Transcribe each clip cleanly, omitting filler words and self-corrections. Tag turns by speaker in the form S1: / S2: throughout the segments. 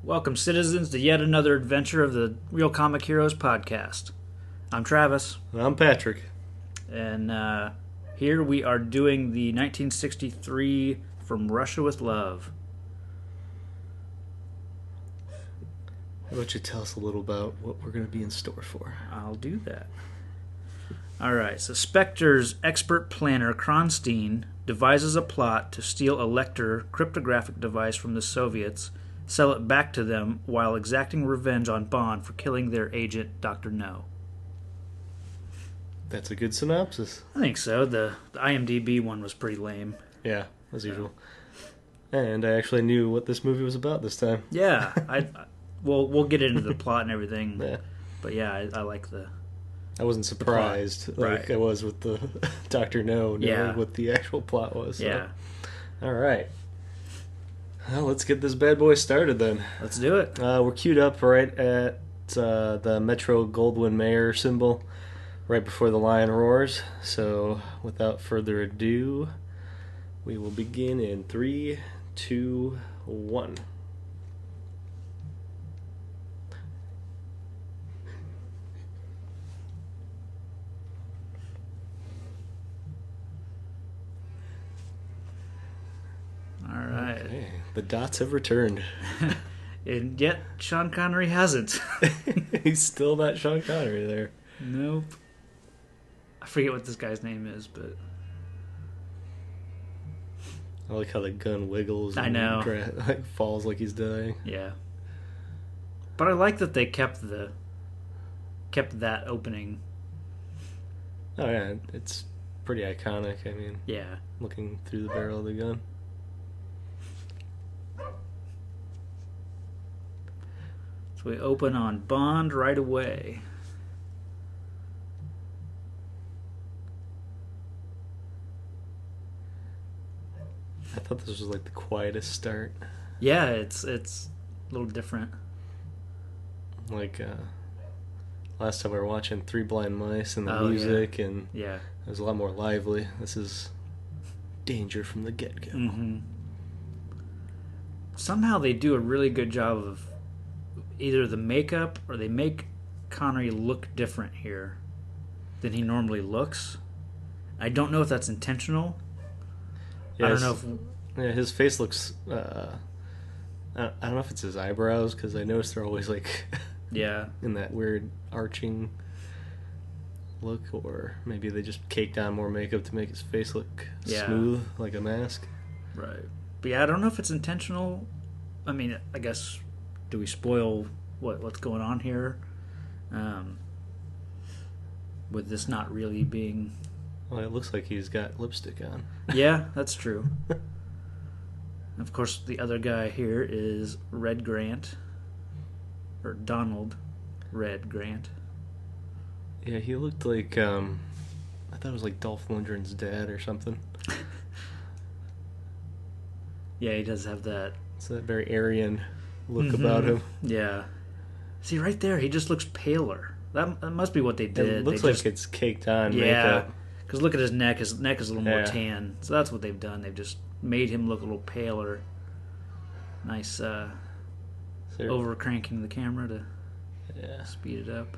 S1: Welcome, citizens, to yet another adventure of the Real Comic Heroes podcast. I'm Travis,
S2: I'm Patrick.
S1: and here we are doing the 1963 From Russia with Love.
S2: Why don't you tell us a little about what we're going to be in store for?
S1: I'll do that. Alright, so Spectre's expert planner, Kronstein, devises a plot to steal a Lecter cryptographic device from the Soviets, sell it back to them while exacting revenge on Bond for killing their agent, Dr. No.
S2: That's a good synopsis.
S1: I think so. The IMDb one was pretty lame.
S2: Yeah, as usual. And I actually knew what this movie was about this time.
S1: Yeah, we'll get into the plot and everything.
S2: Yeah.
S1: But yeah, I like the...
S2: I wasn't surprised like
S1: Right.
S2: I was with the Dr. No, knowing
S1: Yeah.
S2: what the actual plot was. So.
S1: Yeah,
S2: All right. Well, let's get this bad boy started then.
S1: let's do it.
S2: We're queued up right at the Metro Goldwyn Mayer symbol, right before the lion roars. So, without further ado, we will begin in 3, 2, 1.
S1: All right.
S2: Okay. The dots have returned.
S1: And yet, Sean Connery hasn't.
S2: He's still not Sean Connery there.
S1: Nope. I forget what this guy's name is, but...
S2: I like how the gun wiggles and
S1: I know.
S2: like falls like he's dying.
S1: Yeah. But I like that they kept that opening.
S2: Oh yeah, it's pretty iconic. I mean,
S1: Yeah.
S2: looking through the barrel of the gun.
S1: So we open on Bond right away.
S2: I thought this was like the quietest start.
S1: Yeah, it's a little different.
S2: Like last time we were watching Three Blind Mice and the
S1: Oh, yeah.
S2: music, and
S1: Yeah.
S2: it was a lot more lively. This is danger from the get-go.
S1: Mm-hmm. Somehow they do a really good job of either the makeup or they make Connery look different here than he normally looks. I don't know if that's intentional. I don't know if...
S2: Yeah, his face looks. I don't know if it's his eyebrows, because I noticed they're always like
S1: Yeah.
S2: in that weird arching look, or maybe they just caked on more makeup to make his face look
S1: Yeah.
S2: smooth like a mask.
S1: Right. But yeah, I don't know if it's intentional. I mean, I guess, do we spoil what's going on here? With this not really being...
S2: Well, it looks like he's got lipstick on.
S1: Yeah, that's true. Of course, the other guy here is Red Grant. Or Donald Red Grant.
S2: Yeah, he looked like I thought it was like Dolph Lundgren's dad or something.
S1: Yeah, he does have that...
S2: It's that very Aryan look about him.
S1: Yeah. See, right there, he just looks paler. That must be what they did.
S2: It looks
S1: They
S2: like
S1: just,
S2: it's caked on
S1: yeah,
S2: makeup.
S1: because look at his neck. His neck is a little more
S2: Yeah.
S1: tan. So that's what they've done. They've just made him look a little paler. Nice
S2: So-
S1: over cranking the camera to
S2: Yeah.
S1: speed it up.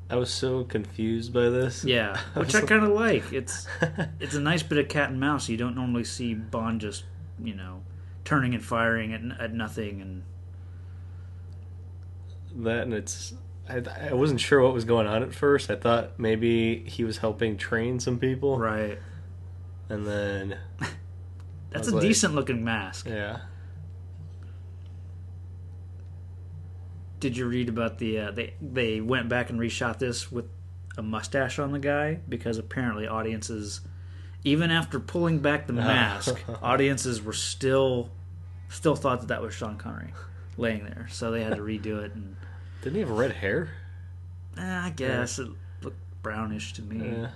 S2: I was so confused by this.
S1: Yeah, which I kind of like. It's a nice bit of cat and mouse. You don't normally see Bond just, turning and firing at nothing. And
S2: That, and it's... I wasn't sure what was going on at first. I thought maybe he was helping train some people.
S1: right,
S2: And then...
S1: that's
S2: was
S1: a
S2: like-
S1: decent looking mask.
S2: Yeah.
S1: Did you read about they went back and reshot this with a mustache on the guy because apparently audiences, even after pulling back the mask, audiences were still thought that was Sean Connery laying there, so they had to redo it. And
S2: Didn't he have red hair?
S1: I guess it looked brownish to me.
S2: Yeah.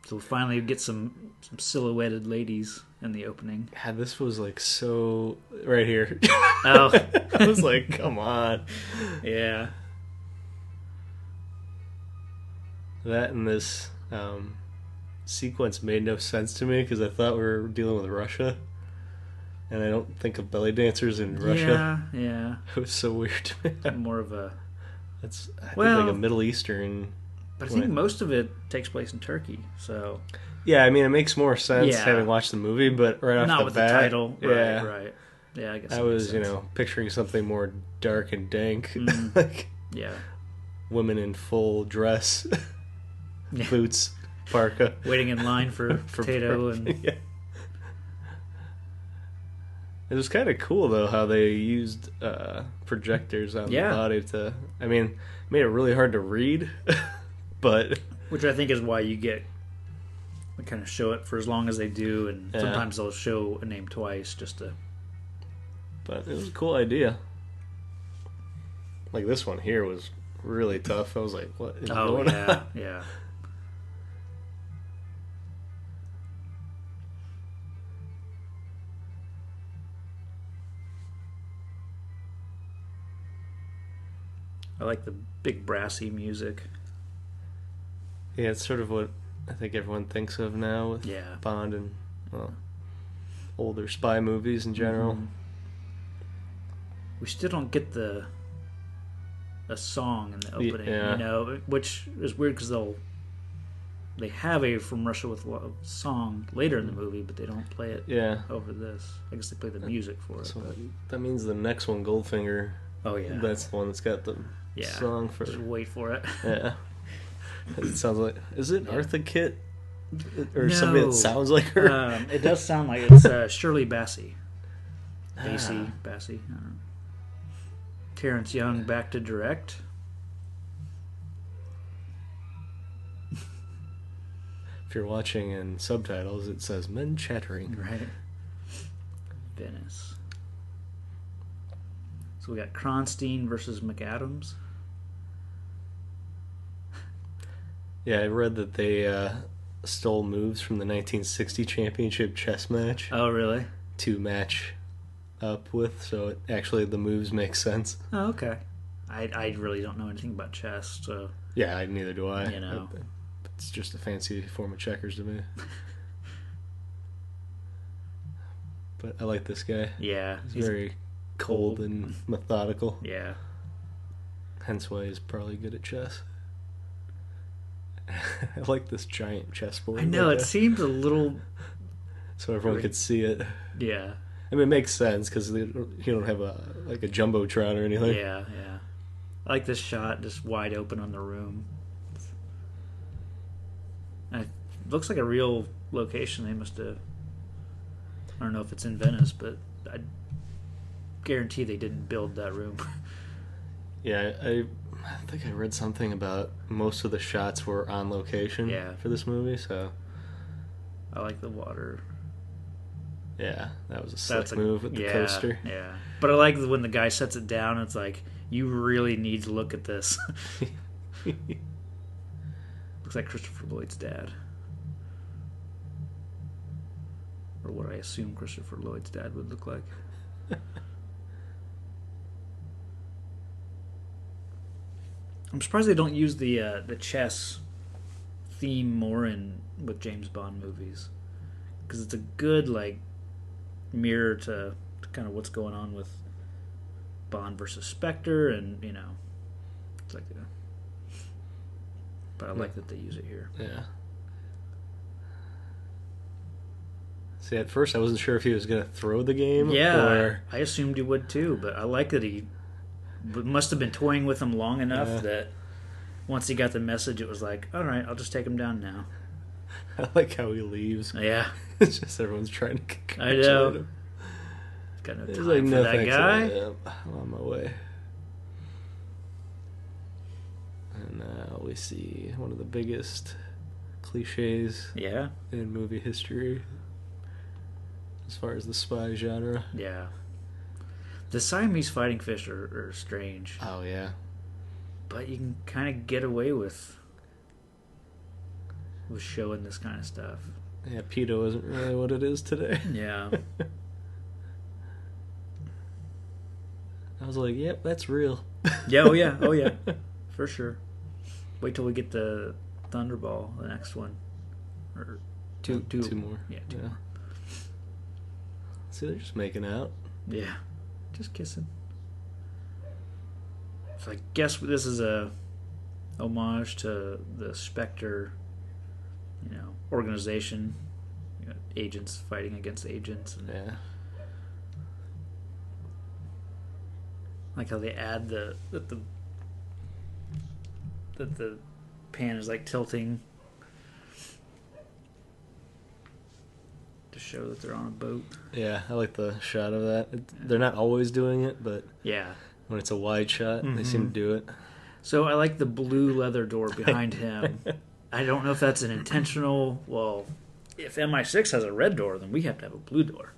S1: So we finally get some silhouetted ladies in the opening.
S2: God, this was like so... Right here.
S1: Oh,
S2: I was like, come on.
S1: yeah.
S2: That and this sequence made no sense to me because I thought we were dealing with Russia. and I don't think of belly dancers in Russia.
S1: Yeah.
S2: It was so weird to me.
S1: More of a...
S2: I think like a Middle Eastern...
S1: But I think most of it takes place in Turkey, so...
S2: Yeah, I mean, it makes more sense having watched the movie, but right off
S1: Not
S2: the
S1: with
S2: bat...
S1: the title.
S2: Yeah.
S1: Right. Yeah, I guess
S2: I was, picturing something more dark and dank. Like women in full dress, boots, parka.
S1: Waiting in line for potato and...
S2: Yeah. It was kind of cool, though, how they used projectors on the body to... I mean, made it really hard to read, but...
S1: Which I think is why you get... They kind of show it for as long as they do, and sometimes they'll show a name twice just to...
S2: But it was a cool idea. Like, this one here was really tough. I was like, what is going on?
S1: Yeah. I like the big brassy music.
S2: Yeah, it's sort of what I think everyone thinks of now with Bond and older spy movies in general.
S1: Mm-hmm. We still don't get a song in the opening, which is weird because they have a From Russia with Love song later in the movie, but they don't play it over this. I guess they play the music for it.
S2: So that means the next one, Goldfinger.
S1: Oh yeah,
S2: that's the one that's got the song for.
S1: Just wait for it.
S2: Yeah, it sounds like. Is it Artha Kitt or somebody that sounds like her?
S1: It does sound like it's Shirley Bassey. Bassey. I don't know. Terrence Young back to direct.
S2: If you're watching in subtitles, it says men chattering.
S1: Right. Venice. So we got Kronstein versus McAdams.
S2: Yeah, I read that they stole moves from the 1960 championship chess match.
S1: Oh, really?
S2: To match up with, so actually the moves make sense.
S1: Oh, okay. I really don't know anything about chess, so...
S2: Yeah, neither do I. It's just a fancy form of checkers to me. But I like this guy.
S1: Yeah.
S2: He's very cold and methodical.
S1: Yeah.
S2: Hence why he's probably good at chess. I like this giant chessboard.
S1: I know, it seems a little...
S2: So everyone could see it.
S1: Yeah.
S2: I mean, it makes sense because you don't have a jumbotron or anything.
S1: Yeah. I like this shot, just wide open on the room. It looks like a real location. They must have... I don't know if it's in Venice, but I guarantee they didn't build that room.
S2: Yeah, I think I read something about most of the shots were on location for this movie, so...
S1: I like the water...
S2: Yeah, that was a slick move with the coaster.
S1: Yeah, but I like when the guy sets it down. It's like, you really need to look at this. Looks like Christopher Lloyd's dad, or what I assume Christopher Lloyd's dad would look like. I'm surprised they don't use the chess theme more with James Bond movies, because it's a good mirror to kind of what's going on with Bond versus Spectre, and it's like but I like that they use it here.
S2: Yeah. See, at first I wasn't sure if he was going to throw the game.
S1: Yeah,
S2: or...
S1: I assumed he would too, but I like that he must have been toying with him long enough that once he got the message, it was like, all right, I'll just take him down now.
S2: I like how he leaves.
S1: Yeah.
S2: It's just everyone's trying to congratulate him.
S1: Got no time for that guy.
S2: I'm on my way. And now we see one of the biggest cliches in movie history as far as the spy genre.
S1: Yeah. The Siamese fighting fish are strange.
S2: Oh, yeah.
S1: But you can kind of get away with showing this kind of stuff.
S2: Yeah, pedo isn't really what it is today.
S1: Yeah.
S2: I was like, yep, that's real.
S1: Yeah, oh yeah. For sure. Wait till we get the Thunderball, the next one. Or two
S2: more.
S1: Yeah, two more.
S2: See, they're just making out.
S1: Yeah, just kissing. So I guess this is a homage to the Spectre, organization. Agents fighting against agents. And
S2: Yeah.
S1: like how they add that the pan is like tilting to show that they're on a boat.
S2: Yeah, I like the shot of that. They're not always doing it, but
S1: Yeah.
S2: when it's a wide shot, they seem to do it.
S1: So I like the blue leather door behind him. I don't know if that's an intentional. Well, if MI6 has a red door, then we have to have a blue door.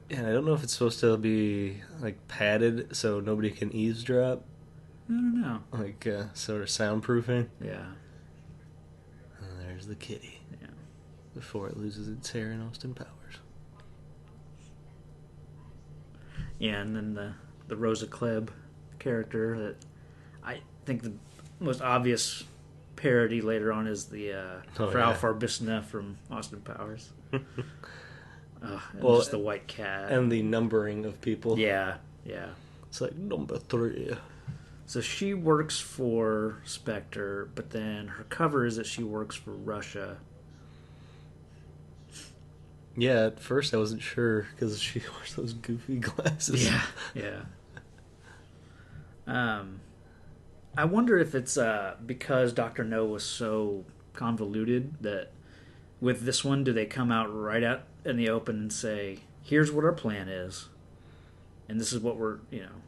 S2: Yeah, I don't know if it's supposed to be like padded so nobody can eavesdrop.
S1: I don't know.
S2: Like sort of soundproofing.
S1: Yeah.
S2: And there's the kitty.
S1: Yeah.
S2: Before it loses its hair in Austin Powers.
S1: Yeah, and then the Rosa Klebb character that I think the most obvious parody later on is the Frau Farbissina from Austin Powers. Just the white cat.
S2: And the numbering of people.
S1: Yeah, yeah.
S2: It's like number 3.
S1: So she works for Spectre, but then her cover is that she works for Russia.
S2: Yeah, at first I wasn't sure because she wears those goofy glasses.
S1: Yeah, yeah. I wonder if it's because Dr. No was so convoluted that with this one, do they come out right out in the open and say, here's what our plan is, and this is what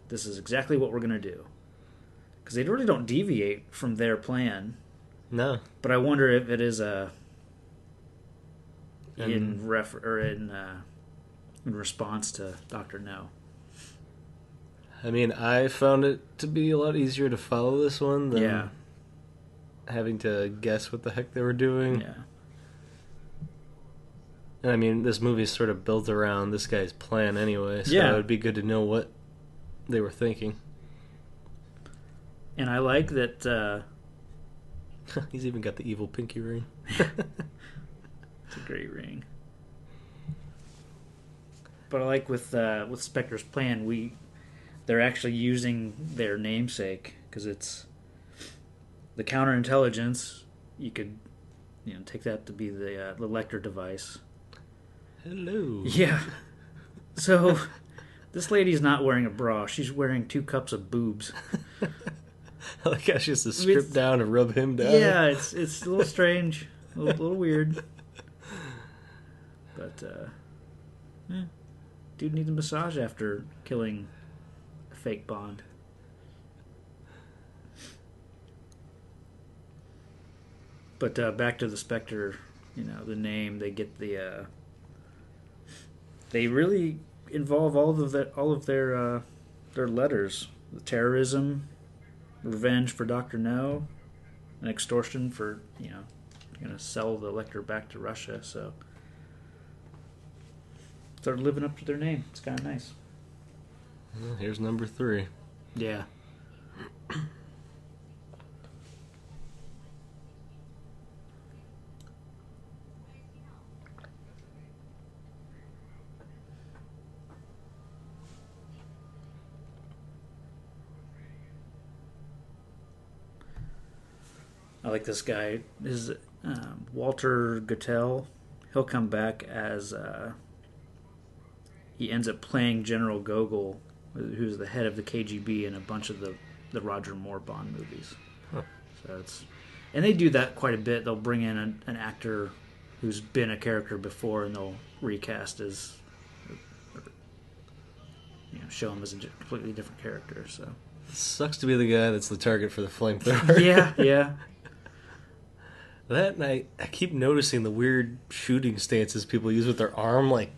S1: this is exactly what we're going to do? Because they really don't deviate from their plan.
S2: No.
S1: But I wonder if it is in response to Dr. No.
S2: I mean, I found it to be a lot easier to follow this one than having to guess what the heck they were doing.
S1: Yeah.
S2: And I mean, this movie's sort of built around this guy's plan anyway, so it would be good to know what they were thinking.
S1: And I like that...
S2: He's even got the evil pinky ring.
S1: It's a great ring. But I like with Spectre's plan, they're actually using their namesake because it's the counterintelligence. You could take that to be the Lecter device.
S2: Hello.
S1: Yeah. So this lady's not wearing a bra. She's wearing 2 cups of boobs.
S2: I like how she has to strip down and rub him down.
S1: Yeah, it's a little strange, a little weird. But dude needs a massage after killing a fake Bond. But back to the Spectre, the name, they get the they really involve all of their letters. The terrorism, revenge for Dr. No, and extortion for, going to sell the Lecter back to Russia, so they're living up to their name. It's kind of nice.
S2: Well, here's number 3.
S1: Yeah. I like this guy. Is Walter Gotell. He'll come back as he ends up playing General Gogol, who's the head of the KGB in a bunch of the Roger Moore Bond movies.
S2: Huh.
S1: So and they do that quite a bit. They'll bring in an actor who's been a character before, and they'll recast as, show him as a completely different character. So
S2: It sucks to be the guy that's the target for the flamethrower.
S1: yeah.
S2: That and I keep noticing the weird shooting stances people use with their arm, like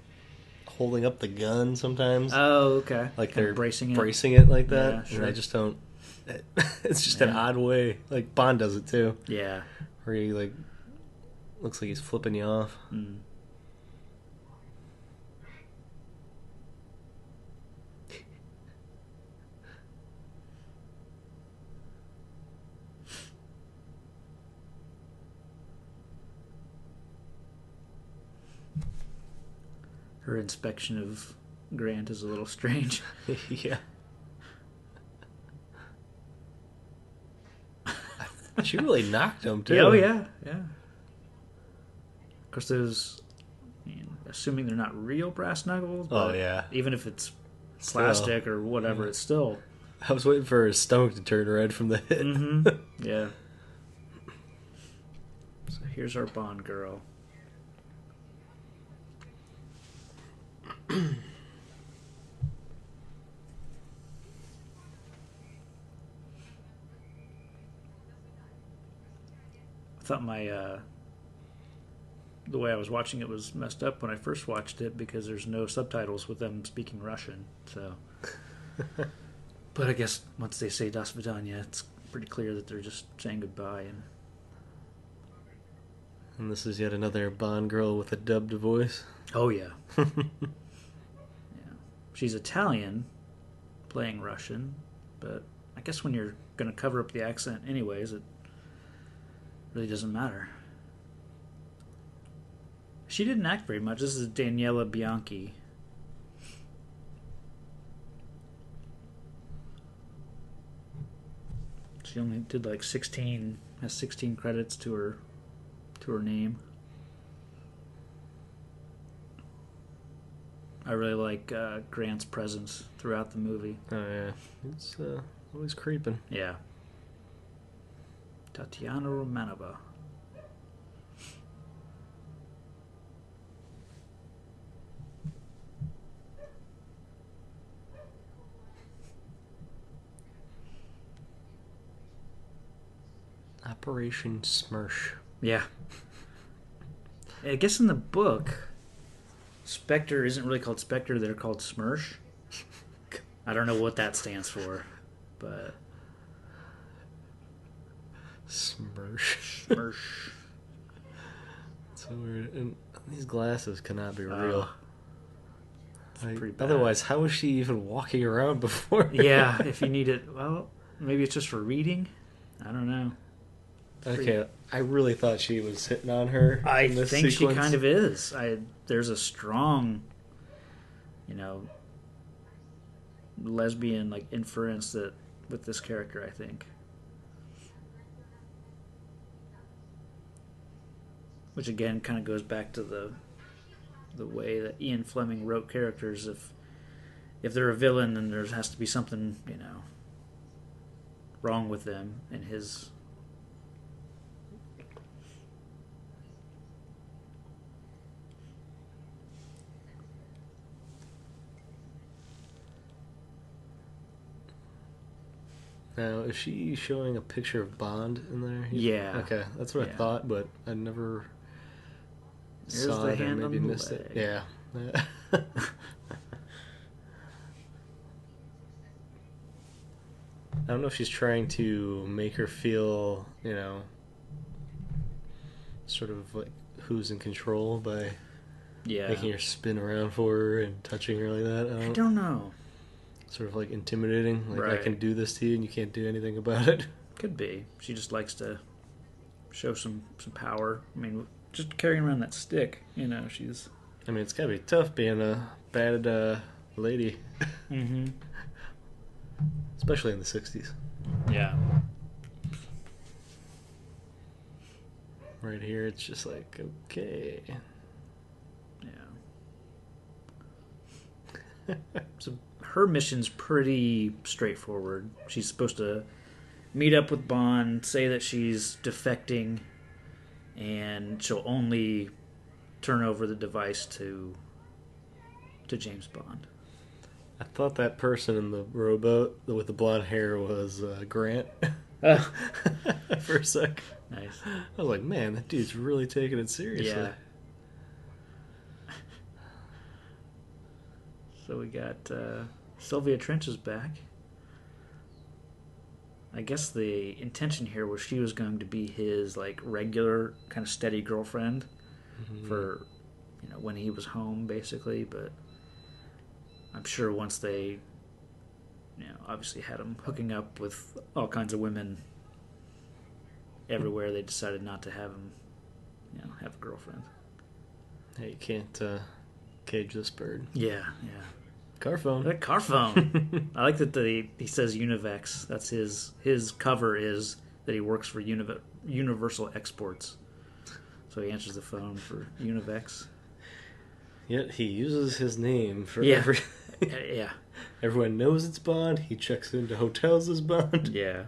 S2: holding up the gun sometimes.
S1: Oh, okay.
S2: Like
S1: Kind
S2: they're
S1: of bracing
S2: it like that.
S1: Yeah, sure.
S2: And I just don't... It's just an odd way. Like Bond does it too.
S1: Yeah.
S2: Where he looks like he's flipping you off.
S1: Mm. her inspection of Grant is a little strange.
S2: Yeah. She really knocked him, too.
S1: Oh, yeah, yeah. Of course, those, assuming they're not real brass knuckles, but
S2: yeah.
S1: even if it's plastic or whatever, it's still...
S2: I was waiting for his stomach to turn red from the hit.
S1: Mm-hmm. Yeah. So here's our Bond girl. I thought the way I was watching it was messed up when I first watched it because there's no subtitles with them speaking Russian. So, but I guess once they say Das Vidanya, it's pretty clear that they're just saying goodbye.
S2: And this is yet another Bond girl with a dubbed voice.
S1: Oh yeah, yeah. She's Italian, playing Russian, but I guess when you're going to cover up the accent anyways, it really doesn't matter. She didn't act very much. This is Daniela Bianchi. She only did like 16 credits to her name. I really like Grant's presence throughout the movie.
S2: Oh yeah, it's always creeping.
S1: Yeah. Tatiana Romanova.
S2: Operation Smersh.
S1: Yeah. I guess in the book, Spectre isn't really called Spectre, they're called Smersh. I don't know what that stands for, but...
S2: Smersh.
S1: Smersh.
S2: So weird. And these glasses cannot be real.
S1: Pretty bad.
S2: Otherwise, how was she even walking around before?
S1: Yeah, if you need it, well, maybe it's just for reading. I don't know.
S2: Okay, I really thought she was hitting on her.
S1: I
S2: in this
S1: think
S2: sequence.
S1: she kind of is. There's a strong, lesbian inference that with this character, I think. Which again kind of goes back to the way that Ian Fleming wrote characters. If they're a villain, then there has to be something, wrong with them in his.
S2: Now, is she showing a picture of Bond in there?
S1: Yeah.
S2: Okay, that's what I thought, but I never saw
S1: the
S2: it or
S1: hand
S2: maybe
S1: on the
S2: missed it.
S1: leg.
S2: Yeah. I don't know if she's trying to make her feel, sort of like who's in control by making her spin around for her and touching her like that.
S1: I don't know.
S2: Sort of like intimidating. Like,
S1: right.
S2: I can do this to you and you can't do anything about it.
S1: Could be. She just likes to show some power. I mean, just carrying around that stick, she's...
S2: I mean, it's gotta be tough being a battered lady.
S1: Mm-hmm.
S2: Especially in the 60s.
S1: Yeah.
S2: Right here, it's just like, okay.
S1: Yeah. So her mission's pretty straightforward. She's supposed to meet up with Bond, say that she's defecting, and she'll only turn over the device to James Bond.
S2: I thought that person in the rowboat with the blonde hair was Grant. For a sec.
S1: Nice.
S2: I was like, man, that dude's really taking it seriously.
S1: Yeah. So we got Sylvia Trench is back. I guess the intention here was she was going to be his regular kind of steady girlfriend for when he was home, basically. But I'm sure once they obviously had him hooking up with all kinds of women everywhere, they decided not to have him have a girlfriend.
S2: Hey, you can't Cage this bird.
S1: Yeah.
S2: Car phone.
S1: That car phone. I like that he says Univex. That's his cover is that he works for Universal Exports. So he answers the phone for Univex.
S2: Yet he uses his name for
S1: every. Yeah.
S2: Everyone knows it's Bond. He checks into hotels as Bond.
S1: Yeah.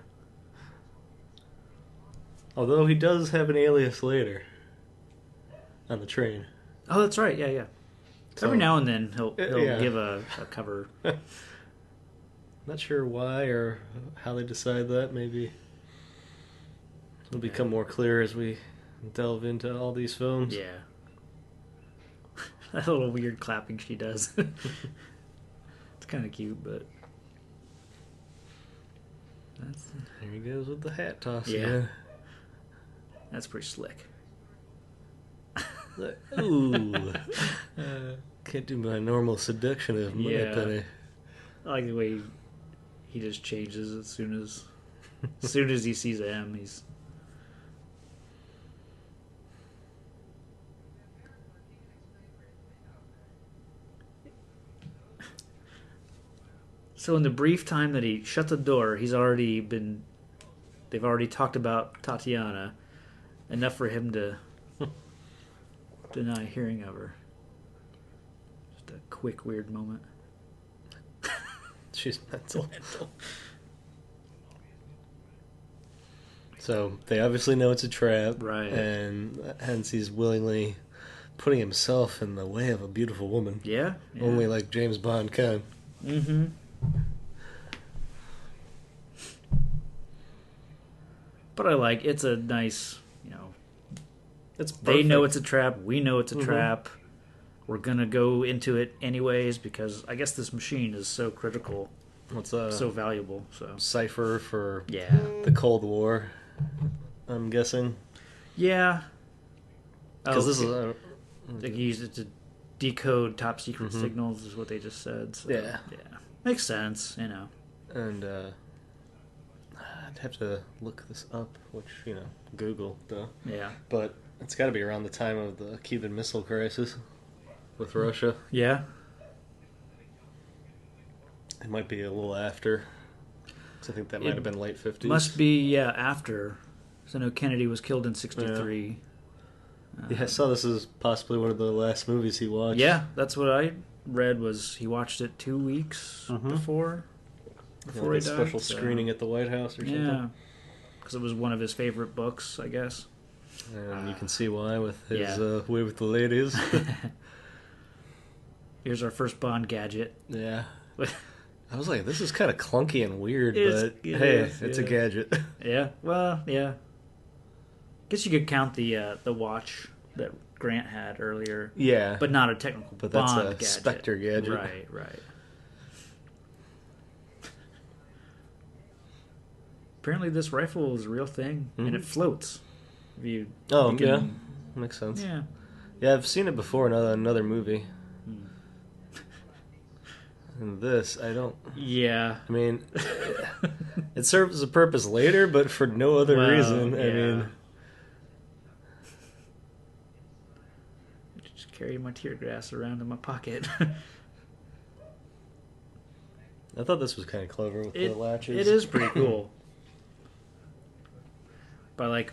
S2: Although he does have an alias later on the train.
S1: Oh, that's right. Yeah. So, every now and then he'll give a cover.
S2: Not sure why or how they decide that. Maybe it'll become more clear as we delve into all these films.
S1: Yeah. That little weird clapping she does. It's kind of cute, but
S2: Here he goes with the hat toss.
S1: Yeah. That's pretty slick.
S2: Ooh. Can't do my normal seduction of Moneypenny.
S1: I like the way he just changes as soon as he sees M. He's so in the brief time that he shut the door, they've already talked about Tatiana enough for him to deny hearing of her. Just a quick, weird moment.
S2: She's mental. So they obviously know it's a trap,
S1: right?
S2: And hence he's willingly putting himself in the way of a beautiful woman.
S1: Yeah.
S2: Only like James Bond can.
S1: Mm-hmm. But I like it's a nice,
S2: it's perfect.
S1: They know it's a trap. We know it's a trap. We're gonna go into it anyways because I guess this machine is so critical.
S2: It's
S1: so valuable. So
S2: cipher for the Cold War. I'm guessing.
S1: Yeah.
S2: Because this is
S1: they used it to decode top secret signals, is what they just said. So, yeah, makes sense.
S2: And I'd have to look this up, which Google, duh.
S1: Yeah.
S2: But it's got to be around the time of the Cuban Missile Crisis with Russia.
S1: Yeah.
S2: It might be a little after. So I think that might have been late 50s.
S1: Must be, after. So I know Kennedy was killed in 1963.
S2: I saw this as possibly one of the last movies he watched.
S1: Yeah, that's what I read was he watched it 2 weeks before he died.
S2: Special screening at the White House or something.
S1: Yeah, because it was one of his favorite books, I guess.
S2: And you can see why with his way with the ladies.
S1: Here's our first Bond gadget.
S2: Yeah. I was like, this is kind of clunky and weird, but it's a gadget.
S1: Yeah, well, yeah. Guess you could count the watch that Grant had earlier.
S2: Yeah.
S1: But not a technical
S2: But
S1: Bond
S2: that's a
S1: gadget.
S2: Spectre gadget.
S1: Right. Apparently this rifle is a real thing, and it floats. Makes
S2: sense.
S1: Yeah.
S2: Yeah, I've seen it before in another movie. And this, I don't...
S1: Yeah.
S2: I mean, it serves a purpose later, but for no other reason. I mean...
S1: Just carry my tear gas around in my pocket.
S2: I thought this was kind of clever with the latches.
S1: It is pretty cool. But like,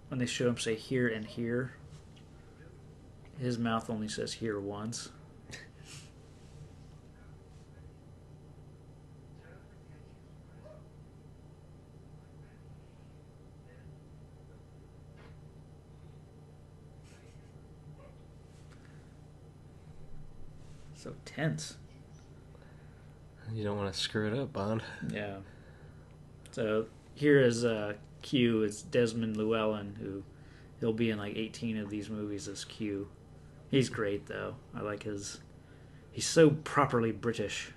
S1: when they show him say here and here, his mouth only says here once. So tense.
S2: You don't want to screw it up, Bond.
S1: Yeah. So here is Q. It's Desmond Llewellyn, who he'll be in like 18 of these movies as Q. He's great though. I like his. He's so properly British.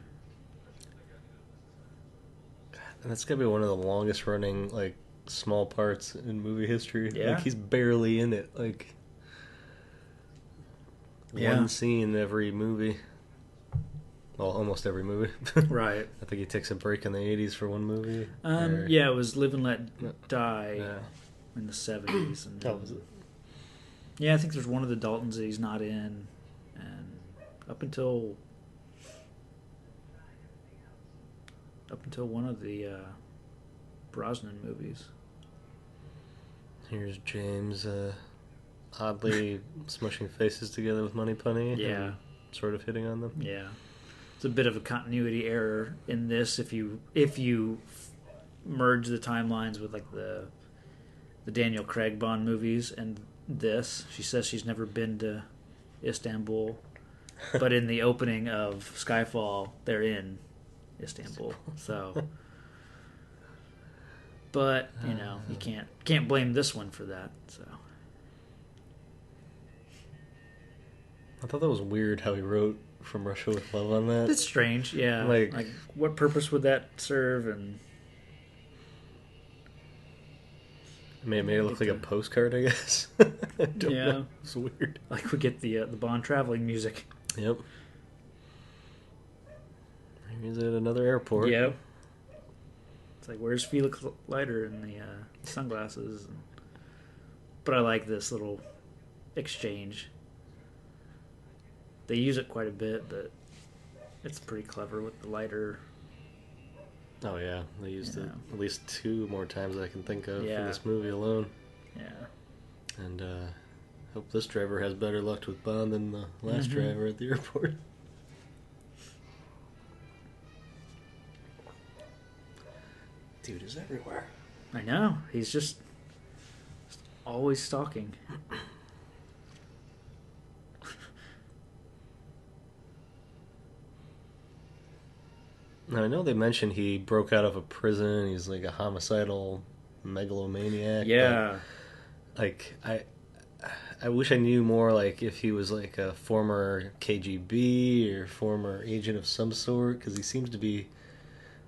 S2: And that's gotta be one of the longest running like small parts in movie history.
S1: Yeah.
S2: Like he's barely in it. Like one scene every movie. Well, almost every movie.
S1: Right.
S2: I think he takes a break in the 80s for one movie.
S1: Yeah, it was Live and Let Die in the 70s. And,
S2: that was it.
S1: Yeah, I think there's one of the Daltons that he's not in, and up until one of the Brosnan movies.
S2: Here's James oddly smushing faces together with Moneypenny.
S1: Yeah.
S2: And sort of hitting on them.
S1: Yeah. It's a bit of a continuity error in this if you merge the timelines with like the Daniel Craig Bond movies and this. She says she's never been to Istanbul, but in the opening of Skyfall, they're in Istanbul. So, but you know, you can't blame this one for that. So,
S2: I thought that was weird how he wrote "From Russia with Love" on that.
S1: it's strange, yeah. Like what purpose would that serve? And
S2: made it look like a postcard, I guess. I don't know. It's weird.
S1: Like we get the Bond traveling music.
S2: Yep. He's at another airport.
S1: Yep. It's like, where's Felix Leiter in the sunglasses? But I like this little exchange. They use it quite a bit, but it's pretty clever with the Leiter.
S2: Oh yeah, they used it at least 2 more times I can think of for this movie alone.
S1: Yeah.
S2: And hope this driver has better luck with Bond than the last driver at the airport. Dude is everywhere.
S1: I know. He's just always stalking.
S2: Now, I know they mentioned he broke out of a prison. He's like a homicidal megalomaniac.
S1: Yeah.
S2: But, like, I wish I knew more, like, if he was like a former KGB or former agent of some sort, because he seems to be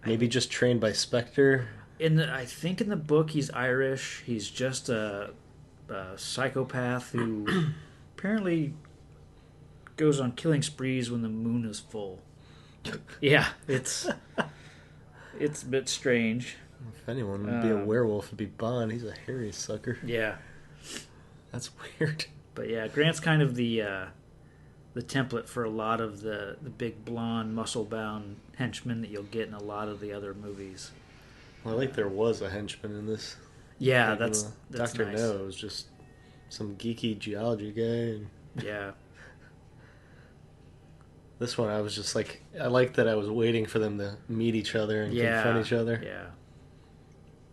S2: maybe just trained by Spectre.
S1: I think in the book he's Irish. He's just a psychopath who apparently goes on killing sprees when the moon is full. Yeah, it's a bit strange.
S2: If anyone would be a werewolf, it'd be Bond. He's a hairy sucker.
S1: Yeah,
S2: that's weird.
S1: But yeah, Grant's kind of the template for a lot of the big blonde, muscle-bound henchmen that you'll get in a lot of the other movies.
S2: Well, I like there was a henchman in this.
S1: Yeah,
S2: like,
S1: that's
S2: Dr.
S1: nice.
S2: No was just some geeky geology guy. And
S1: yeah.
S2: This one, I was just like, I liked that I was waiting for them to meet each other and confront each other.
S1: Yeah.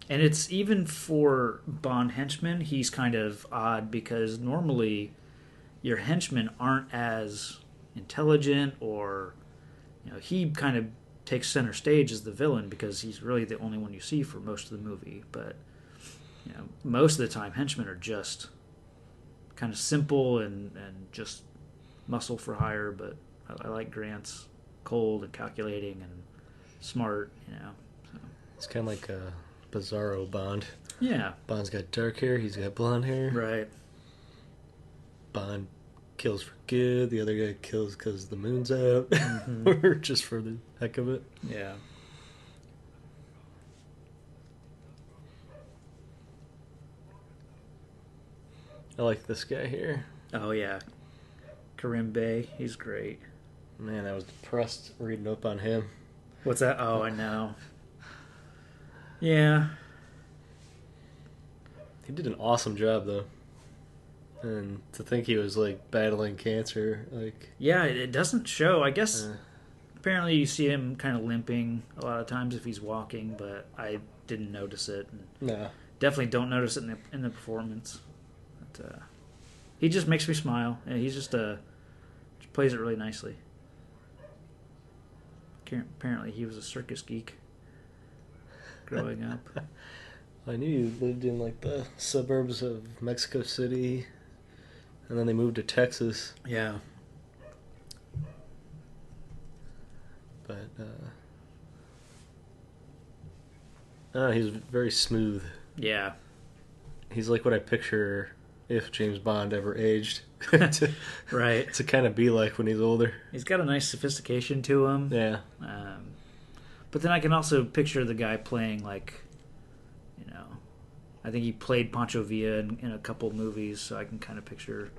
S1: And it's even for Bond henchmen, he's kind of odd because normally your henchmen aren't as intelligent or, you know, he kind of takes center stage as the villain because he's really the only one you see for most of the movie. But, you know, most of the time henchmen are just kind of simple and just muscle for hire, but I like Grant's cold and calculating and smart, you know. So.
S2: It's kind of like a bizarro Bond.
S1: Yeah.
S2: Bond's got dark hair, he's got blonde hair.
S1: Right.
S2: Bond kills for good, the other guy kills because the moon's out, or just for the heck of it.
S1: Yeah.
S2: I like this guy here.
S1: Oh, yeah. Karim Bey, he's great.
S2: Man, I was depressed reading up on him.
S1: What's that? Oh, I know. Yeah.
S2: He did an awesome job, though. And to think he was, like, battling cancer, like...
S1: Yeah, it doesn't show. I guess apparently you see him kind of limping a lot of times if he's walking, but I didn't notice it.
S2: No.
S1: Definitely don't notice it in the performance. But, he just makes me smile. And he's just plays it really nicely. Apparently he was a circus geek growing up.
S2: I knew you lived in like the suburbs of Mexico City, and then they moved to Texas.
S1: Yeah.
S2: But he's very smooth.
S1: Yeah.
S2: He's like what I picture if James Bond ever aged.
S1: Right.
S2: To kind of be like when he's older.
S1: He's got a nice sophistication to him.
S2: Yeah.
S1: But then I can also picture the guy playing like, you know, I think he played Pancho Villa in a couple movies, so I can kind of picture.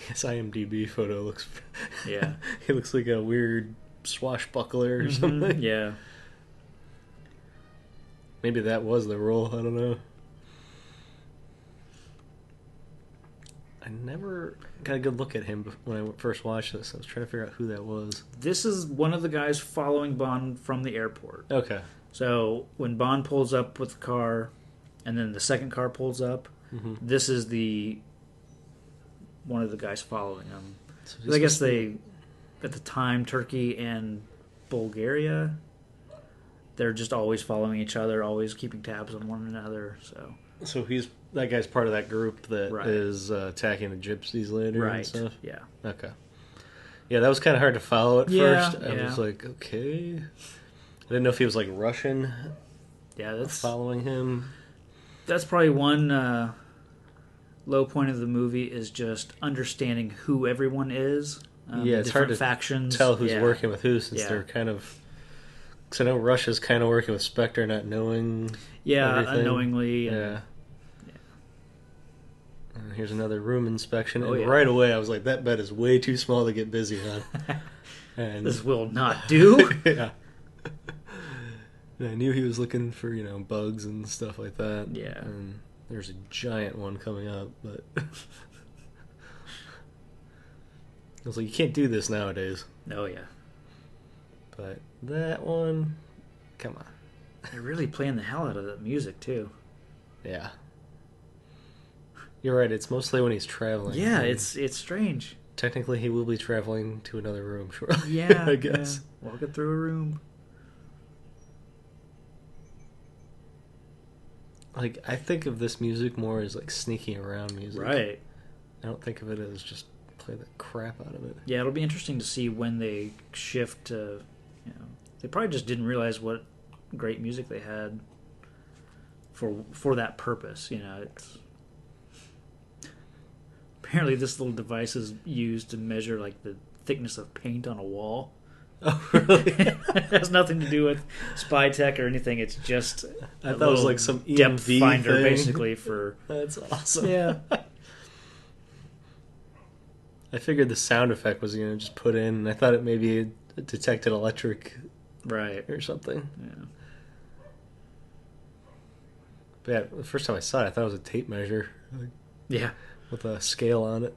S2: His IMDb photo looks
S1: Yeah.
S2: He looks like a weird swashbuckler or something.
S1: Yeah.
S2: Maybe that was the role. I don't know. I never got a good look at him when I first watched this. I was trying to figure out who that was.
S1: This is one of the guys following Bond from the airport.
S2: Okay.
S1: So when Bond pulls up with the car, and then the second car pulls up, this is one of the guys following him. So I guess they, at the time, Turkey and Bulgaria, they're just always following each other, always keeping tabs on one another. So
S2: that guy's part of that group that is attacking the gypsies later and stuff?
S1: Yeah.
S2: Okay. Yeah, that was kind of hard to follow at first. I was like, okay. I didn't know if he was like Russian.
S1: Yeah, that's
S2: following him.
S1: That's probably one low point of the movie is just understanding who everyone is.
S2: It's hard to
S1: factions.
S2: Tell who's working with who since they're kind of... Because I know Russia's kind of working with Spectre, not knowing everything.
S1: Unknowingly.
S2: And here's another room inspection.
S1: Oh,
S2: and right away I was like, that bed is way too small to get busy on. And
S1: this will not do.
S2: Yeah. And I knew he was looking for, bugs and stuff like that.
S1: Yeah.
S2: And there's a giant one coming up, but... I was like, you can't do this nowadays.
S1: Oh, yeah.
S2: But that one, come on.
S1: They're really playing the hell out of the music, too.
S2: Yeah. You're right, it's mostly when he's traveling.
S1: Yeah, it's strange.
S2: Technically, he will be traveling to another room shortly.
S1: Yeah,
S2: I guess.
S1: Yeah. Walking through a room.
S2: Like, I think of this music more as, like, sneaking around music.
S1: Right.
S2: I don't think of it as just play the crap out of it.
S1: Yeah, it'll be interesting to see when they shift to, they probably just didn't realize what great music they had for that purpose. It's apparently this little device is used to measure like the thickness of paint on a wall.
S2: Oh, really?
S1: It has nothing to do with spy tech or anything. It's just
S2: I thought it was like some
S1: depth
S2: EMV
S1: finder,
S2: thing.
S1: basically.
S2: That's awesome.
S1: Yeah.
S2: I figured the sound effect was just put in, and I thought it maybe detected electric, or something.
S1: Yeah.
S2: But yeah, the first time I saw it, I thought it was a tape measure.
S1: Yeah.
S2: With a scale on it.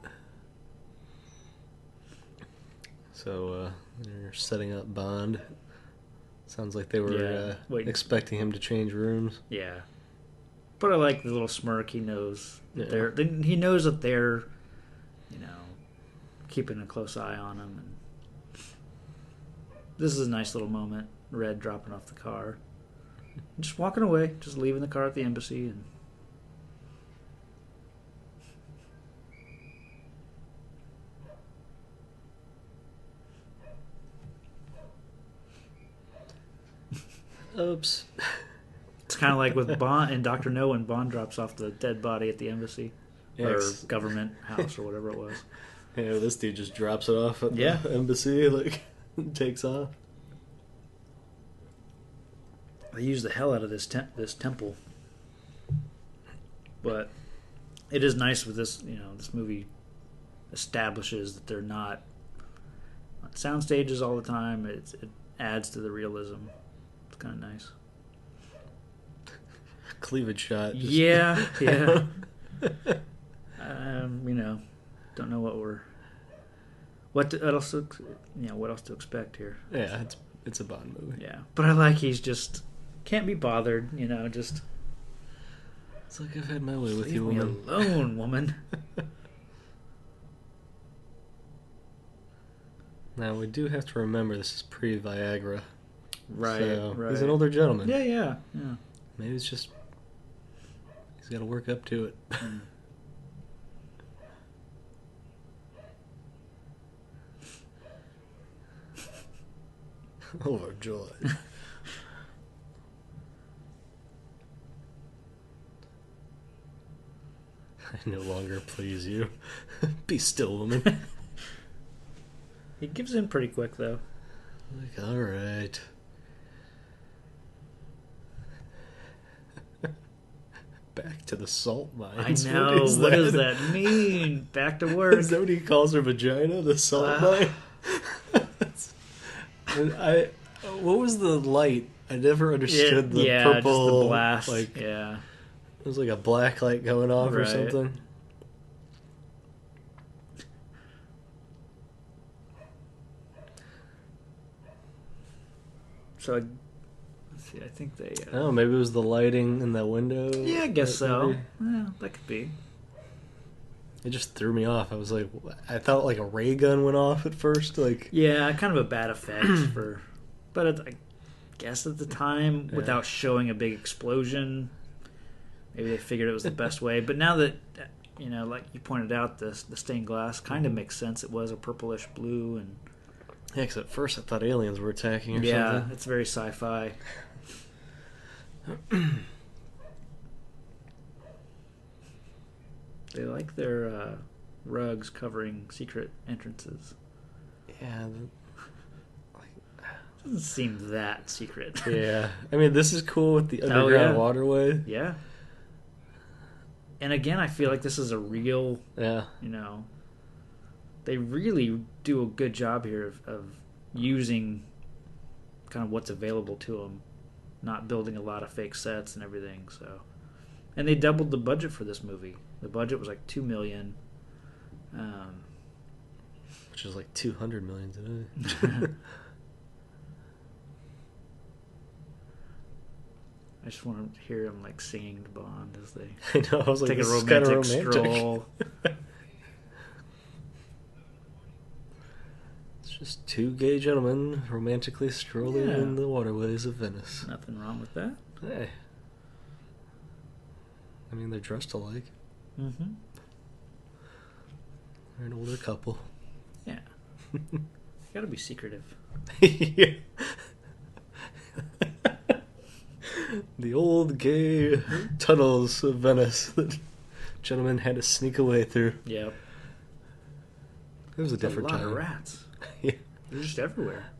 S2: So they're setting up Bond. Sounds like they were expecting him to change rooms.
S1: Yeah. But I like the little smirk. He knows that he knows that they're, keeping a close eye on him. And this is a nice little moment. Red dropping off the car, just walking away, just leaving the car at the embassy, and
S2: oops.
S1: It's kind of like with Bond and Dr. No when Bond drops off the dead body at the embassy or government house or whatever it was.
S2: Yeah, this dude just drops it off at the embassy, takes off.
S1: They use the hell out of this temple, but it is nice with this. This movie establishes that they're not on sound stages all the time. It adds to the realism. It's kind of nice.
S2: Cleavage shot.
S1: Yeah. Don't know what else to expect here.
S2: Yeah, it's a Bond movie.
S1: Yeah, but I like he's just can't be bothered. Just
S2: it's like I've had my way with
S1: leave
S2: you,
S1: me
S2: woman.
S1: alone, woman.
S2: Now we do have to remember this is pre-Viagra.
S1: Right.
S2: So he's an older gentleman.
S1: Yeah.
S2: Maybe it's just he's got to work up to it. Overjoyed. I no longer please you. Be still, woman.
S1: He gives in pretty quick, though.
S2: All right. Back to the salt mines.
S1: I know. What does that mean? Back to work.
S2: Is that what he calls her vagina? The salt mine? What was the light? I never understood the purple.
S1: Just the blast.
S2: Like,
S1: yeah.
S2: It was like a black light going off or something.
S1: So, let's see. I think they.
S2: Oh, maybe it was the lighting in that window.
S1: Yeah, I guess so. Yeah, that could be.
S2: It just threw me off. I was like, I thought like a ray gun went off at first. Like,
S1: yeah, kind of a bad effect but I guess at the time, without showing a big explosion, maybe they figured it was the best way. But now that like you pointed out, the stained glass kind of makes sense. It was a purplish blue, and
S2: yeah, because at first I thought aliens were attacking or something.
S1: Yeah, it's very sci-fi. They like their rugs covering secret entrances.
S2: Yeah.
S1: Doesn't seem that secret.
S2: Yeah. I mean, this is cool with the underground waterway.
S1: Yeah. And again, I feel like this is a real, they really do a good job here of using kind of what's available to them, not building a lot of fake sets and everything. So, and they doubled the budget for this movie. The budget was like $2 million,
S2: which is like $200 million today.
S1: I just want to hear them like singing to Bond as they
S2: I was like,
S1: take a romantic stroll.
S2: It's just two gay gentlemen romantically strolling in the waterways of Venice.
S1: Nothing wrong with that.
S2: Hey. I mean, they're dressed alike.
S1: Mm-hmm.
S2: They're an older couple.
S1: Yeah. Gotta be secretive.
S2: Yeah. The old gay tunnels of Venice that gentlemen had to sneak away through.
S1: Yep.
S2: It was a different time.
S1: A lot of rats.
S2: Yeah.
S1: They're just everywhere.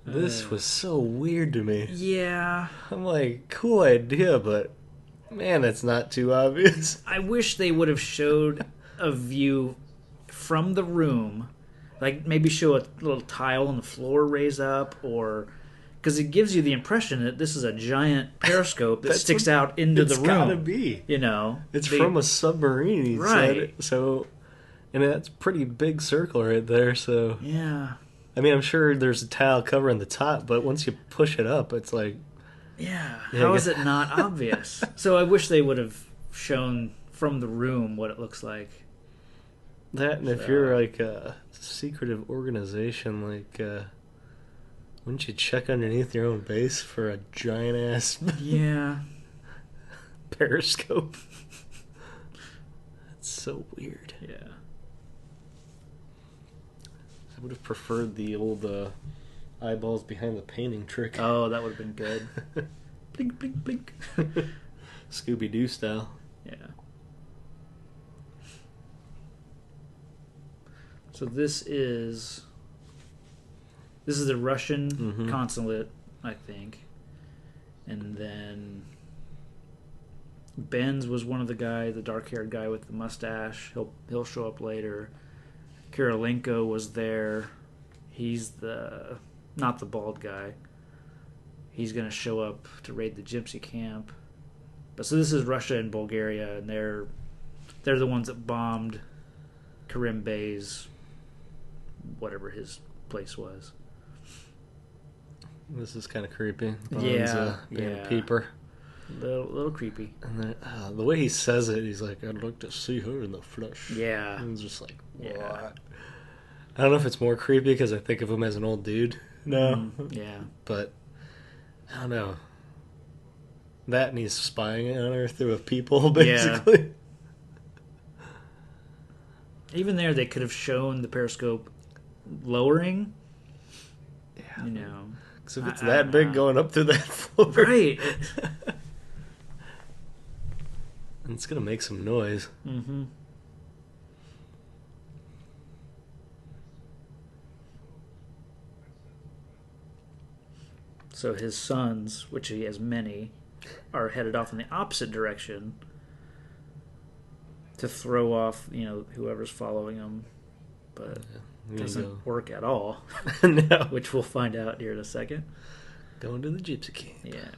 S2: This was so weird to me.
S1: Yeah.
S2: I'm like, cool idea, but man, that's not too obvious.
S1: I wish they would have showed a view from the room, like maybe show a little tile on the floor raise up, or because it gives you the impression that this is a giant periscope that sticks out into the room. It's
S2: gotta be. It's from a submarine,
S1: right?
S2: So, and that's a pretty big circle right there. So
S1: yeah.
S2: I mean, I'm sure there's a tile covering the top, but once you push it up, it's like...
S1: Yeah, how is it not obvious? So I wish they would have shown from the room what it looks like.
S2: That, and if you're like a secretive organization, like, wouldn't you check underneath your own base for a giant-ass... periscope? That's so weird.
S1: Yeah.
S2: I would have preferred the old eyeballs behind the painting trick.
S1: Oh, that would have been good. Blink, blink, blink.
S2: Scooby-Doo style.
S1: Yeah. So this is the Russian consulate, I think. And then Benz was one of the dark-haired guy with the mustache. He'll show up later. Kirilenko was there. He's not the bald guy. He's going to show up to raid the gypsy camp. But so this is Russia and Bulgaria, and they're the ones that bombed Karim Bey's whatever his place was.
S2: This is kind of creepy.
S1: Bond's,
S2: being a peeper.
S1: Little creepy.
S2: And then, the way he says it, he's like, I'd like to see her in the flesh.
S1: Yeah.
S2: And it's just like, what?
S1: Yeah.
S2: I don't know if it's more creepy because I think of him as an old dude. No.
S1: Yeah.
S2: But, I don't know. That and he's spying on her through a peephole, basically.
S1: Yeah. Even there, they could have shown the periscope lowering.
S2: Yeah. Because if it's that big going up through that floor.
S1: Right.
S2: And it's going to make some noise.
S1: Mm-hmm. So his sons, which he has many, are headed off in the opposite direction to throw off, whoever's following him. But Doesn't work at all.
S2: No.
S1: Which we'll find out here in a second.
S2: Going to the gypsy camp.
S1: Yeah.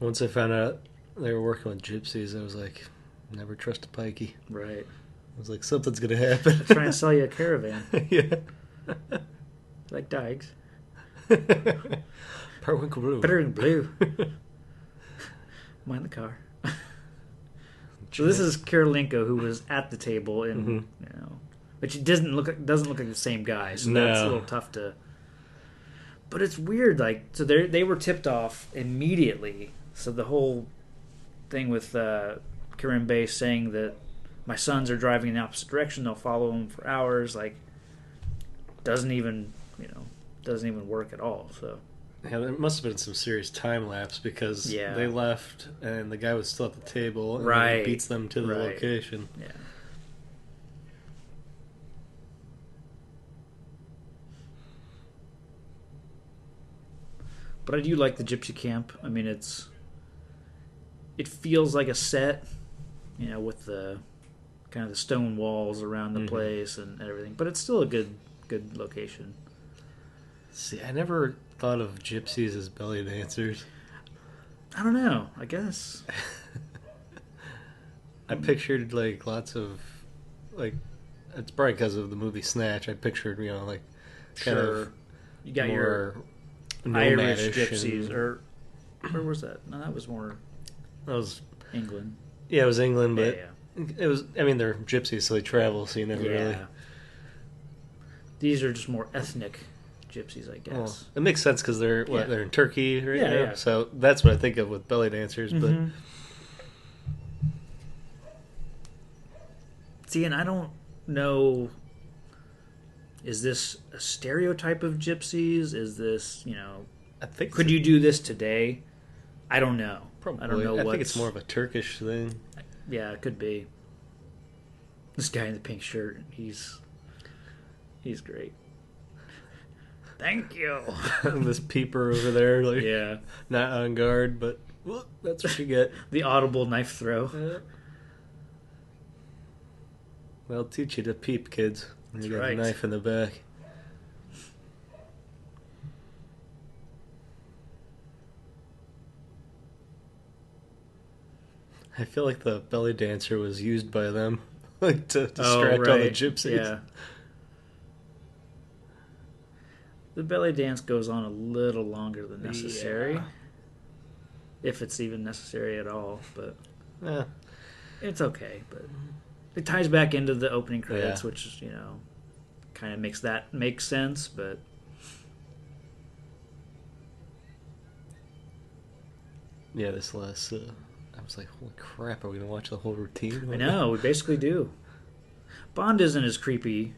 S2: Once I found out they were working with gypsies, I was like, never trust a pikey.
S1: Right.
S2: I was like, something's going to happen.
S1: They're trying to sell you a caravan.
S2: Yeah.
S1: Like Dykes.
S2: Periwinkle blue.
S1: Periwinkle blue. Mind the car. So this is Karolinko, who was at the table, and which doesn't look like the same guy. So that's a little tough to. But it's weird, like so they were tipped off immediately. So the whole thing with Karim Bey saying that my sons are driving in the opposite direction, they'll follow them for hours, like doesn't even work at all. So.
S2: Yeah, there must have been some serious time lapse because they left and the guy was still at the table and then he beats them to the location.
S1: Yeah. But I do like the gypsy camp. I mean, it feels like a set, with the kind of the stone walls around the place and everything. But it's still a good location.
S2: See, I never thought of gypsies as belly dancers.
S1: I don't know. I guess.
S2: I pictured like lots of like. It's probably because of the movie Snatch. I pictured like kind of
S1: you got your Irish gypsies or where was that? No, that was more.
S2: That was
S1: England.
S2: Yeah, it was England, but
S1: yeah.
S2: It was. I mean, they're gypsies, so they travel, so you never really.
S1: These are just more ethnic gypsies, I guess.
S2: Well, it makes sense because they're in Turkey right now.
S1: Yeah.
S2: So that's what I think of with belly dancers. But
S1: see, and I don't know. Is this a stereotype of gypsies? Is this
S2: I think
S1: could you do this today? I don't know.
S2: Probably.
S1: I don't know.
S2: I think it's more of a Turkish thing.
S1: Yeah, it could be. This guy in the pink shirt, he's great. Thank you.
S2: This peeper over there, like not on guard, but that's what you get.
S1: The audible knife throw.
S2: They'll teach you to peep, kids.
S1: That's
S2: you got
S1: right.
S2: a knife in the back. I feel like the belly dancer was used by them, like to distract all the gypsies.
S1: Yeah. The belly dance goes on a little longer than necessary, if it's even necessary at all. But it's okay. But it ties back into the opening credits, which kind of makes that make sense. But
S2: this last. I was like, holy crap, are we going to watch the whole routine?
S1: I know, we basically do. Bond isn't as creepy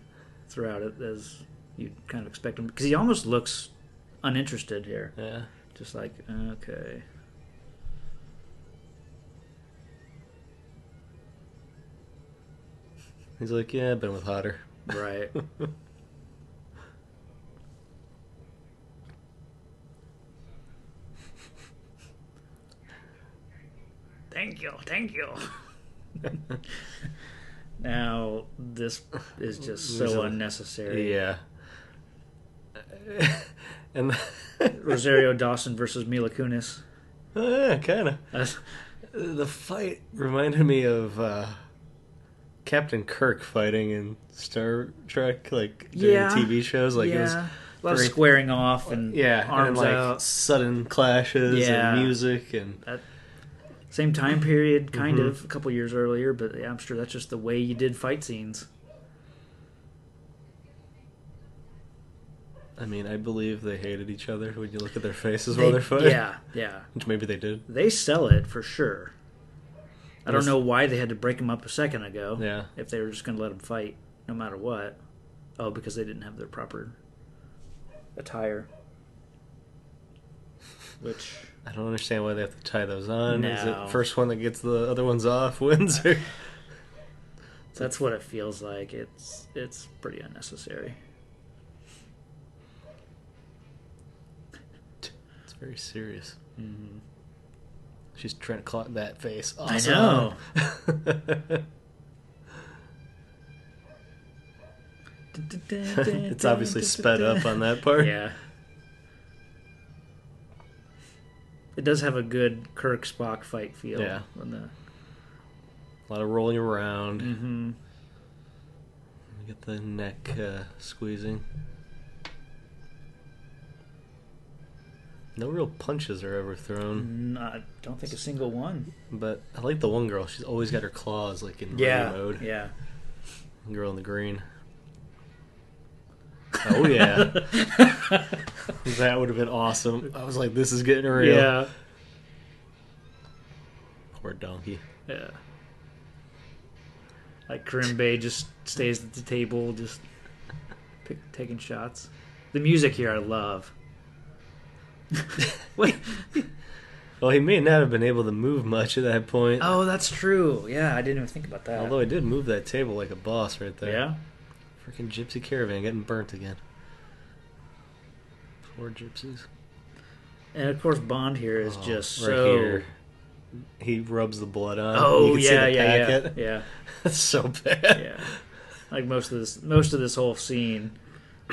S1: throughout it as you'd kind of expect him, because he almost looks uninterested here.
S2: Yeah.
S1: Just like, okay.
S2: He's like, yeah, I've been with hotter.
S1: Right. Thank you. Now, this is just so unnecessary.
S2: Yeah. And
S1: Rosario Dawson versus Mila Kunis.
S2: Yeah, kind of. The fight reminded me of Captain Kirk fighting in Star Trek, like during TV shows. Like it was
S1: a lot of squaring off and arms
S2: and
S1: out,
S2: sudden clashes and music and.
S1: Same time period, kind of, a couple years earlier, but I'm sure that's just the way you did fight scenes.
S2: I mean, I believe they hated each other when you look at their faces while they're fighting.
S1: Yeah.
S2: Which maybe they did.
S1: They sell it, for sure. I don't know why they had to break them up a second ago.
S2: Yeah.
S1: If they were just going to let them fight, no matter what. Oh, because they didn't have their proper attire. Which...
S2: I don't understand why they have to tie those on.
S1: No.
S2: Is it first one that gets the other ones off wins? Or...
S1: That's what it feels like. It's pretty unnecessary.
S2: It's very serious. Mm-hmm. She's trying to clock that face.
S1: I
S2: Awesome.
S1: know.
S2: It's obviously sped up on that part.
S1: Yeah. It does have a good Kirk Spock fight feel.
S2: Yeah.
S1: On the...
S2: A lot of rolling around.
S1: Mm-hmm.
S2: Get the neck squeezing. No real punches are ever thrown.
S1: I don't think a single one.
S2: But I like the one girl. She's always got her claws like in
S1: Yeah.
S2: ready mode.
S1: Yeah.
S2: Girl in the green. Oh yeah. That would have been awesome. I was like, this is getting real.
S1: Yeah.
S2: Poor donkey.
S1: Yeah. Like Corinne Bay just stays at the table, just taking shots. The music here I love. Wait.
S2: Well, he may not have been able to move much at that point.
S1: Oh, that's true. Yeah, I didn't even think about that.
S2: Although he did move that table like a boss right there.
S1: Yeah.
S2: Freaking gypsy caravan getting burnt again. Poor gypsies.
S1: And of course, Bond here is just
S2: right
S1: so.
S2: here. He rubs the blood on.
S1: Oh
S2: you can see
S1: yeah,
S2: the
S1: yeah,
S2: packet.
S1: yeah.
S2: That's so bad.
S1: Yeah. Like most of this whole scene,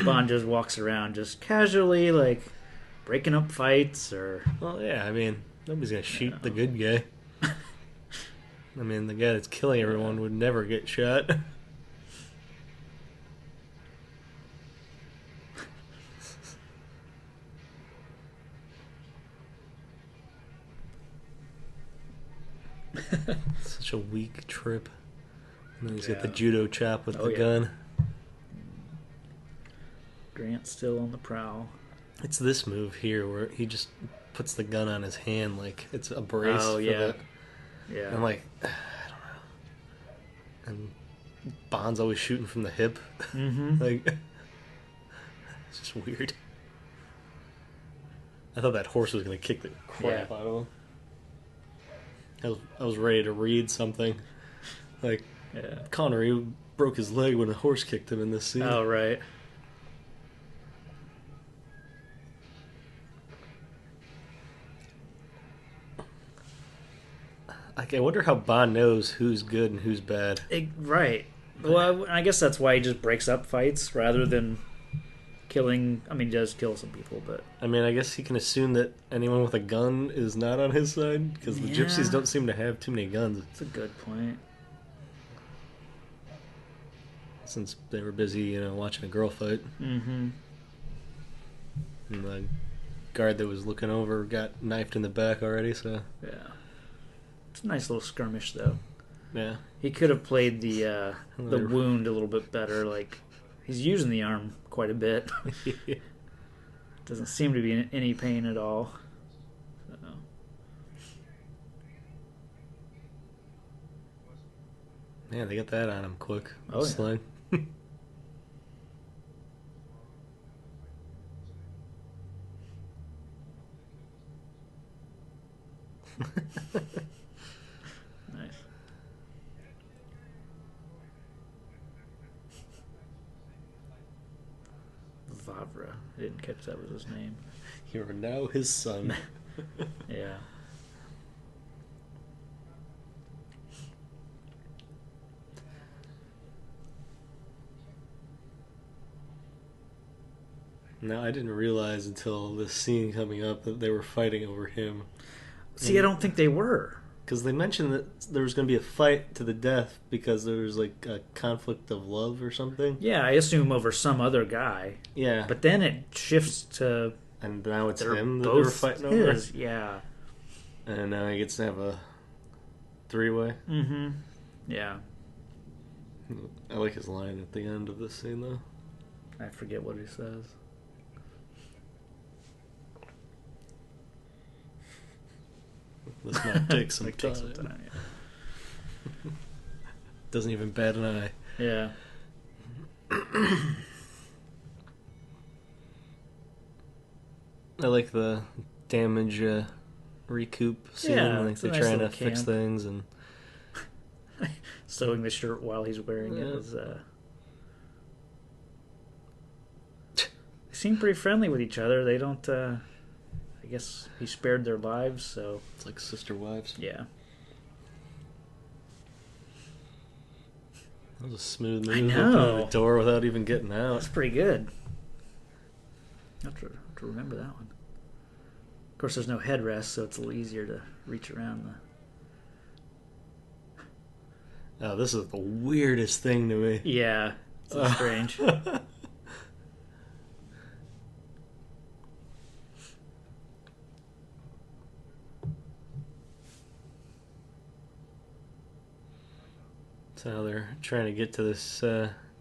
S1: Bond just walks around just casually, like breaking up fights or.
S2: Well, yeah. I mean, nobody's gonna shoot the good guy. I mean, the guy that's killing everyone would never get shot. Such a weak trip. And then he's got the judo chop with the gun.
S1: Grant's still on the prowl.
S2: It's this move here where he just puts the gun on his hand like it's a brace.
S1: Oh,
S2: for
S1: yeah.
S2: The,
S1: Yeah.
S2: I'm like, I don't know. And Bond's always shooting from the hip.
S1: Mm-hmm.
S2: Like, it's just weird. I thought that horse was going to kick the crap out of him. I was ready to read something. Like, Connery broke his leg when a horse kicked him in this scene.
S1: Oh, right.
S2: Like, I wonder how Bond knows who's good and who's bad.
S1: Right. Well, I guess that's why he just breaks up fights rather than killing. I mean, he does kill some people, but
S2: I mean, I guess he can assume that anyone with a gun is not on his side because the gypsies don't seem to have too many guns.
S1: That's a good point.
S2: Since they were busy, watching a girl fight.
S1: Mm-hmm.
S2: And the guard that was looking over got knifed in the back already, so...
S1: Yeah. It's a nice little skirmish, though.
S2: Yeah.
S1: He could have played the wound a little bit better. Like, he's using the arm quite a bit. Doesn't seem to be in any pain at all. So.
S2: Man, they got that on him quick.
S1: Oh,
S2: sling.
S1: Nice. Vavra. I didn't catch that was his name.
S2: You are now his son.
S1: Yeah.
S2: Now, I didn't realize until this scene coming up that they were fighting over him.
S1: See, I don't think they were.
S2: Because they mentioned that there was going to be a fight to the death because there was like a conflict of love or something.
S1: Yeah, I assume over some other guy.
S2: Yeah.
S1: But then it shifts to...
S2: And now it's
S1: they're
S2: him that
S1: both
S2: they were fighting over?
S1: his, yeah.
S2: And now he gets to have a three-way.
S1: Mm-hmm. Yeah.
S2: I like his line at the end of this scene, though.
S1: I forget what he says.
S2: This might take some
S1: Like,
S2: time.
S1: take some time, yeah.
S2: Doesn't even bat an eye.
S1: Yeah.
S2: I like the damage recoup scene.
S1: Yeah,
S2: like
S1: it's a
S2: they're
S1: nice
S2: trying to
S1: little
S2: fix
S1: camp.
S2: things and
S1: Sewing the shirt while he's wearing it is... They seem pretty friendly with each other. They don't... I guess he spared their lives, so...
S2: it's like sister wives.
S1: Yeah.
S2: That was a smooth
S1: I
S2: move.
S1: know.
S2: Opening the door without even getting out.
S1: That's pretty good. I have to remember that one. Of course, there's no headrest, so it's a little easier to reach around the...
S2: Oh, this is the weirdest thing to me.
S1: Yeah, it's so strange.
S2: So they're trying to get to this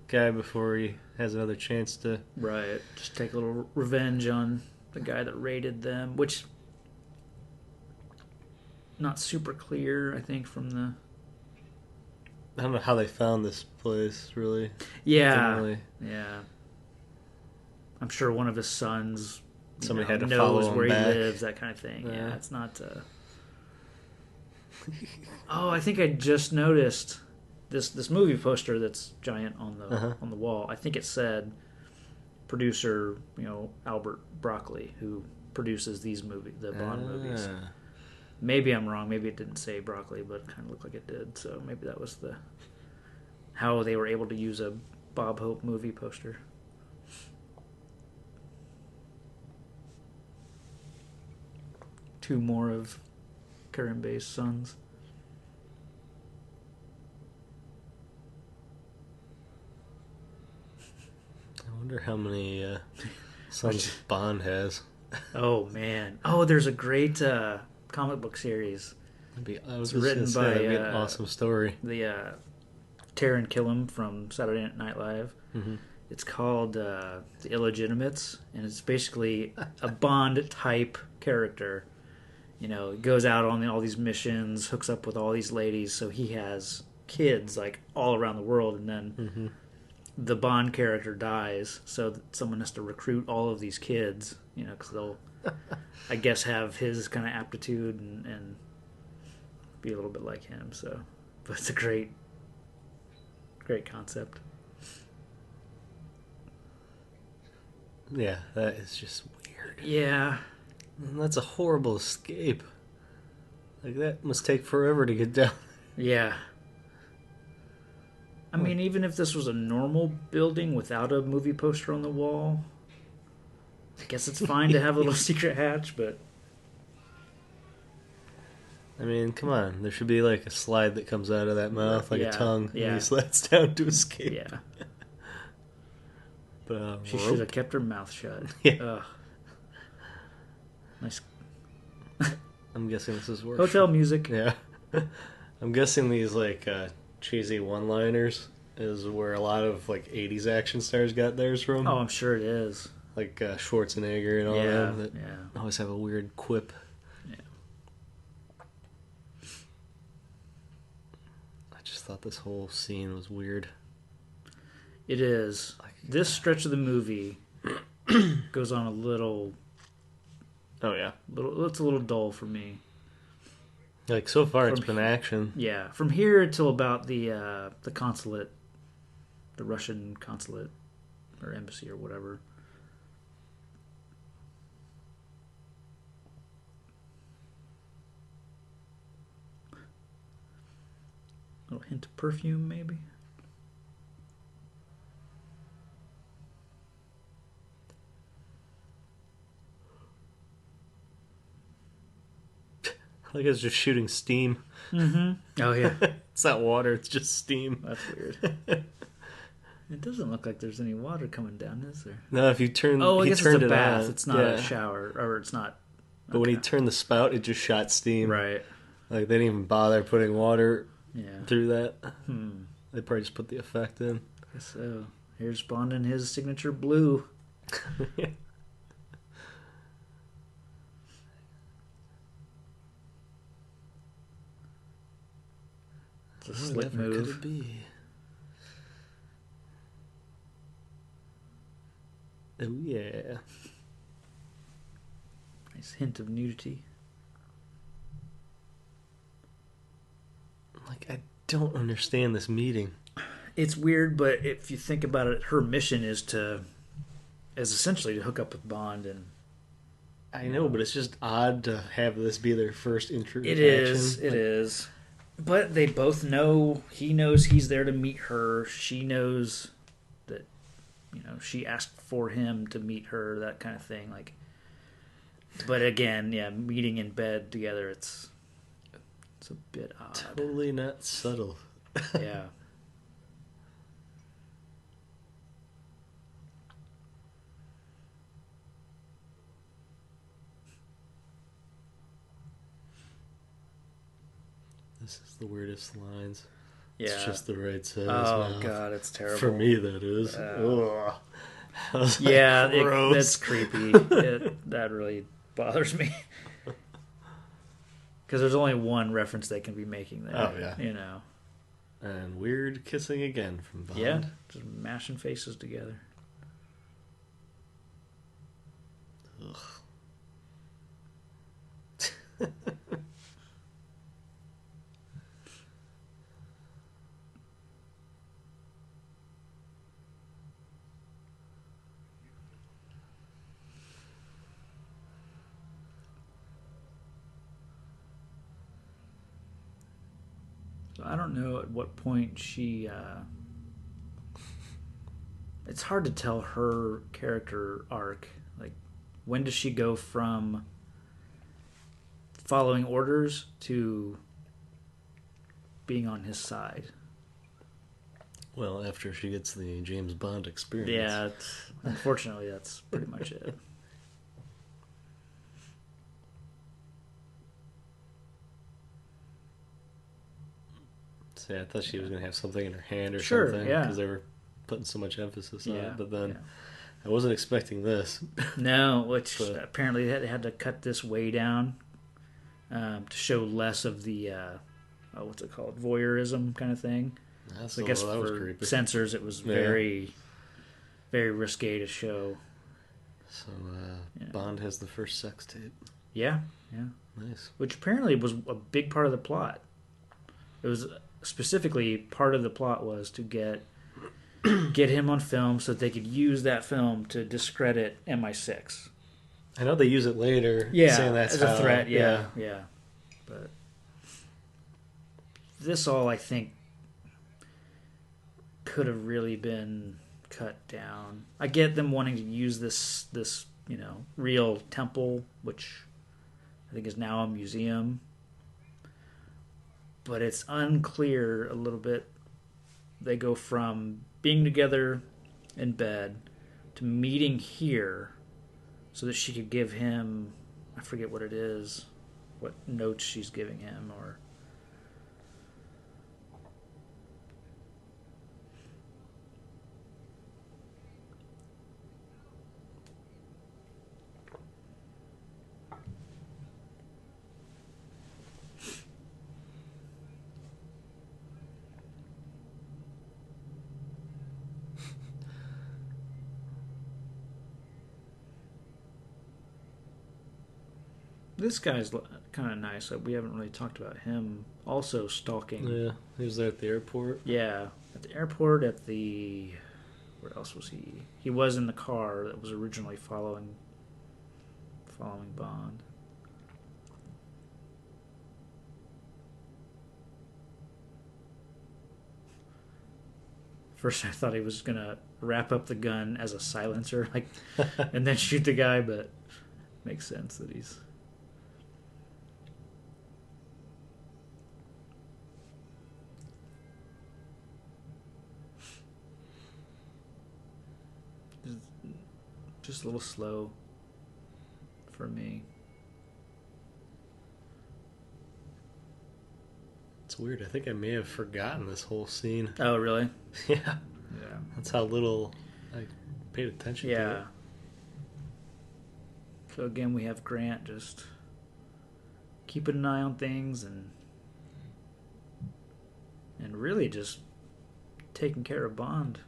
S2: guy before he has another chance to...
S1: Right. Just take a little revenge on the guy that raided them, which... Not super clear, I think, from the...
S2: I don't know how they found this place, really.
S1: Yeah. Yeah. I'm sure one of his sons
S2: somebody had to follow
S1: knows
S2: him
S1: where
S2: back.
S1: he lives, that kind of thing. Yeah, it's not... Oh, I think I just noticed... This movie poster that's giant on the wall. I think it said producer, Albert Broccoli, who produces these the Bond movies. Maybe I'm wrong. Maybe it didn't say Broccoli, but it kind of looked like it did. So maybe that was how they were able to use a Bob Hope movie poster. Two more of Karimbe's sons.
S2: I wonder how many sons Bond has.
S1: Oh, man. Oh, there's a great comic book series.
S2: It's written by that'd be an awesome story.
S1: The Taron Killam from Saturday Night Live.
S2: Mm-hmm.
S1: It's called The Illegitimates, and it's basically a Bond-type character. He goes out on all these missions, hooks up with all these ladies, so he has kids, all around the world, and then the Bond character dies, so someone has to recruit all of these kids, because they'll, I guess, have his kind of aptitude and be a little bit like him, so... But it's a great concept.
S2: Yeah, that is just weird.
S1: Yeah.
S2: And that's a horrible escape. That must take forever to get down.
S1: Yeah. I mean, even if this was a normal building without a movie poster on the wall, I guess it's fine to have a little secret hatch, but...
S2: I mean, come on. There should be a slide that comes out of that mouth, a tongue,
S1: yeah.
S2: and he slides down to escape.
S1: Yeah.
S2: But,
S1: she should have kept her mouth shut.
S2: Yeah.
S1: Ugh. Nice.
S2: I'm guessing this is worse.
S1: Hotel music.
S2: Yeah. I'm guessing these, cheesy one-liners is where a lot of, 80s action stars got theirs from.
S1: Oh, I'm sure it is.
S2: Schwarzenegger and all them that always have a weird quip.
S1: Yeah.
S2: I just thought this whole scene was weird.
S1: It is. This stretch of the movie goes on a little...
S2: Oh, yeah.
S1: It's a little dull for me.
S2: So far it's been action.
S1: Yeah. From here until about the consulate, the Russian consulate, or embassy or whatever. A little hint of perfume, maybe?
S2: It's just shooting steam.
S1: Mm-hmm. Oh, yeah.
S2: It's not water, it's just steam.
S1: That's weird. It doesn't look like there's any water coming down, is there?
S2: No, if you turn...
S1: Oh, I guess it's a bath.
S2: On,
S1: it's not a shower, or it's not...
S2: But when he turned the spout, it just shot steam.
S1: Right.
S2: They didn't even bother putting water through that. They probably just put the effect in.
S1: I guess so. Here's Bond in his signature blue. It's a slick move.
S2: Could it be? Oh, yeah.
S1: Nice hint of nudity.
S2: I don't understand this meeting.
S1: It's weird, but if you think about it, her mission is essentially to hook up with Bond, and
S2: I know, but it's just odd to have this be their first interaction.
S1: it is. But they both know. He knows he's there to meet her. She knows that, she asked for him to meet her. That kind of thing. Like, but again, yeah, meeting in bed together. It's a bit odd.
S2: Totally not subtle.
S1: Yeah.
S2: This is the weirdest lines.
S1: Yeah.
S2: It's just the right size.
S1: Oh god, it's terrible.
S2: For me, that is. Ugh.
S1: Yeah, that's creepy. That really bothers me. Because there's only one reference they can be making there.
S2: Oh, yeah. And weird kissing again from Bond.
S1: Yeah, just mashing faces together.
S2: Ugh.
S1: So I don't know at what point she... It's hard to tell her character arc. Like, when does she go from following orders to being on his side?
S2: Well, after she gets the James Bond experience.
S1: Yeah, unfortunately, that's pretty much it.
S2: See, I thought she was going to have something in her hand or
S1: Sure,
S2: something.
S1: yeah.
S2: Because they were putting so much emphasis on it. But then
S1: yeah.
S2: I wasn't expecting this.
S1: No, which apparently they had to cut this way down to show less of the, what's it called, voyeurism kind of thing. So I guess for censors it was very, very risque to show.
S2: So Bond has the first sex tape.
S1: Yeah.
S2: Nice.
S1: Which apparently was a big part of the plot. It was specifically part of the plot was to get him on film so that they could use that film to discredit MI6.
S2: I know they use it later.
S1: Yeah,
S2: saying that's
S1: as a threat. Yeah. But this all, I think, could have really been cut down. I get them wanting to use this real temple, which I think is now a museum. But it's unclear a little bit. They go from being together in bed to meeting here so that she could give him, I forget what it is, what notes she's giving him, or... This guy's kind of nice. We haven't really talked about him also stalking.
S2: Yeah, he was there at the airport.
S1: Yeah, at the airport, at the... Where else was he? He was in the car that was originally following Bond. First, I thought he was going to wrap up the gun as a silencer, and then shoot the guy, but makes sense that he's... Just a little slow for me.
S2: It's weird. I think I may have forgotten this whole scene.
S1: Oh, really?
S2: Yeah. That's how little I paid attention to it.
S1: So again, we have Grant just keeping an eye on things and really just taking care of Bond.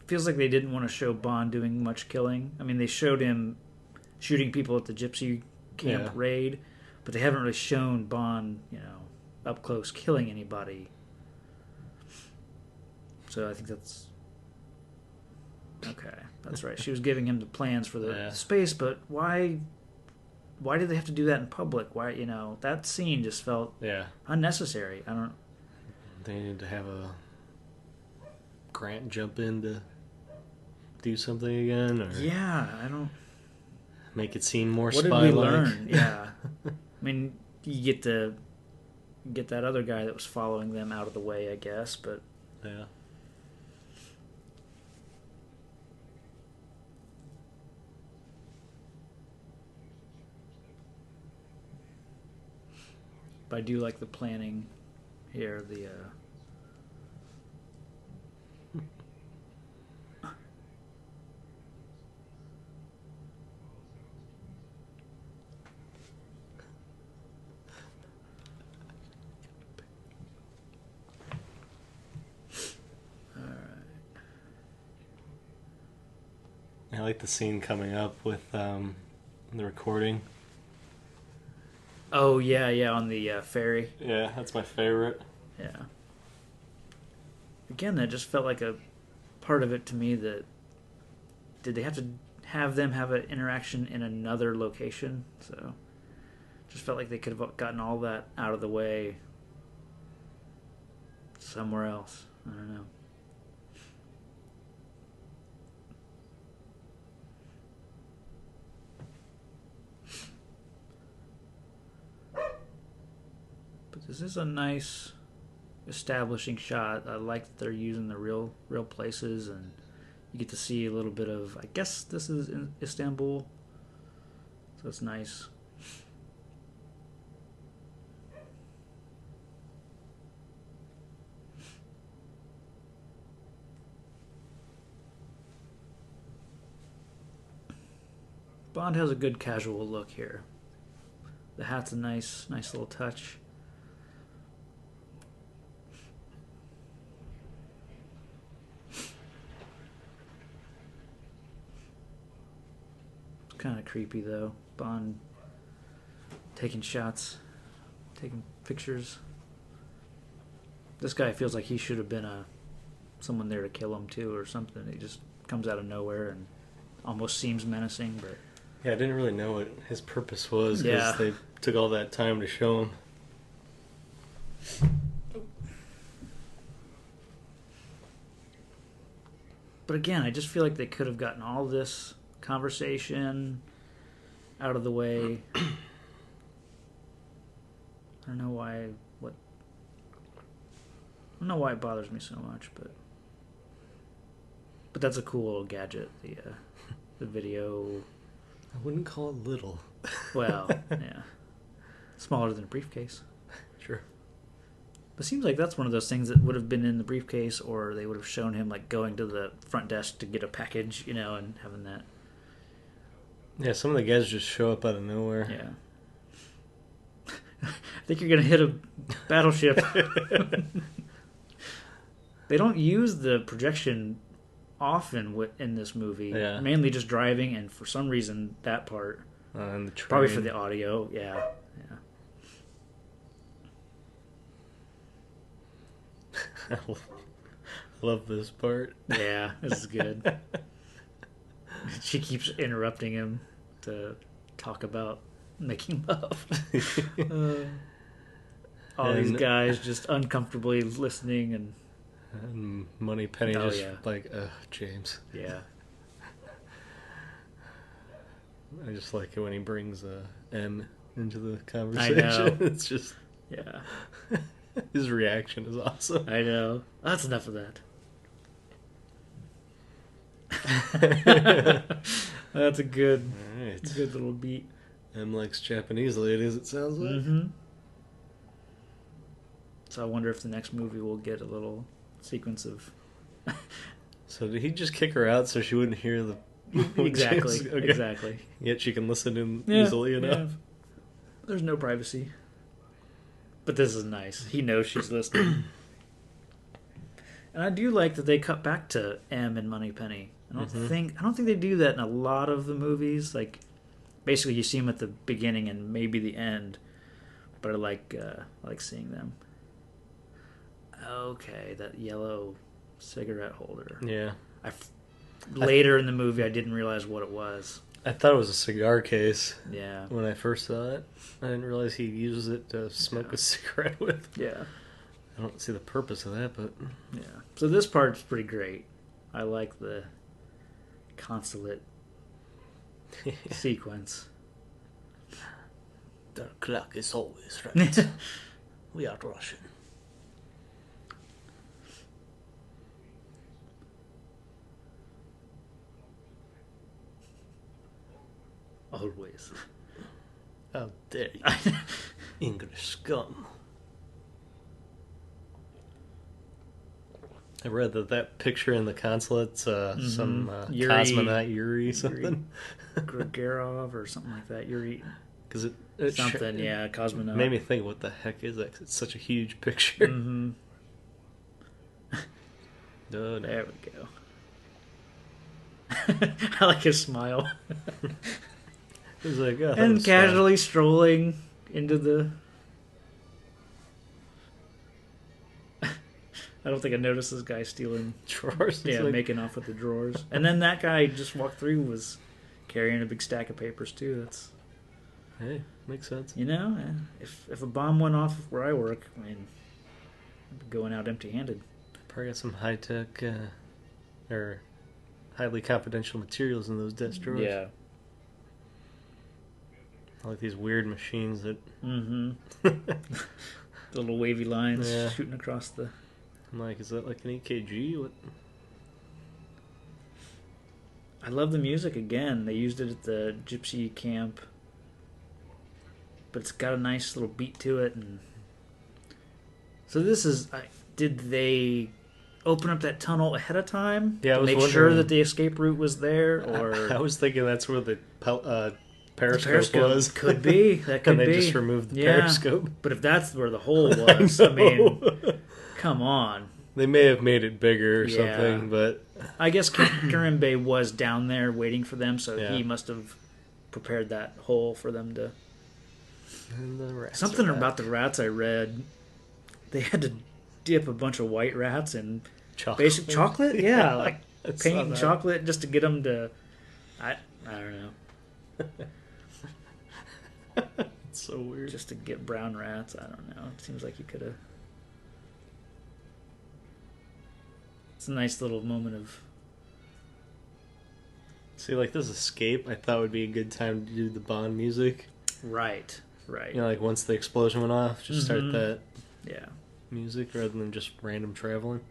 S1: Feels like they didn't want to show Bond doing much killing. I mean, they showed him shooting people at the gypsy camp raid, but they haven't really shown Bond, up close killing anybody. So I think that's... Okay, that's right. She was giving him the plans for the space, but why why did they have to do that in public? Why, that scene just felt unnecessary. I don't.
S2: They need to have a Grant jump in to do something again, or
S1: I don't.
S2: Make it seem more
S1: what
S2: spy-like.
S1: Did we learn? Yeah, I mean, you get that other guy that was following them out of the way, I guess, but
S2: yeah.
S1: But I do like the planning here.
S2: I like the scene coming up with the recording.
S1: Oh, yeah, on the ferry.
S2: Yeah, that's my favorite.
S1: Yeah. Again, that just felt like a part of it to me that... Did they have to have them have an interaction in another location? So, just felt like they could have gotten all that out of the way somewhere else. I don't know. This is a nice establishing shot. I like that they're using the real places, and you get to see a little bit of, I guess this is in Istanbul, so it's nice. Bond has a good casual look here. The hat's a nice little touch. Kind of creepy though. Bond taking shots, taking pictures. This guy feels like he should have been someone there to kill him too, or something. He just comes out of nowhere and almost seems menacing, but
S2: yeah, I didn't really know what his purpose was because they took all that time to show him.
S1: But again, I just feel like they could have gotten all this conversation out of the way. I don't know why it bothers me so much, but that's a cool little gadget, the video.
S2: I wouldn't call it little.
S1: Well, yeah. Smaller than a briefcase.
S2: Sure.
S1: But it seems like that's one of those things that would have been in the briefcase, or they would have shown him like going to the front desk to get a package, and having that.
S2: Yeah, some of the guys just show up out of nowhere.
S1: Yeah. I think you're going to hit a battleship. They don't use the projection often in this movie.
S2: Yeah.
S1: Mainly just driving, and for some reason, that part.
S2: And the train.
S1: Probably for the audio, yeah.
S2: I love this part.
S1: Yeah, this is good. She keeps interrupting him to talk about making love. All these guys just uncomfortably listening,
S2: and Moneypenny like, James.
S1: Yeah.
S2: I just like it when he brings M into the conversation.
S1: I know.
S2: It's just...
S1: Yeah.
S2: His reaction is awesome.
S1: I know. That's enough of that. That's a good little beat.
S2: M likes Japanese ladies, it sounds like.
S1: Mm-hmm. So I wonder if the next movie will get a little sequence of...
S2: So did he just kick her out so she wouldn't hear the...
S1: Exactly.
S2: Okay.
S1: Exactly.
S2: Yet she can listen in easily enough. Yeah.
S1: There's no privacy. But this is nice. He knows she's listening. And I do like that they cut back to M and Moneypenny. I don't think they do that in a lot of the movies. Like, basically, you see them at the beginning and maybe the end. But I like seeing them. Okay, that yellow cigarette holder.
S2: Yeah.
S1: Later in the movie, I didn't realize what it was.
S2: I thought it was a cigar case
S1: Yeah.
S2: when I first saw it. I didn't realize he uses it to smoke a cigarette with.
S1: Yeah.
S2: I don't see the purpose of that, but...
S1: Yeah. So this part's pretty great. I like the consulate sequence.
S2: The clock is always right. We are Russian.
S1: Always.
S2: How dare you. English scum. I read that picture in the consulate's some cosmonaut Yuri something.
S1: Gagarin or something like that. Yuri.
S2: Because it
S1: Something, yeah, cosmonaut.
S2: made me think, what the heck is that? 'Cause it's such a huge picture.
S1: Mm-hmm.
S2: No.
S1: There we go. I like his smile.
S2: He's like, oh,
S1: And casually strolling into the... I don't think I noticed this guy stealing
S2: drawers.
S1: Yeah,
S2: like...
S1: making off with the drawers. And then that guy just walked through was carrying a big stack of papers too. That's...
S2: Hey, makes sense.
S1: You know, if a bomb went off where I work, I mean, I'd be going out empty-handed.
S2: Probably got some high-tech or highly confidential materials in those desk drawers.
S1: Yeah.
S2: I like these weird machines that...
S1: Mm-hmm. The little wavy lines shooting across the...
S2: I'm like, is that like an EKG? What?
S1: I love the music again. They used it at the gypsy camp. But it's got a nice little beat to it. And so this is... did they open up that tunnel ahead of time?
S2: Yeah, I was
S1: make
S2: wondering,
S1: sure that the escape route was there? Or
S2: I was thinking that's where the periscope was.
S1: Could be. That could
S2: and
S1: be.
S2: they just removed the periscope.
S1: But if that's where the hole was, I mean, come on.
S2: They may have made it bigger or something, but...
S1: I guess Karimbe was down there waiting for them, so he must have prepared that hole for them to...
S2: And the rats
S1: Something about the rats I read, they had to dip a bunch of white rats in basic chocolate? Yeah, like paint and chocolate just to get them to... I don't know.
S2: It's so weird.
S1: Just to get brown rats, I don't know. It seems like you could have... It's a nice little moment of...
S2: See, like this escape, I thought would be a good time to do the Bond music.
S1: Right.
S2: You know, like once the explosion went off, just start that
S1: yeah
S2: music rather than just random traveling.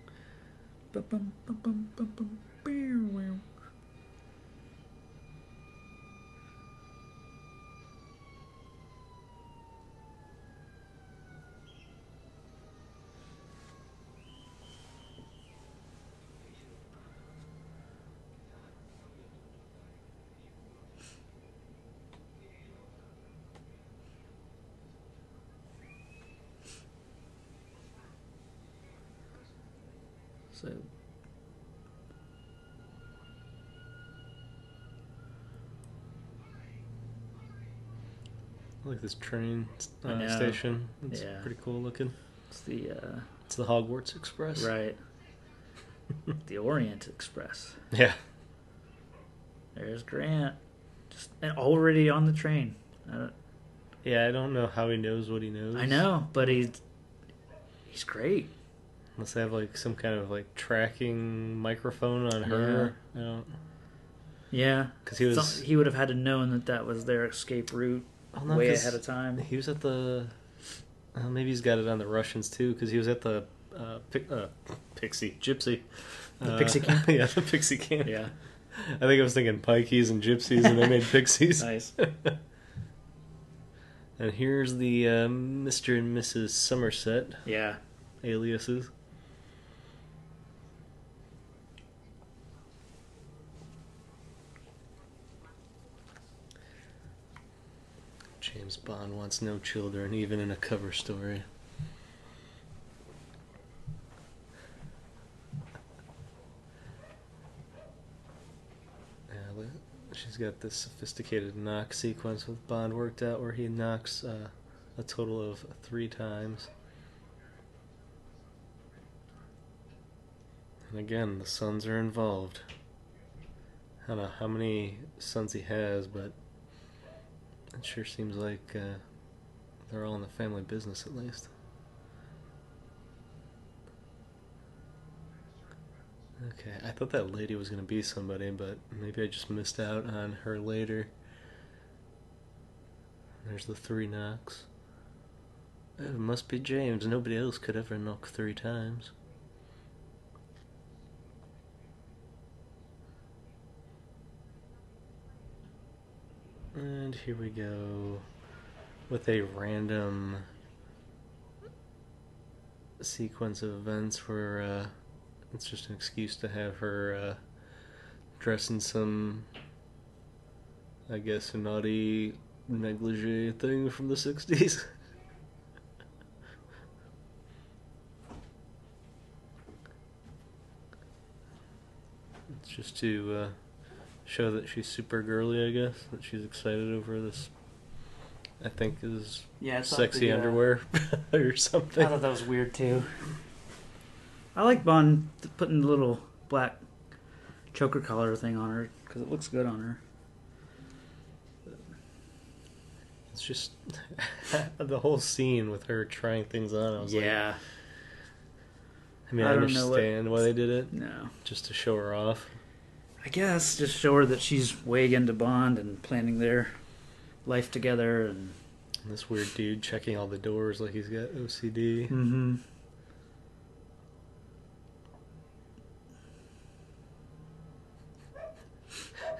S1: So
S2: I like this train station. It's pretty cool looking.
S1: It's the
S2: Hogwarts Express.
S1: Right. The Orient Express.
S2: Yeah.
S1: There's Grant. And already on the train.
S2: I don't know how he knows what he knows.
S1: I know, but he's great.
S2: Unless they have like some kind of like tracking microphone on her.
S1: Yeah.
S2: Because
S1: he would have had to known that was their escape route way ahead of time.
S2: He was at the... maybe he's got it on the Russians too, because he was at the Gypsy.
S1: The Pixie Camp?
S2: Yeah, the Pixie Camp.
S1: Yeah.
S2: I think I was thinking Pikeys and Gypsies, and they made Pixies.
S1: Nice.
S2: And here's the Mr. and Mrs. Somerset.
S1: Yeah.
S2: Aliases. James Bond wants no children, even in a cover story. She's got this sophisticated knock sequence with Bond worked out where he knocks a total of 3 times. And again, the sons are involved. I don't know how many sons he has, but it sure seems like they're all in the family business at least. Okay, I thought that lady was going to be somebody, but maybe I just missed out on her later. There's the 3 knocks. It must be James. Nobody else could ever knock 3 times. And here we go with a random sequence of events where it's just an excuse to have her dress in some, I guess, a naughty negligee thing from the 60s. It's just to show that she's super girly, I guess, that she's excited over this, I think is sexy underwear or something.
S1: I thought that was weird too. I like Bond putting the little black choker collar thing on her because it looks good on her.
S2: It's just the whole scene with her trying things on. I was like, I mean, I understand why they did it.
S1: No.
S2: Just to show her off.
S1: I guess just show her that she's way into Bond and planning their life together. And
S2: this weird dude checking all the doors like he's got OCD.
S1: Mm-hmm.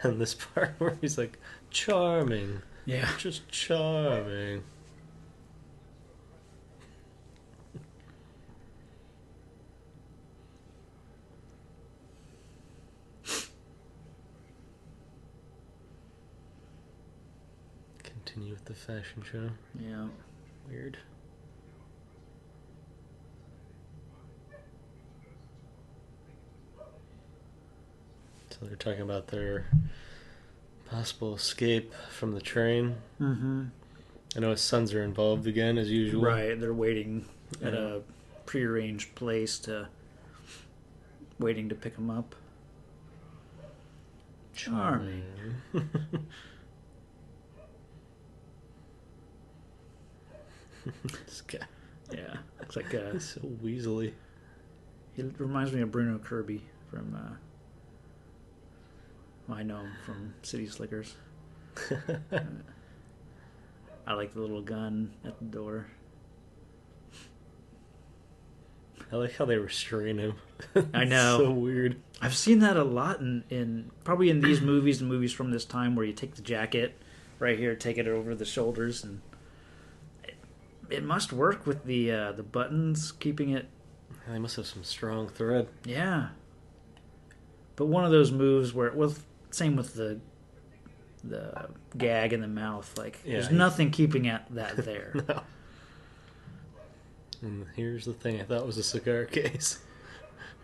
S2: And this part where he's like, charming.
S1: Yeah.
S2: Just charming. Continue with the fashion show.
S1: Yeah.
S2: Weird. So they're talking about their possible escape from the train.
S1: Mm-hmm.
S2: I know his sons are involved again, as usual.
S1: Right, they're waiting at a prearranged place waiting to pick him up. Charming.
S2: This guy.
S1: Yeah, looks like
S2: he's so weaselly.
S1: He reminds me of Bruno Kirby from. Well, I know him from City Slickers. I like the little gun at the door.
S2: I like how they restrain him.
S1: I know.
S2: So weird.
S1: I've seen that a lot in probably in these movies and movies from this time where you take the jacket right here, take it over the shoulders, and it must work with the buttons keeping it.
S2: They must have some strong thread.
S1: Yeah. But one of those moves where same with the gag in the mouth, like there's nothing keeping that there.
S2: No. And here's the thing I thought was a cigar case.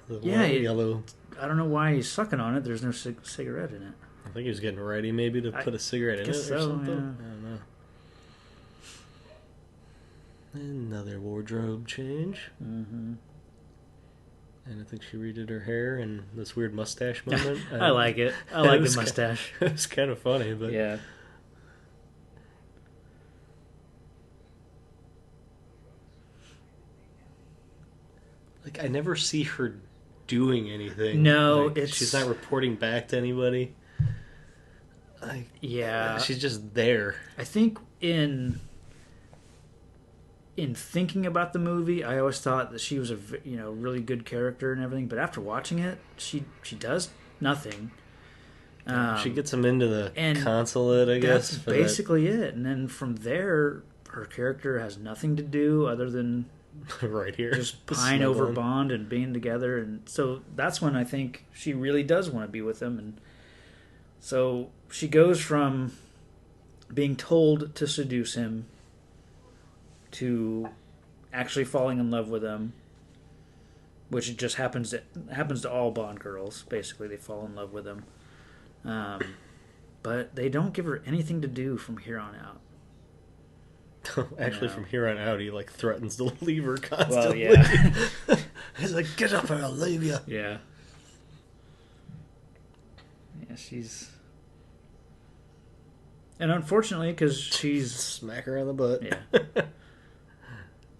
S2: The yellow.
S1: I don't know why he's sucking on it. There's no cigarette in it.
S2: I think he was getting ready maybe to put a cigarette in it or something.
S1: Yeah.
S2: I don't know. Another wardrobe change.
S1: Mm-hmm.
S2: And I think she redid her hair and this weird mustache moment.
S1: I like it. I like the mustache.
S2: It was kind of funny, but
S1: yeah.
S2: Like I never see her doing anything.
S1: No,
S2: like, she's not reporting back to anybody. Like, she's just there.
S1: I think in thinking about the movie, I always thought that she was a really good character and everything. But after watching it, she does nothing.
S2: She gets him into the consulate, I guess.
S1: That's basically it. And then from there, her character has nothing to do other than
S2: right here,
S1: just pine over Bond and being together. And so that's when I think she really does want to be with him. And so she goes from being told to seduce him to actually falling in love with him, which it just happens to all Bond girls. Basically, they fall in love with him, but they don't give her anything to do from here on out.
S2: Actually, from here on out, he like threatens to leave her constantly.
S1: Well, yeah.
S2: He's like, "Get up or I'll leave you."
S1: Yeah. Yeah, she's... And unfortunately, because she's...
S2: Smack her on the butt.
S1: Yeah.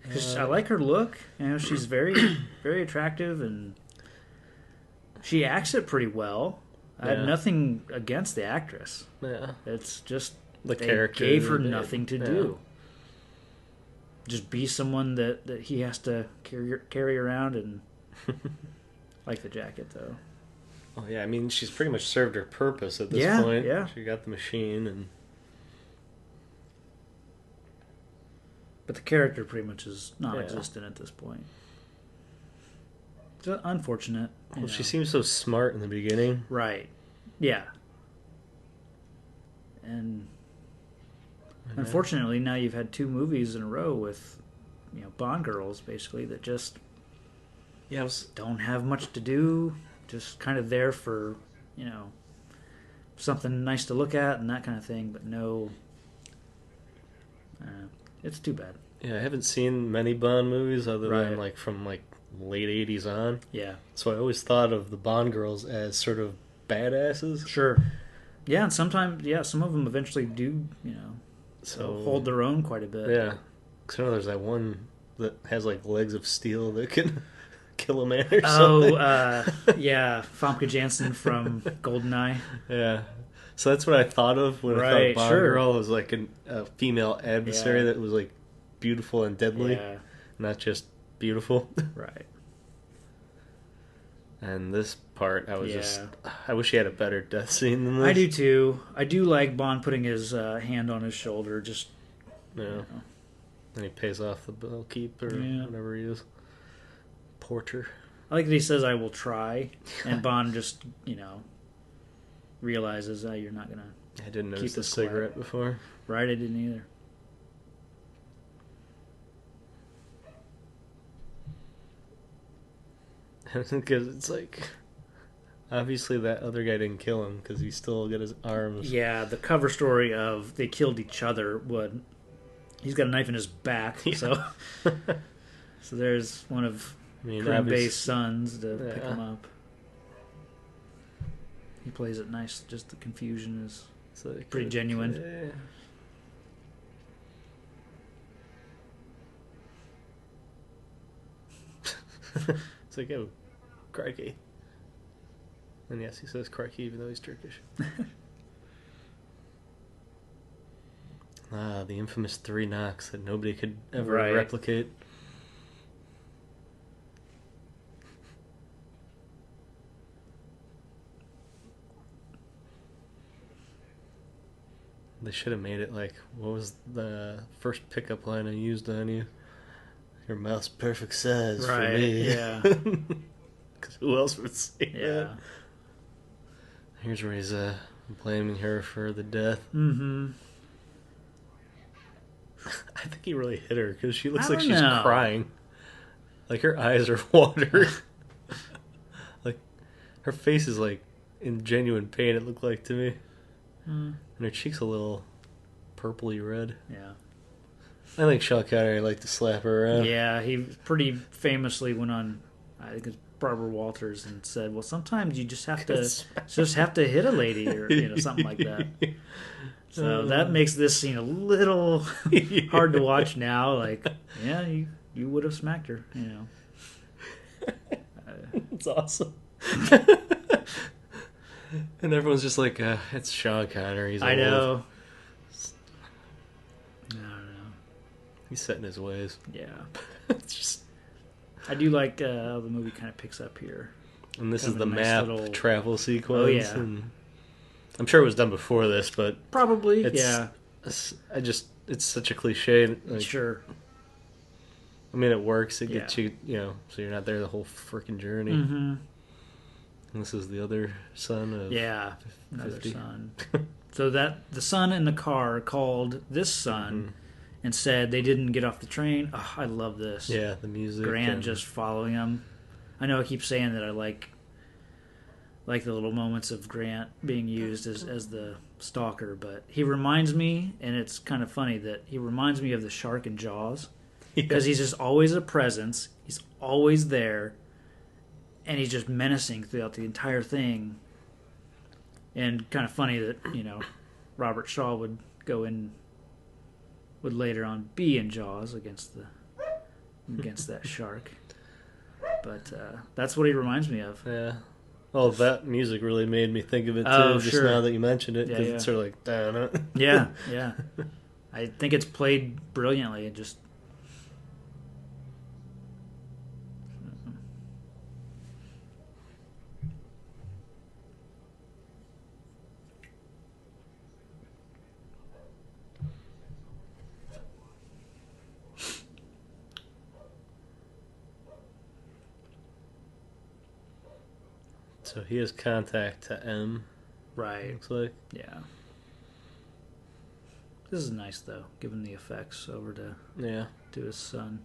S1: Because I like her look. She's very, very attractive, and she acts it pretty well. I have nothing against the actress.
S2: Yeah.
S1: It's just
S2: the
S1: they
S2: character
S1: gave her nothing to do. Just be someone that he has to carry around, and like the jacket, though.
S2: Oh, yeah, I mean, she's pretty much served her purpose at this point.
S1: Yeah.
S2: She got the machine, and...
S1: But the character pretty much is non-existent at this point. It's unfortunate.
S2: Well, she seems so smart in the beginning.
S1: Right. Yeah. And unfortunately, now you've had 2 movies in a row with, Bond girls, basically, that just don't have much to do. Just kind of there for, something nice to look at and that kind of thing, but no... it's too bad.
S2: Yeah, I haven't seen many Bond movies other than from late 80s on.
S1: Yeah.
S2: So I always thought of the Bond girls as sort of badasses.
S1: Sure. Yeah, and sometimes, some of them eventually do, so hold their own quite a bit.
S2: Yeah. Because I know there's that one that has legs of steel that can kill a man or something.
S1: Yeah, Famke Janssen from GoldenEye.
S2: Yeah. So that's what I thought of when I thought Bond girl was a female adversary that was beautiful and deadly, not just beautiful.
S1: Right.
S2: And this part, I was I wish he had a better death scene than this.
S1: I do too. I do like Bond putting his hand on his shoulder, just...
S2: Yeah. And he pays off the bellkeep or whatever he is. Porter.
S1: I like that he says, "I will try," and Bond just, realizes that you're not going to...
S2: I didn't notice the cigarette before.
S1: Right, I didn't either.
S2: Because it's obviously that other guy didn't kill him because he still got his arms.
S1: Yeah, the cover story of they killed each other he's got a knife in his back, so there's one of Bay's sons to pick him up. He plays it nice. Just the confusion is pretty genuine.
S2: It's oh, crikey. And yes, he says crikey even though he's Turkish. The infamous 3 knocks that nobody could ever replicate. They should have made it what was the first pickup line I used on you? Your mouth's perfect size for me.
S1: Yeah.
S2: Because who else would say that? Here's where he's blaming her for the death.
S1: Mm-hmm.
S2: I think he really hit her because she looks like she's crying. Her eyes are watering. Her face is in genuine pain, it looked like to me. And her cheek's a little purpley red.
S1: Yeah.
S2: I think Sean Connery liked to slap her around.
S1: Yeah, he pretty famously went on, I think it's Barbara Walters, and said, "Well, sometimes you just have to hit a lady," or something like that. So that makes this scene a little hard to watch now. You would have smacked her,
S2: It's awesome. And everyone's just it's Sean Connery. He's
S1: I know.
S2: I don't know. He's set in his ways.
S1: Yeah.
S2: It's just...
S1: I do like how the movie kind of picks up here.
S2: And this is the map travel sequence.
S1: Oh, yeah.
S2: And I'm sure it was done before this, but...
S1: Probably,
S2: it's such a cliche.
S1: Sure.
S2: I mean, it works. It gets you, so you're not there the whole freaking journey.
S1: Mm-hmm.
S2: And this is the other son of...
S1: Yeah, another son. So the son in the car called this son and said they didn't get off the train. Oh, I love this.
S2: Yeah, the music.
S1: Grant just following him. I know I keep saying that I like the little moments of Grant being used as the stalker, but he reminds me, and it's kind of funny that he reminds me of the shark in Jaws, because he's just always a presence. He's always there, and he's just menacing throughout the entire thing. And kind of funny that, Robert Shaw would later on be in Jaws against that shark. But that's what he reminds me of.
S2: Yeah. Oh, that music really made me think of it too.
S1: Oh,
S2: just
S1: sure.
S2: now that you mentioned it,
S1: Yeah,
S2: because
S1: yeah.
S2: it's sort of like,
S1: Yeah. I think it's played brilliantly. It just.
S2: So he has contact to M.
S1: Right.
S2: Looks like.
S1: Yeah. This is nice though, giving the effects over to his son.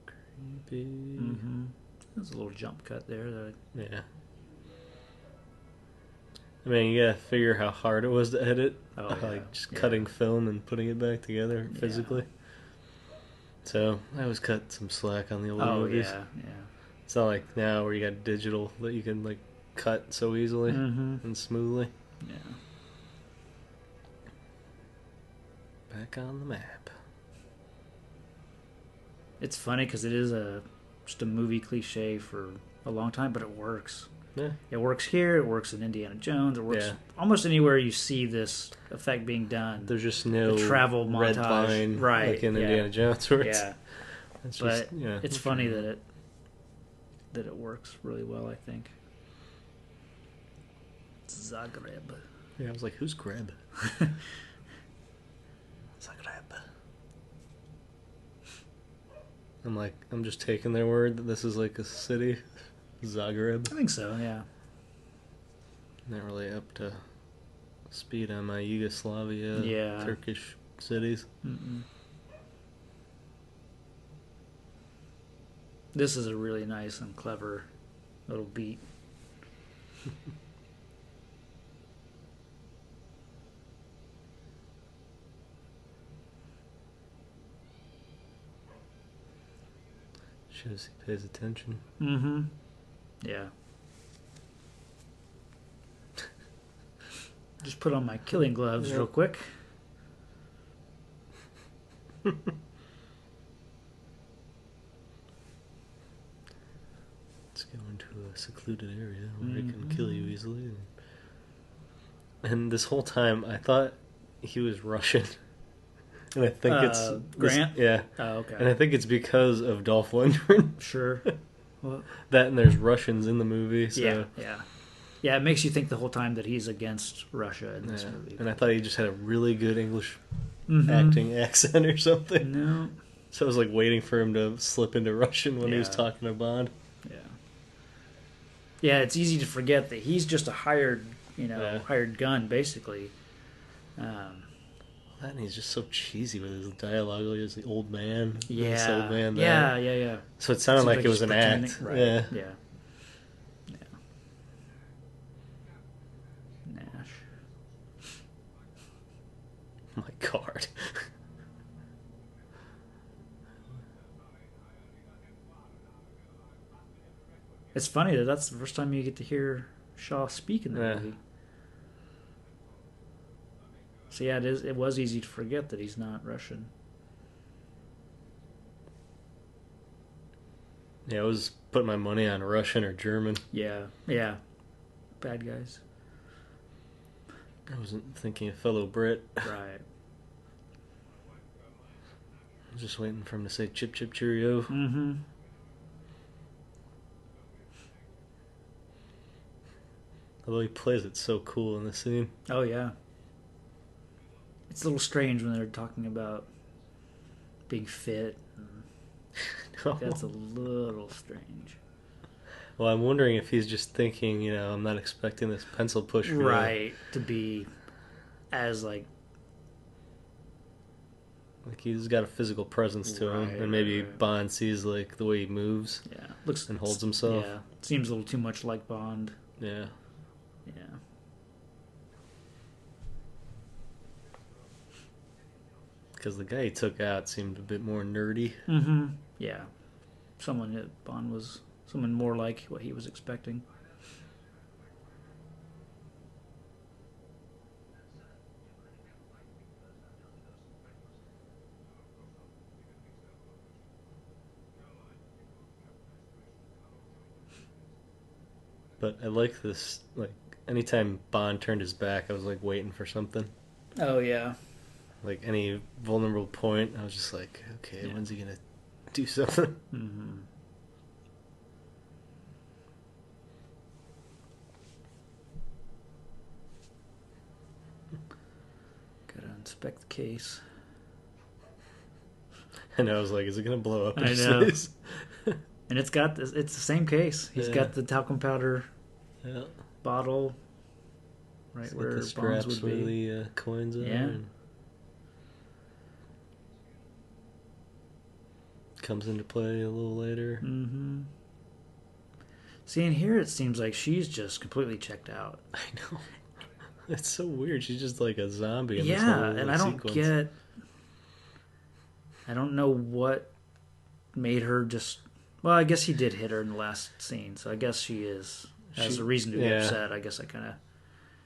S2: Creepy.
S1: Mm-hmm. There's a little jump cut there.
S2: Yeah. I mean, you gotta figure how hard it was to edit.
S1: Oh, yeah.
S2: Like just cutting film and putting it back together physically. So I always cut some slack on the older movies.
S1: Yeah.
S2: It's not like now where you got digital that you can like cut so easily and smoothly.
S1: Yeah.
S2: Back on the map.
S1: It's funny because it is just a movie cliche for a long time, but it works.
S2: Yeah.
S1: It works here. It works in Indiana Jones. It works almost anywhere you see this effect being done.
S2: There's just no
S1: the travel
S2: red
S1: montage,
S2: line
S1: right?
S2: like in Indiana Jones. Where
S1: But
S2: just,
S1: it's funny that it works really well. I think. Zagreb.
S2: Yeah, I was like, who's Greb? Zagreb. I'm just taking their word that this is like a city. Zagreb.
S1: I think so, yeah.
S2: Not really up to speed on my Yugoslavia, Turkish cities.
S1: Mm-mm. This is a really nice and clever little beat.
S2: Shows he pays attention.
S1: Mm-hmm. Yeah. Just put on my killing gloves real quick.
S2: Let's go into a secluded area where he can kill you easily. And this whole time, I thought he was Russian. And I think it's...
S1: Grant?
S2: Yeah.
S1: Oh, okay.
S2: And I think it's because of Dolph Lundgren.
S1: Sure. Well,
S2: that and there's Russians in the movie. So.
S1: Yeah. Yeah, it makes you think the whole time that he's against Russia in this movie.
S2: And I thought he just had a really good English acting accent or something.
S1: No.
S2: So I was like waiting for him to slip into Russian when he was talking to Bond.
S1: Yeah. Yeah, it's easy to forget that he's just a hired gun, basically.
S2: And he's just so cheesy with his dialogue. Like he's the old man.
S1: Yeah.
S2: This old man
S1: Yeah.
S2: So it sounded like it was an act.
S1: Right.
S2: Yeah.
S1: Nash.
S2: Oh my God.
S1: It's funny that that's the first time you get to hear Shaw speak in the movie. So yeah, it was easy to forget that he's not Russian.
S2: Yeah, I was putting my money on Russian or German.
S1: Yeah. Bad guys.
S2: I wasn't thinking a fellow Brit.
S1: Right.
S2: I was just waiting for him to say chip chip cheerio.
S1: Mm-hmm.
S2: Although he plays it so cool in the scene.
S1: Oh yeah. It's a little strange when they're talking about being fit. That's a little strange.
S2: Well, I'm wondering if he's just thinking, I'm not expecting this pencil push.
S1: Right, to be as like
S2: he's got a physical presence to him, and maybe Bond sees like the way he moves,
S1: looks
S2: and holds himself.
S1: Yeah, seems a little too much like Bond.
S2: Yeah. Because the guy he took out seemed a bit more nerdy.
S1: Mm-hmm. Yeah. Someone more like what he was expecting.
S2: But I like this, like, anytime Bond turned his back, I was, like, waiting for something.
S1: Oh, yeah.
S2: Like, any vulnerable point, I was just like, okay,
S1: Yeah.
S2: when's he gonna do something?
S1: Mm-hmm. Gotta inspect the case.
S2: And I was like, is it gonna blow up?
S1: I know. And it's the same case. He's got the talcum powder bottle right where
S2: the straps
S1: Bonds would be.
S2: where the coins are.
S1: Yeah.
S2: And comes into play a little later.
S1: Mm-hmm. See, in here it seems like she's just completely checked out.
S2: I know. It's so weird. She's just like a zombie in this
S1: Yeah,
S2: whole
S1: and I don't
S2: sequence.
S1: get... I don't know what made her just... Well, I guess he did hit her in the last scene, so I guess she has a reason to be upset. I guess I kind of...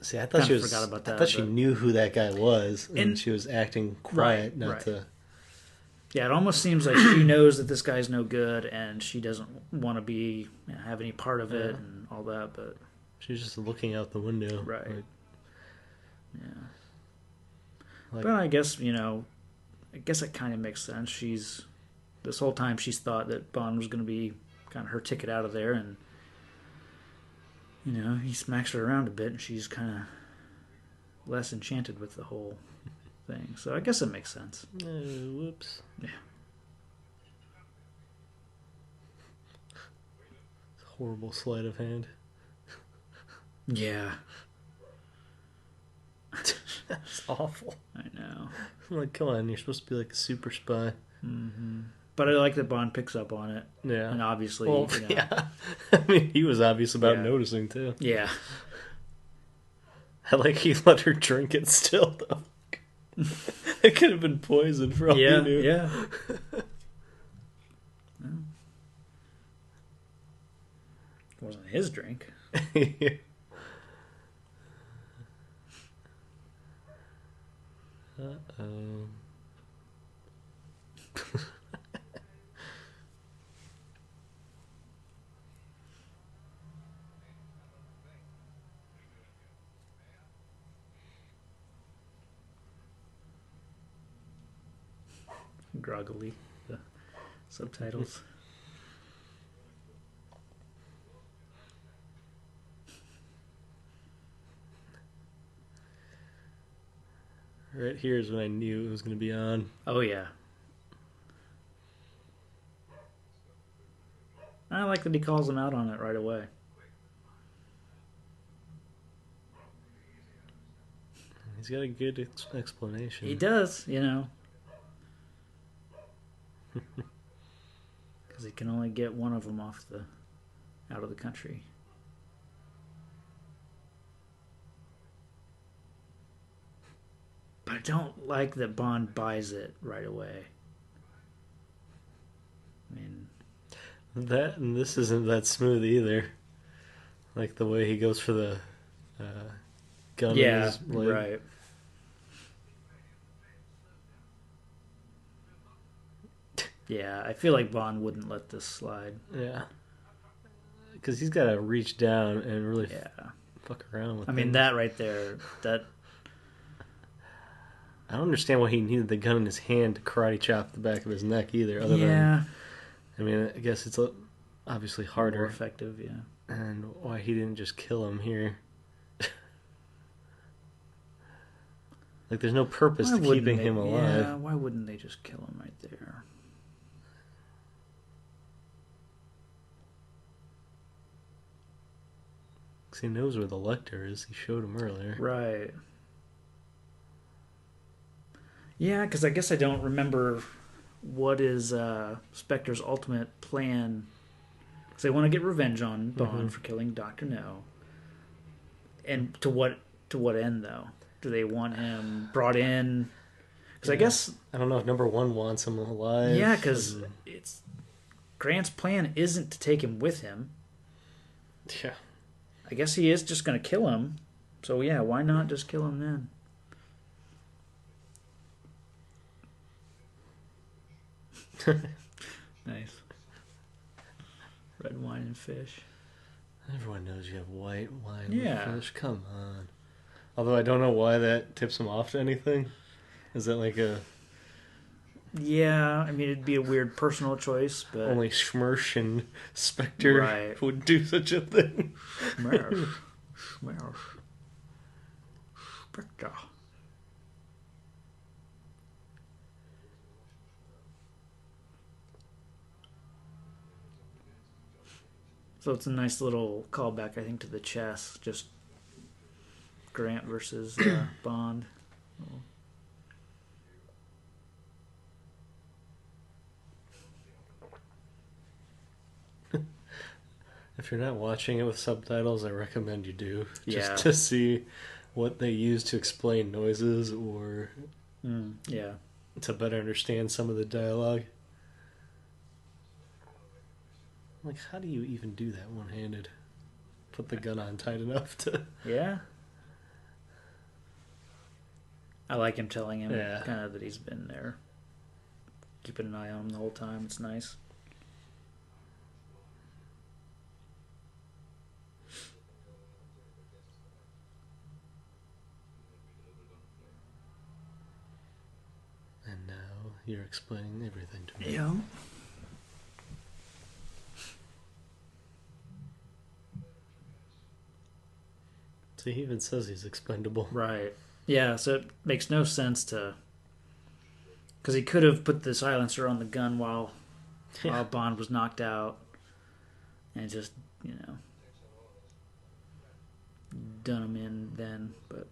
S2: See, I thought
S1: forgot about that.
S2: I thought she knew who that guy was, and she was acting quiet, not to...
S1: Yeah, it almost seems like she knows that this guy's no good, and she doesn't want to have any part of it and all that. But
S2: she's just looking out the window,
S1: right?
S2: Yeah.
S1: But I guess it kind of makes sense. This whole time she's thought that Bond was going to be kind of her ticket out of there, and he smacks her around a bit, and she's kind of less enchanted with the whole thing. So I guess it makes sense.
S2: Whoops.
S1: Yeah.
S2: Horrible sleight of hand.
S1: Yeah.
S2: That's awful.
S1: I know.
S2: I'm like, come on, you're supposed to be like a super spy.
S1: Mm-hmm. But I like that Bond picks up on it.
S2: Yeah.
S1: And obviously,
S2: yeah. I mean, he was obvious about noticing, too.
S1: Yeah.
S2: I like he let her drink it still, though. It could have been poison for all you knew.
S1: Yeah. It wasn't his drink.
S2: Uh-oh.
S1: Groggily, the subtitles.
S2: Right here is when I knew it was going to be on.
S1: Oh, yeah. I like that he calls him out on it right away.
S2: He's got a good explanation.
S1: He does, Because he can only get one of them out of the country. But I don't like that Bond buys it right away. I mean...
S2: That, and this isn't that smooth either. Like the way he goes for the gun in his leg.
S1: Right. Yeah, I feel like Bond wouldn't let this slide.
S2: Yeah. Because he's got to reach down and really fuck around with it.
S1: I mean, that right there, that...
S2: I don't understand why he needed the gun in his hand to karate chop the back of his neck either. Other than, I mean, I guess it's obviously harder.
S1: More effective, yeah.
S2: And why he didn't just kill him here. Like, there's no purpose to keeping him alive.
S1: Yeah, why wouldn't they just kill him right there?
S2: Because he knows where the Lecter is. He showed him earlier.
S1: Right. Yeah, because I guess I don't remember what is Spectre's ultimate plan. Because they want to get revenge on Bond for killing Dr. No. And to what end, though? Do they want him brought in? Because I guess
S2: I don't know if number one wants him alive.
S1: yeah, because it's Grant's plan isn't to take him with him.
S2: Yeah.
S1: I guess he is just going to kill him. So yeah, why not just kill him then? Nice. Red wine and fish.
S2: Everyone knows you have white wine
S1: Yeah.
S2: with fish. Come on. Although I don't know why that tips him off to anything. Is that like a...
S1: Yeah, I mean, it'd be a weird personal choice, but...
S2: Only Schmersh and Spectre
S1: Right.
S2: would do such a thing.
S1: Schmersh. Schmersh. Spectre. So it's a nice little callback, I think, to the chess. Just Grant versus Bond.
S2: If you're not watching it with subtitles, I recommend you do. Just
S1: Yeah.
S2: to see what they use to explain noises or
S1: Yeah.
S2: to better understand some of the dialogue. Like, how do you even do that one-handed? Put the gun on tight enough to...
S1: Yeah. I like him telling him
S2: Yeah.
S1: kind of that he's been there. Keeping an eye on him the whole time. It's nice.
S2: And now you're explaining everything to me.
S1: Yeah.
S2: So he even says he's expendable.
S1: Right. Yeah, so it makes no sense to... Because he could have put the silencer on the gun while Bond was knocked out. And just, done him in then, but...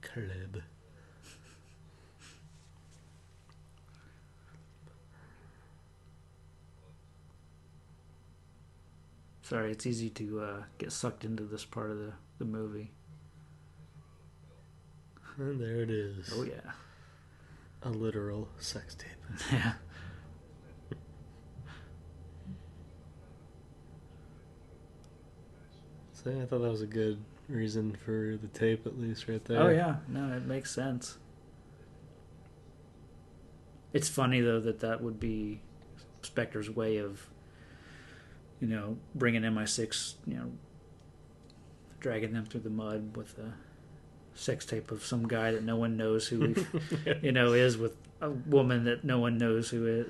S2: Club.
S1: Sorry, it's easy to get sucked into this part of the movie.
S2: And there it is.
S1: Oh, yeah.
S2: A literal sex tape.
S1: Yeah.
S2: So I thought that was a good reason for the tape, at least, right there.
S1: Oh, yeah. No, it makes sense. It's funny, though, that would be Spectre's way of, bringing MI6, dragging them through the mud with a sex tape of some guy that no one knows who he, is with a woman that no one knows who is,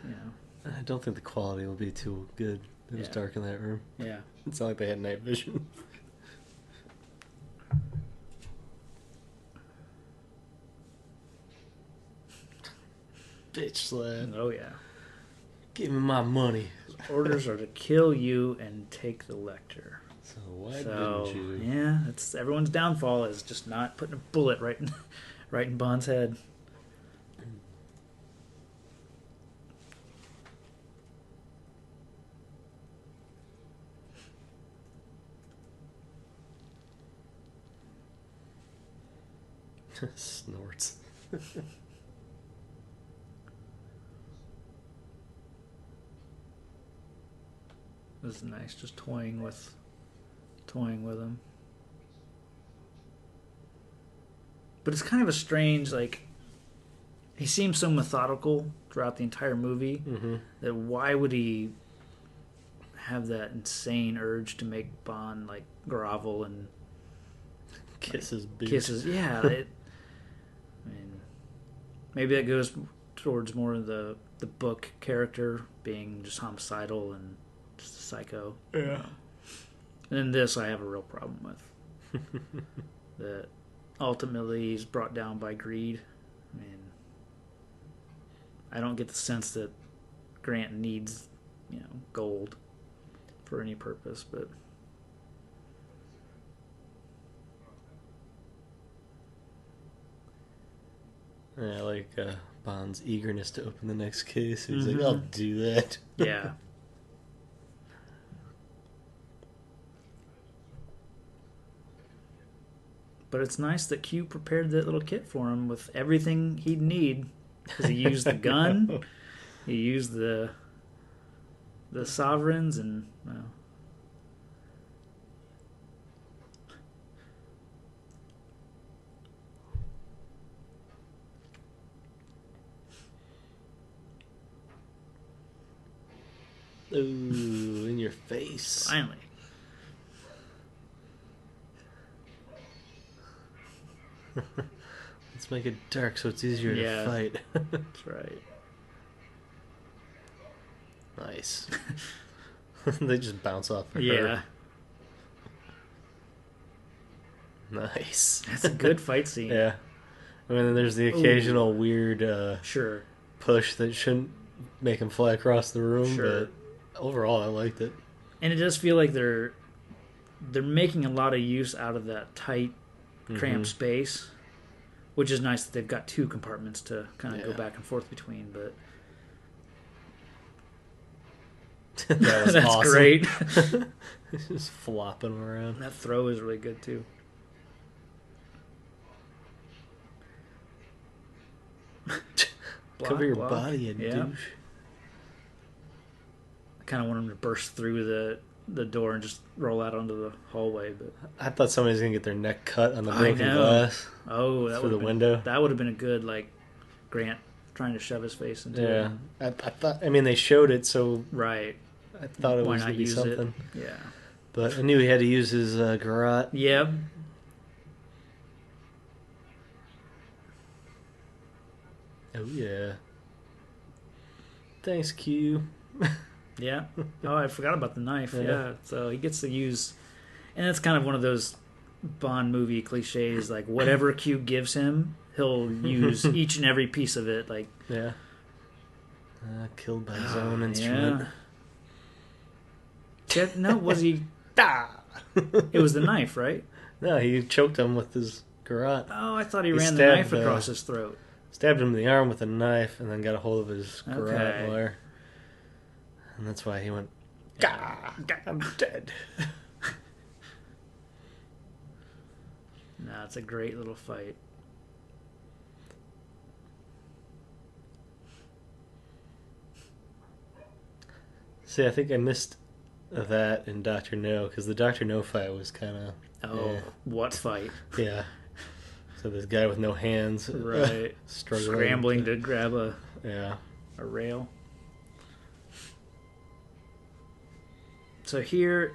S2: I don't think the quality will be too good. It was dark in that room.
S1: Yeah.
S2: It's not like they had night vision. Bitch slap.
S1: Oh, yeah.
S2: Give me my money.
S1: Orders are to kill you and take the lecture.
S2: So why didn't you?
S1: Yeah, it's everyone's downfall is just not putting a bullet right in Bond's head.
S2: Snorts.
S1: This is nice, just toying with him. But it's kind of a strange, he seems so methodical throughout the entire movie that why would he have that insane urge to make Bond grovel and
S2: Kisses.
S1: Yeah, I mean, maybe that goes towards more of the book character being just homicidal and just a psycho.
S2: Yeah.
S1: And in this, I have a real problem with. That ultimately he's brought down by greed. I mean, I don't get the sense that Grant needs, gold for any purpose, but...
S2: I like Bond's eagerness to open the next case. He's like, I'll do that.
S1: Yeah. But it's nice that Q prepared that little kit for him with everything he'd need. Because he used the gun, he used the sovereigns, and well.
S2: Ooh, in your face.
S1: Finally.
S2: Let's make it dark so it's easier to fight.
S1: That's right.
S2: Nice. They just bounce off of
S1: Yeah.
S2: her. Nice.
S1: That's a good fight scene.
S2: Yeah. I mean, there's the occasional weird
S1: sure.
S2: push that shouldn't make him fly across the room,
S1: Sure.
S2: but overall, I liked it.
S1: And it does feel like they're making a lot of use out of that tight, cramped space, which is nice that they've got two compartments to kind of go back and forth between. But
S2: That was
S1: that's
S2: awesome.
S1: great.
S2: Just flopping around.
S1: That throw is really good too.
S2: Cover your
S1: block.
S2: body, you
S1: Yeah.
S2: douche.
S1: I kind of want him to burst through the door and just roll out onto the hallway, but
S2: I thought somebody was gonna get their neck cut on the
S1: I
S2: broken
S1: know.
S2: glass
S1: that
S2: through the
S1: would've
S2: window.
S1: That would have been a good Grant trying to shove his face into it.
S2: Yeah, I thought. I mean, they showed it, so
S1: Right.
S2: I thought it
S1: Why
S2: was
S1: not
S2: gonna be
S1: use
S2: something.
S1: it? Yeah.
S2: But I knew he had to use his garrote.
S1: Yep.
S2: Oh yeah. Thanks, Q.
S1: Yeah. Oh, I forgot about the knife.
S2: Yeah.
S1: Yeah. So he gets to use, and it's kind of one of those Bond movie cliches. Like whatever Q gives him, he'll use each and every piece of it. Like
S2: Yeah. Killed by his own instrument.
S1: Yeah. No, was he? It was the knife, right?
S2: No, he choked him with his garrote.
S1: Oh, I thought he ran the
S2: stabbed
S1: knife across his throat.
S2: Stabbed him in the arm with a knife, and then got a hold of his garrote
S1: Okay.
S2: wire. And that's why he went, Gah! I'm dead.
S1: No, it's a great little fight.
S2: See, I think I missed that in Dr. No, because the Dr. No fight was kind of...
S1: Oh, what fight?
S2: Yeah. So this guy with no hands.
S1: Right.
S2: Struggling.
S1: Scrambling to grab a rail. So here,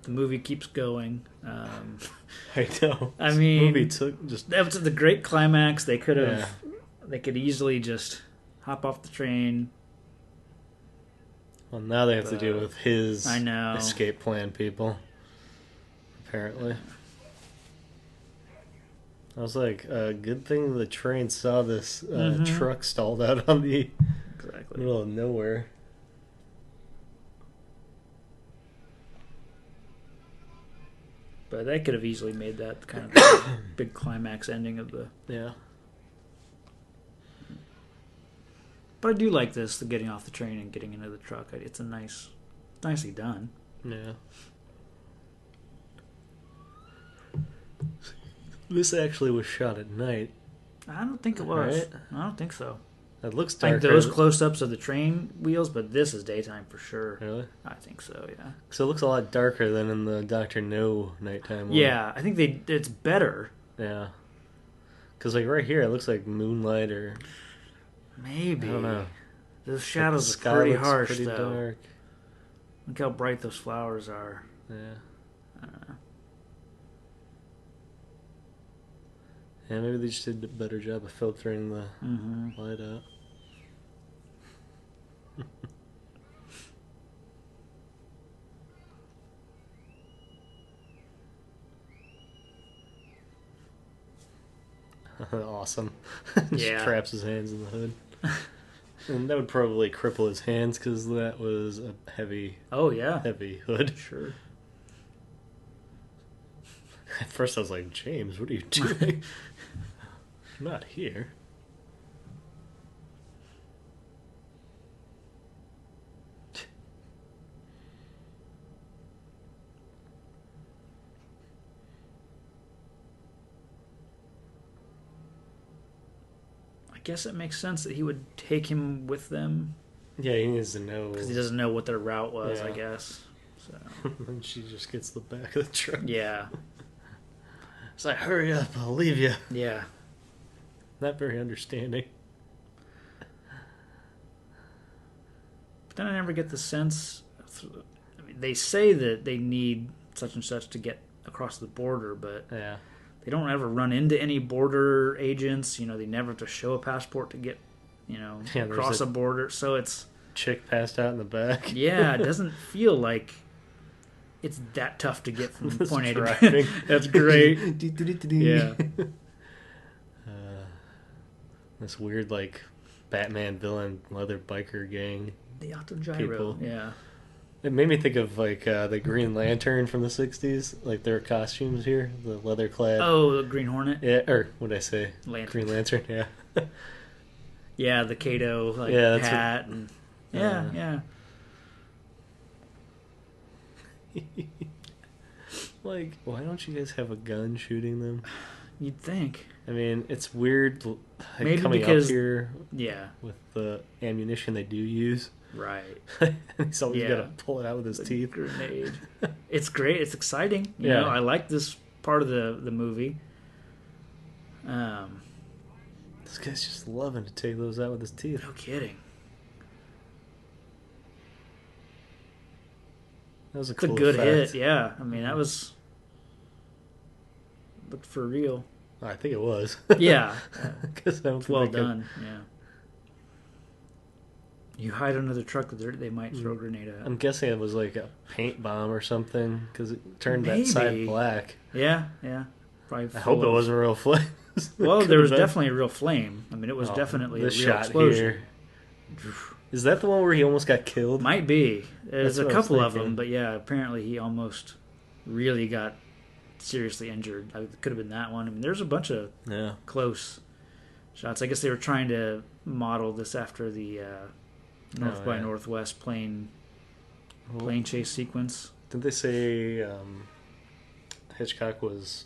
S1: the movie keeps going.
S2: I know.
S1: I
S2: This
S1: mean,
S2: movie took just...
S1: that was the great climax. They could have, they could easily just hop off the train.
S2: Well, now they have to deal with his
S1: I know.
S2: escape plan, people. Apparently. I was like, good thing the train saw this truck stalled out on the middle of nowhere.
S1: But they could have easily made that kind of big climax ending of the...
S2: Yeah.
S1: But I do like this, the getting off the train and getting into the truck. It's nicely done.
S2: Yeah. This actually was shot at night.
S1: I don't think it was.
S2: Right?
S1: I don't think so.
S2: It looks darker.
S1: Like those close-ups of the train wheels, but this is daytime for sure.
S2: Really?
S1: I think so, yeah.
S2: So it looks a lot darker than in the Dr. No nighttime one.
S1: Yeah, I think it's better.
S2: Yeah. Because like right here, it looks like moonlight or...
S1: Maybe.
S2: I don't know.
S1: Those shadows
S2: Sky
S1: are pretty
S2: looks
S1: harsh,
S2: pretty
S1: though.
S2: dark.
S1: Look how bright those flowers are.
S2: Yeah.
S1: I don't know.
S2: Yeah, maybe they just did a better job of filtering the light out. Awesome. Just traps his hands in the hood. And that would probably cripple his hands because that was a heavy heavy hood.
S1: Sure.
S2: At first I was like, James, what are you doing? I'm not here.
S1: I guess it makes sense that he would take him with them.
S2: Yeah, he needs to know.
S1: Because he doesn't know what their route was,
S2: Yeah.
S1: I guess. So.
S2: And she just gets the back of the truck.
S1: Yeah.
S2: It's like, hurry up, I'll leave you.
S1: Yeah.
S2: Not very understanding.
S1: But then I never get the sense. I mean, they say that they need such and such to get across the border, but
S2: Yeah.
S1: they don't ever run into any border agents. You know, they never have to show a passport to get, across a border. So it's...
S2: Chick passed out in the back.
S1: Yeah, it doesn't feel like it's that tough to get from point A to
S2: driving.
S1: B. That's great. Yeah.
S2: This weird, like, Batman villain leather biker gang.
S1: The Autogyro.
S2: People.
S1: Yeah.
S2: It made me think of, like, the Green Lantern from the 60s. Like, their costumes here. The leather clad.
S1: Oh, the Green Hornet?
S2: Yeah, or what did I say?
S1: Lantern.
S2: Green Lantern, yeah.
S1: Yeah, the Kato hat. And yeah.
S2: Like, why don't you guys have a gun shooting them?
S1: You'd think.
S2: I mean, it's weird
S1: Maybe
S2: coming
S1: because,
S2: up here
S1: yeah,
S2: with the ammunition they do use.
S1: right.
S2: He's always got to pull it out with his teeth.
S1: Grenade. It's great. It's exciting. You
S2: Yeah.
S1: know, I like this part of the movie.
S2: This guy's just loving to take those out with his teeth.
S1: No kidding.
S2: That was a
S1: It's a
S2: cool
S1: good
S2: effect.
S1: hit. Yeah, I mean that was looked for real.
S2: I think it was.
S1: Yeah,
S2: Because I don't
S1: it's
S2: think
S1: well
S2: they could-
S1: done. Yeah. You hide under the truck that they might throw a grenade at.
S2: I'm guessing it was like a paint bomb or something because it turned
S1: Maybe.
S2: that side black.
S1: Yeah. Probably.
S2: I hope it wasn't real flames.
S1: Well, there was definitely a real flame. I mean, it was definitely a real
S2: this shot
S1: explosion.
S2: here. Is that the one where he almost got killed?
S1: Might be. There's
S2: That's
S1: a
S2: what I was
S1: couple of
S2: thinking.
S1: them, but yeah, apparently he almost really got seriously injured. It could have been that one. I mean, there's a bunch of
S2: Yeah.
S1: close shots. I guess they were trying to model this after the North by Northwest plane chase sequence.
S2: Didn't they say Hitchcock was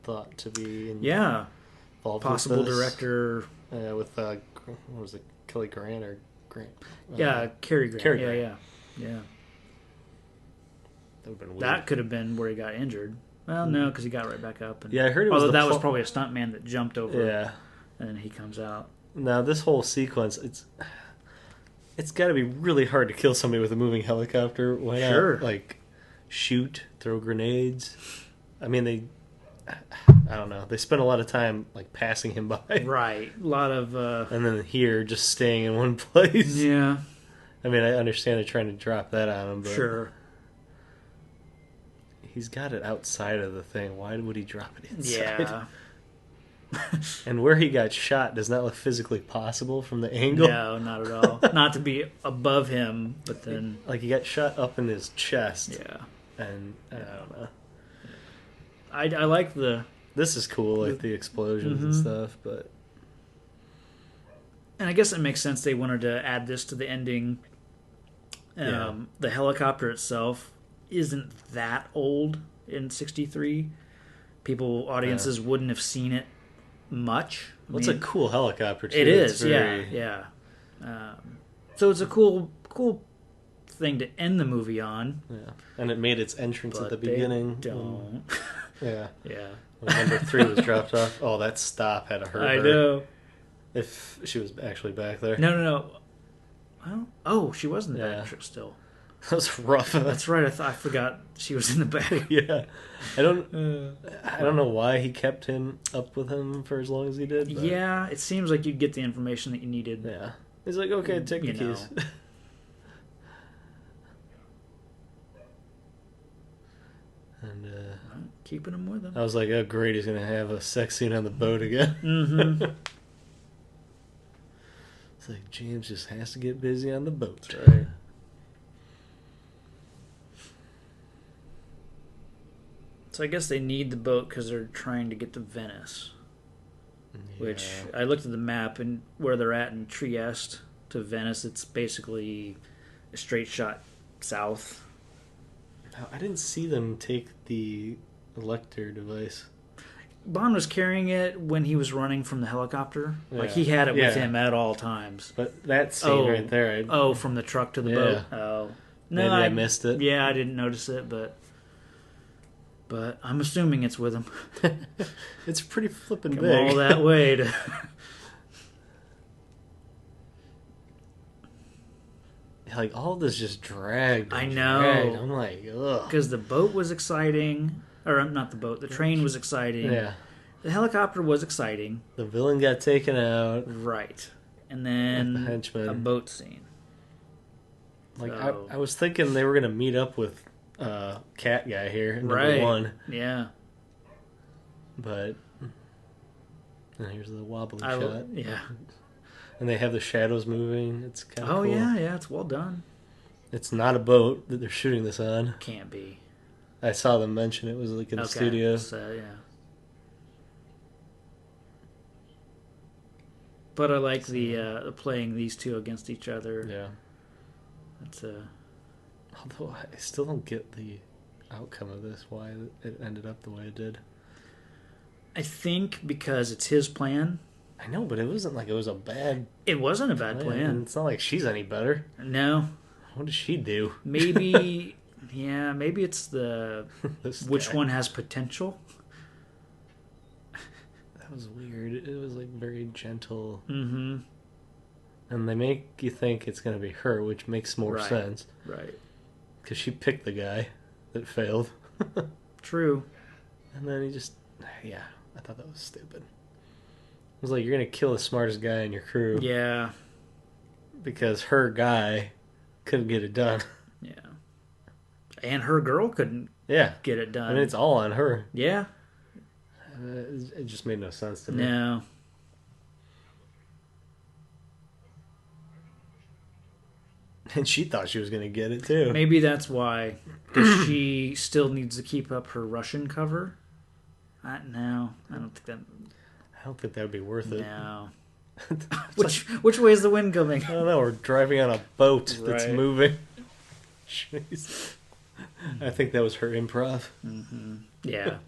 S2: thought to be
S1: Yeah,
S2: involved
S1: possible
S2: with this?
S1: director.
S2: With what was it, Kelly Grant or Grant?
S1: Yeah, Cary Grant.
S2: Cary
S1: yeah,
S2: Grant.
S1: yeah.
S2: That would have been weird.
S1: That could have been where he got injured. Well, no, because he got right back up. And,
S2: Yeah, I heard it was
S1: although
S2: the
S1: that was probably a stuntman that jumped over.
S2: Yeah.
S1: And then he comes out.
S2: Now this whole sequence, it's got to be really hard to kill somebody with a moving helicopter. Why not?
S1: Sure.
S2: Like shoot, throw grenades. I mean, I don't know. They spent a lot of time like passing him by.
S1: Right. A lot of.
S2: And then here, just staying in one place.
S1: Yeah.
S2: I mean, I understand they're trying to drop that on him, but
S1: Sure.
S2: he's got it outside of the thing. Why would he drop it inside?
S1: Yeah.
S2: And where he got shot does not look physically possible from the angle.
S1: No, not at all. Not to be above him, but then.
S2: Like he got shot up in his chest.
S1: Yeah.
S2: And I don't know.
S1: I like the.
S2: This is cool, like the explosions and stuff, but
S1: And I guess it makes sense they wanted to add this to the ending. The helicopter itself isn't that old in '63. Audiences wouldn't have seen it much.
S2: Well, it's a cool helicopter too.
S1: It
S2: It's
S1: is,
S2: very...
S1: yeah. So it's a cool thing to end the movie on.
S2: Yeah, and it made its entrance
S1: But
S2: at the
S1: they
S2: beginning.
S1: don't.
S2: Yeah,
S1: Yeah.
S2: when number 3 was dropped off. Oh, that stop had to hurt
S1: I
S2: her.
S1: know.
S2: If she was actually back there.
S1: No. Well, oh, she was in the
S2: Yeah.
S1: back still.
S2: That was rough.
S1: That's right. I forgot she was in the back.
S2: Yeah, I don't know why he kept him up with him for as long as he did. But
S1: Yeah, it seems like you'd get the information that you needed.
S2: yeah. He's like, okay, take the
S1: You know.
S2: keys. And
S1: Keeping them with him.
S2: I was like, oh great, he's gonna have a sex scene on the boat again.
S1: Mm-hmm.
S2: It's like James just has to get busy on the boat.
S1: Right. So I guess they need the boat because they're trying to get to Venice. Which I looked at the map and where they're at in Trieste to Venice, it's basically a straight shot south.
S2: I didn't see them take the Elector device.
S1: Bond was carrying it when he was running from the helicopter.
S2: Yeah.
S1: Like, he had it with
S2: Yeah.
S1: him at all times.
S2: But that scene right there.
S1: From the truck to the
S2: Yeah.
S1: boat? Oh. No,
S2: Maybe I missed it.
S1: Yeah, I didn't notice it, but I'm assuming it's with him.
S2: It's pretty flippin'
S1: Come
S2: big.
S1: all that way to...
S2: Like, all this just dragged.
S1: I
S2: and
S1: know.
S2: dragged. I'm like, ugh.
S1: Because the boat was exciting. Or, not the boat. The train was exciting.
S2: Yeah.
S1: The helicopter was exciting.
S2: The villain got taken out.
S1: Right. And then
S2: The henchman.
S1: a boat scene.
S2: Like,
S1: So-
S2: I was thinking they were going to meet up with Cat Guy here, number
S1: Right.
S2: 1.
S1: Yeah.
S2: But... And here's the wobbly shot.
S1: Yeah.
S2: And they have the shadows moving. It's kind of
S1: Oh,
S2: cool.
S1: yeah, it's well done.
S2: It's not a boat that they're shooting this on.
S1: Can't be.
S2: I saw them mention it was like in the studio.
S1: So, yeah. But I like the playing these two against each other.
S2: Yeah.
S1: That's
S2: Although I still don't get the outcome of this, why it ended up the way it did.
S1: I think because it's his plan.
S2: I know, but it wasn't like it was a bad
S1: It wasn't a bad
S2: And
S1: plan.
S2: it's not like she's any better.
S1: No.
S2: What does she do?
S1: Maybe, yeah, maybe it's the which
S2: guy.
S1: one has potential.
S2: That was weird. It was like very gentle.
S1: Mm-hmm.
S2: And they make you think it's going to be her, which makes more
S1: Right.
S2: sense.
S1: Right.
S2: Because she picked the guy that failed.
S1: True.
S2: And then he just... Yeah, I thought that was stupid. It was like, you're going to kill the smartest guy in your crew.
S1: Yeah.
S2: Because her guy couldn't get it done.
S1: Yeah. And her girl couldn't
S2: Yeah.
S1: get it done.
S2: I mean, it's all on her.
S1: Yeah.
S2: It just made no sense to me.
S1: No.
S2: And she thought she was going to get it, too.
S1: Maybe that's why. Because she still needs to keep up her Russian cover. No, I don't think that...
S2: I don't think that would be worth it.
S1: No.
S2: It's
S1: Which way is the wind coming?
S2: I don't know. We're driving on a boat that's
S1: Right.
S2: moving. Jeez. I think that was her improv.
S1: Mm-hmm. Yeah.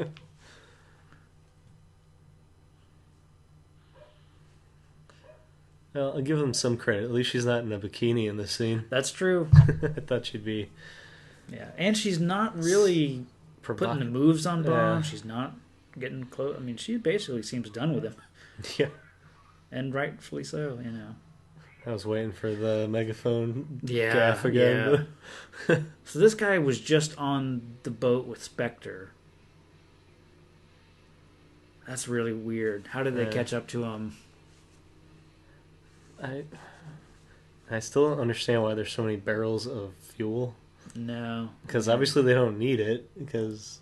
S2: Well, I'll give them some credit. At least she's not in a bikini in this scene.
S1: That's true.
S2: I thought she'd be
S1: Yeah. And she's not really putting the
S2: provocative.
S1: moves on Bond.
S2: Yeah.
S1: She's not getting close. I mean, she basically seems done with him.
S2: Yeah.
S1: And rightfully so, you know.
S2: I was waiting for the megaphone
S1: Yeah.
S2: gaff again.
S1: Yeah. So this guy was just on the boat with Spectre. That's really weird. How did they
S2: Yeah.
S1: catch up to him?
S2: I still don't understand why there's so many barrels of fuel.
S1: No.
S2: Because obviously they don't need it. Because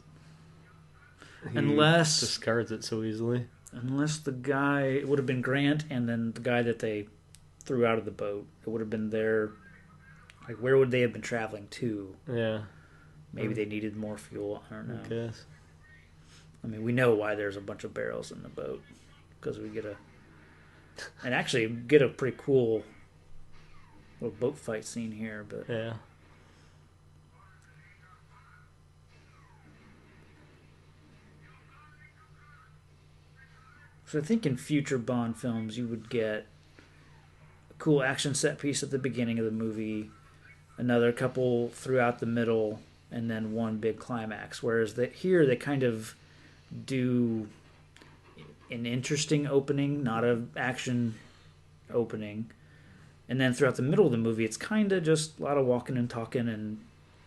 S2: he
S1: Unless
S2: discards it so easily.
S1: the guy... It would have been Grant and then the guy that they threw out of the boat. It would have been their... Like, where would they have been traveling to?
S2: Yeah.
S1: Maybe they needed more fuel. I don't know.
S2: I guess.
S1: I mean, we know why there's a bunch of barrels in the boat. Because we get a... And actually get a pretty cool little boat fight scene here. But
S2: Yeah.
S1: So I think in future Bond films you would get a cool action set piece at the beginning of the movie, another couple throughout the middle, and then one big climax. Whereas here they kind of do an interesting opening, not an action opening. And then throughout the middle of the movie it's kind of just a lot of walking and talking and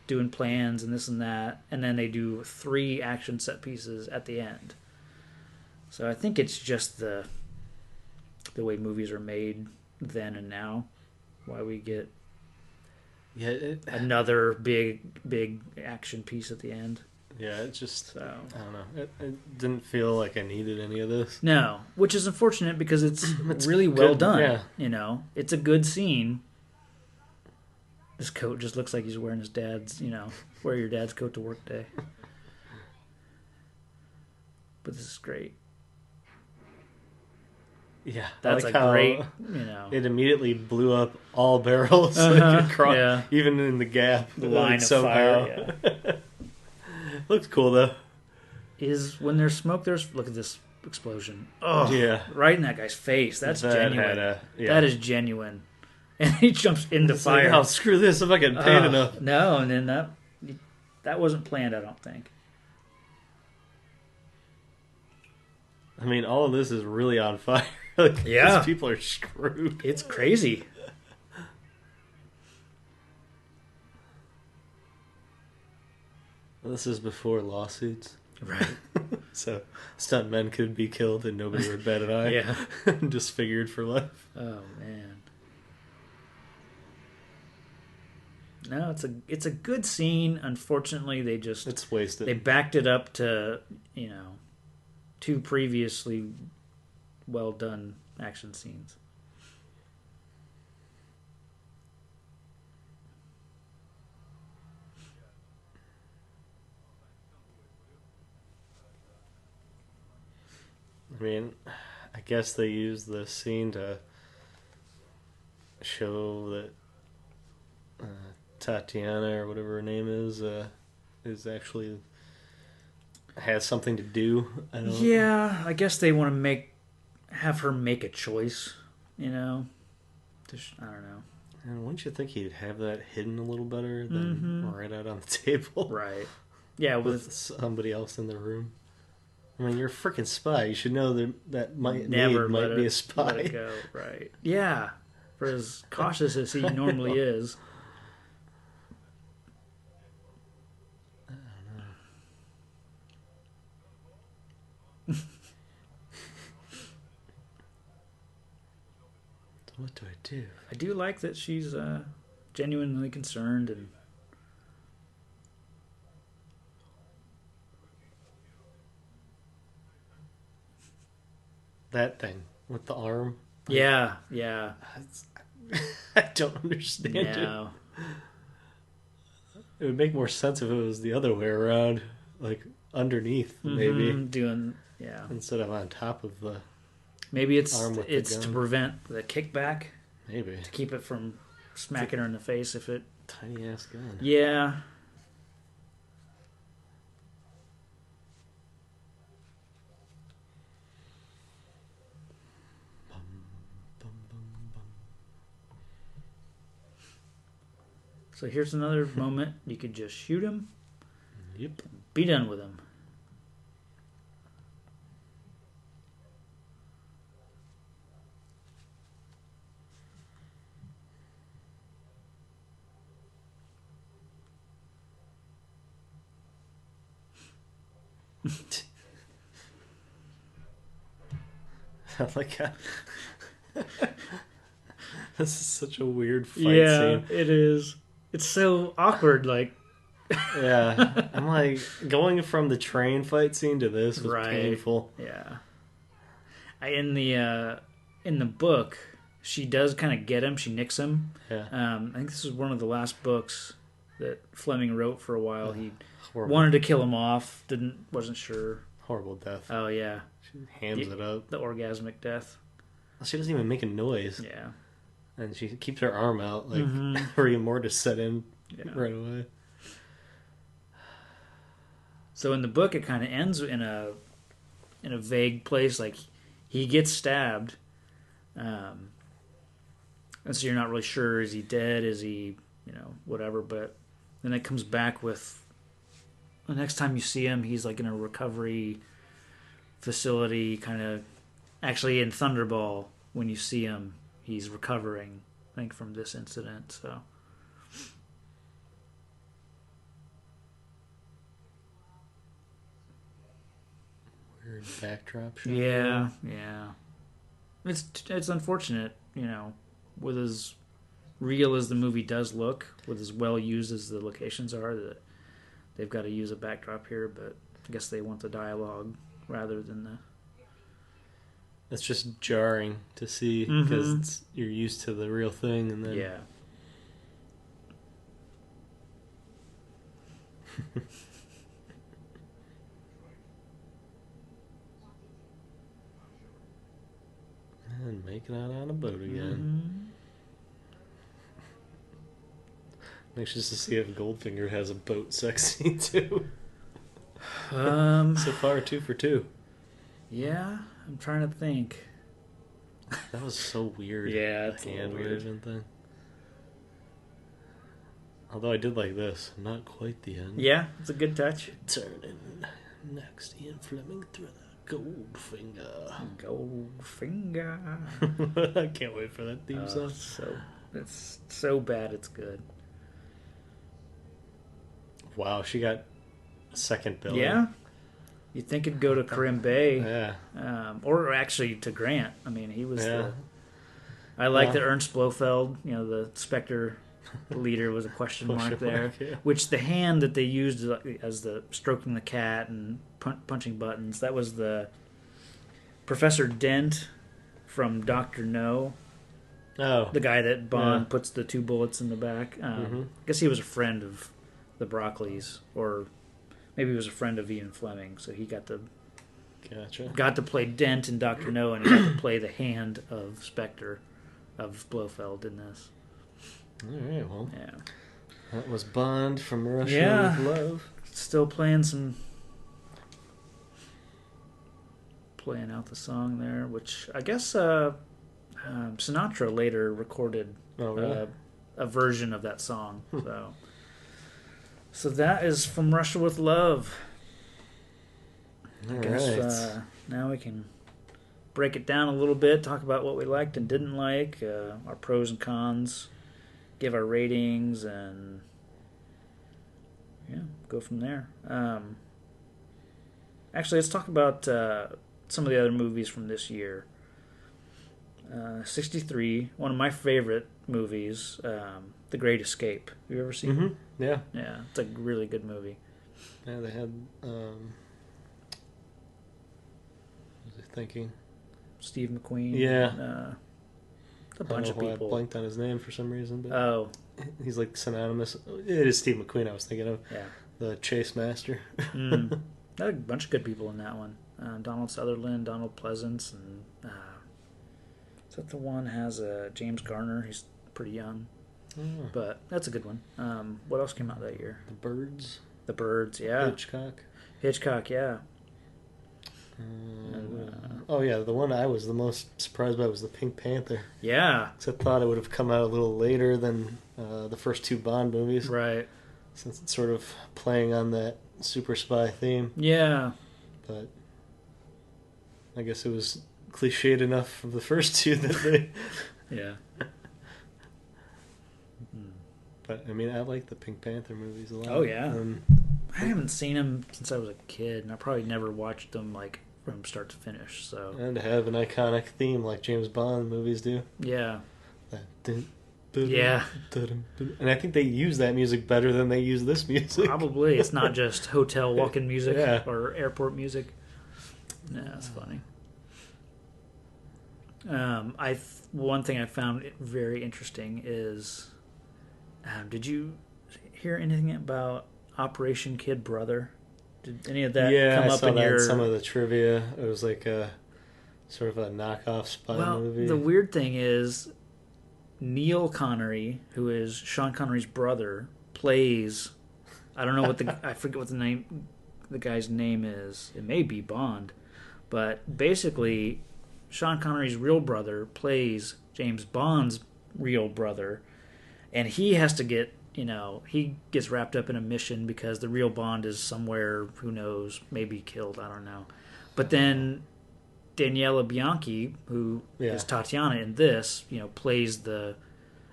S1: doing plans and this and that. And then they do 3 action set pieces at the end. So I think it's just the way movies are made then and now, why we get another big action piece at the end.
S2: Yeah, it just...
S1: So
S2: I don't know. It didn't feel like I needed any of this.
S1: no, which is unfortunate because it's really well
S2: good,
S1: done.
S2: yeah.
S1: You know, it's a good scene. This coat just looks like he's wearing his dad's, wear your dad's coat to work day. But this is great.
S2: Yeah,
S1: That's
S2: like
S1: a
S2: how
S1: great,
S2: It immediately blew up all barrels, across,
S1: yeah.
S2: even in the gap.
S1: The line of
S2: somehow.
S1: fire,
S2: Looks cool though.
S1: is when there's smoke. Look at this explosion. Oh,
S2: Yeah.
S1: right in that guy's face. That's genuine.
S2: Yeah.
S1: That is genuine. And he jumps into
S2: It's
S1: fire.
S2: like, oh, screw this! I'm not getting paid enough.
S1: No, and then that wasn't planned. I don't think.
S2: I mean, all of this is really on fire. Like,
S1: Yeah.
S2: these people are screwed.
S1: It's crazy.
S2: This is before lawsuits.
S1: Right.
S2: So stuntmen could be killed and nobody would bat an eye.
S1: Yeah.
S2: Disfigured for life.
S1: Oh man. No, it's a good scene. Unfortunately,
S2: It's wasted.
S1: they backed it up to, two previously well done action scenes.
S2: I mean, I guess they used this scene to show that Tatiana, or whatever her name is actually has something to do.
S1: Yeah, I guess they want to have her make a choice. I don't know.
S2: And wouldn't you think he'd have that hidden a little better than right out on the table?
S1: Right. Yeah,
S2: With somebody else in the room. I mean, you're a freaking spy. You should know that might be a spy.
S1: Let it go. Right. Yeah. For as cautious as he normally is.
S2: I don't know. So what do I do?
S1: I do like that she's genuinely concerned and.
S2: That thing with the arm.
S1: Yeah.
S2: I don't understand
S1: No.
S2: it. It would make more sense if it was the other way around, like underneath, maybe instead of on top of the.
S1: Maybe it's
S2: arm with the
S1: to
S2: gun.
S1: prevent the kickback,
S2: Maybe
S1: to keep it from smacking her in the face if it.
S2: tiny ass gun.
S1: Yeah.
S2: Bum, bum, bum, bum.
S1: So here's another moment you could just shoot him,
S2: Yep.
S1: be done with him.
S2: I like how this is such a weird fight
S1: Yeah,
S2: scene.
S1: it is. It's so awkward. Like,
S2: Yeah, I'm like going from the train fight scene to this was
S1: Right.
S2: painful.
S1: yeah. In the book, she does kind of get him. She nicks him.
S2: Yeah,
S1: I think this is one of the last books that Fleming wrote for a while. He
S2: horrible,
S1: wanted to kill him off. Wasn't sure.
S2: horrible death.
S1: Oh yeah,
S2: She hams it up.
S1: the orgasmic death.
S2: She doesn't even make a noise,
S1: Yeah.
S2: and she keeps her arm out like
S1: Mhm.
S2: rigor mortis set in
S1: Yeah.
S2: right away.
S1: So in the book, it kind of ends in a vague place. Like he gets stabbed, and so you're not really sure: is he dead? Is he, whatever? But then it comes back with the next time you see him, he's like in a recovery facility, kind of. Actually, in Thunderball, when you see him, he's recovering. I think from this incident. So.
S2: Weird backdrop shot.
S1: Yeah. It's unfortunate, with as real as the movie does look, with as well used as the locations are, that they've got to use a backdrop here. But I guess they want the dialogue rather than the.
S2: It's just jarring to see because you're used to the real thing, and then
S1: Yeah.
S2: and making out on a boat again. Anxious to see if Goldfinger has a boat sex scene too. So far, 2 for 2.
S1: Yeah, I'm trying to think.
S2: That was so weird.
S1: Yeah, it's
S2: the
S1: a
S2: hand
S1: little weird.
S2: waving thing. Although I did like this. Not quite the end.
S1: Yeah, it's a good touch.
S2: Turning next, Ian Fleming Thriller. Goldfinger.
S1: Goldfinger.
S2: I can't wait for that theme song.
S1: It's so bad it's good.
S2: Wow, she got second bill.
S1: Yeah. You'd think it'd go to Karim Bey.
S2: Yeah.
S1: Or actually to Grant. I mean, he was
S2: Yeah.
S1: I like that Ernst Blofeld, the Spectre leader, was a question mark there.
S2: Yeah.
S1: Which the hand that they used as the stroking the cat and punching buttons, that was the Professor Dent from Dr. No.
S2: Oh.
S1: The guy that Bond puts the 2 bullets in the back. I guess he was a friend of the Broccoli's, or maybe he was a friend of Ian Fleming, so he got to play Dent in Dr. No, and he got to play the hand of Spectre, of Blofeld in this.
S2: All right, well.
S1: Yeah.
S2: That was Bond from Russia with Love.
S1: Still playing out the song there, which I guess Sinatra later recorded a version of that song. So that is From Russia with Love. I guess now we can break it down a little bit, talk about what we liked and didn't like, our pros and cons, give our ratings, and go from there. Actually, let's talk about some of the other movies from this year. 63, one of my favorite movies, The Great Escape. Have you ever seen it?
S2: Yeah.
S1: Yeah, it's a really good movie.
S2: Yeah, they had, what was I thinking?
S1: Steve McQueen.
S2: Yeah.
S1: A bunch of people.
S2: I blanked on his name for some reason, but he's like synonymous. It is Steve McQueen I was thinking of.
S1: Yeah.
S2: The Chase Master.
S1: There are a bunch of good people in that one. Donald Sutherland, Donald Pleasance, and is that the one has James Garner? He's pretty young, but that's a good one. What else came out that year?
S2: The Birds.
S1: The Birds, yeah. Hitchcock, yeah.
S2: The one I was the most surprised by was the Pink Panther.
S1: Yeah.
S2: Because I thought it would have come out a little later than the first 2 Bond movies.
S1: Right.
S2: Since it's sort of playing on that super spy theme.
S1: Yeah.
S2: But I guess it was cliched enough from the first 2 that they...
S1: Yeah.
S2: But, I mean, I like the Pink Panther movies a lot.
S1: Oh, yeah. I haven't seen them since I was a kid, and I probably never watched them, from start to finish, so...
S2: And to have an iconic theme like James Bond movies do.
S1: Yeah.
S2: Yeah. And I think they use that music better than they use this music.
S1: Probably. It's not just hotel walk-in music or airport music. Yeah, that's funny. One thing I found very interesting is... did you hear anything about Operation Kid Brother? Did any of that come up in your...
S2: some of the trivia. It was like a sort of a knockoff spy movie.
S1: The weird thing is Neil Connery, who is Sean Connery's brother, plays... I don't know what I forget what the guy's name is. It may be Bond. But basically, Sean Connery's real brother plays James Bond's real brother. And he has to get, he gets wrapped up in a mission because the real Bond is somewhere, who knows, maybe killed, I don't know. But then Daniela Bianchi, who is Tatiana in this,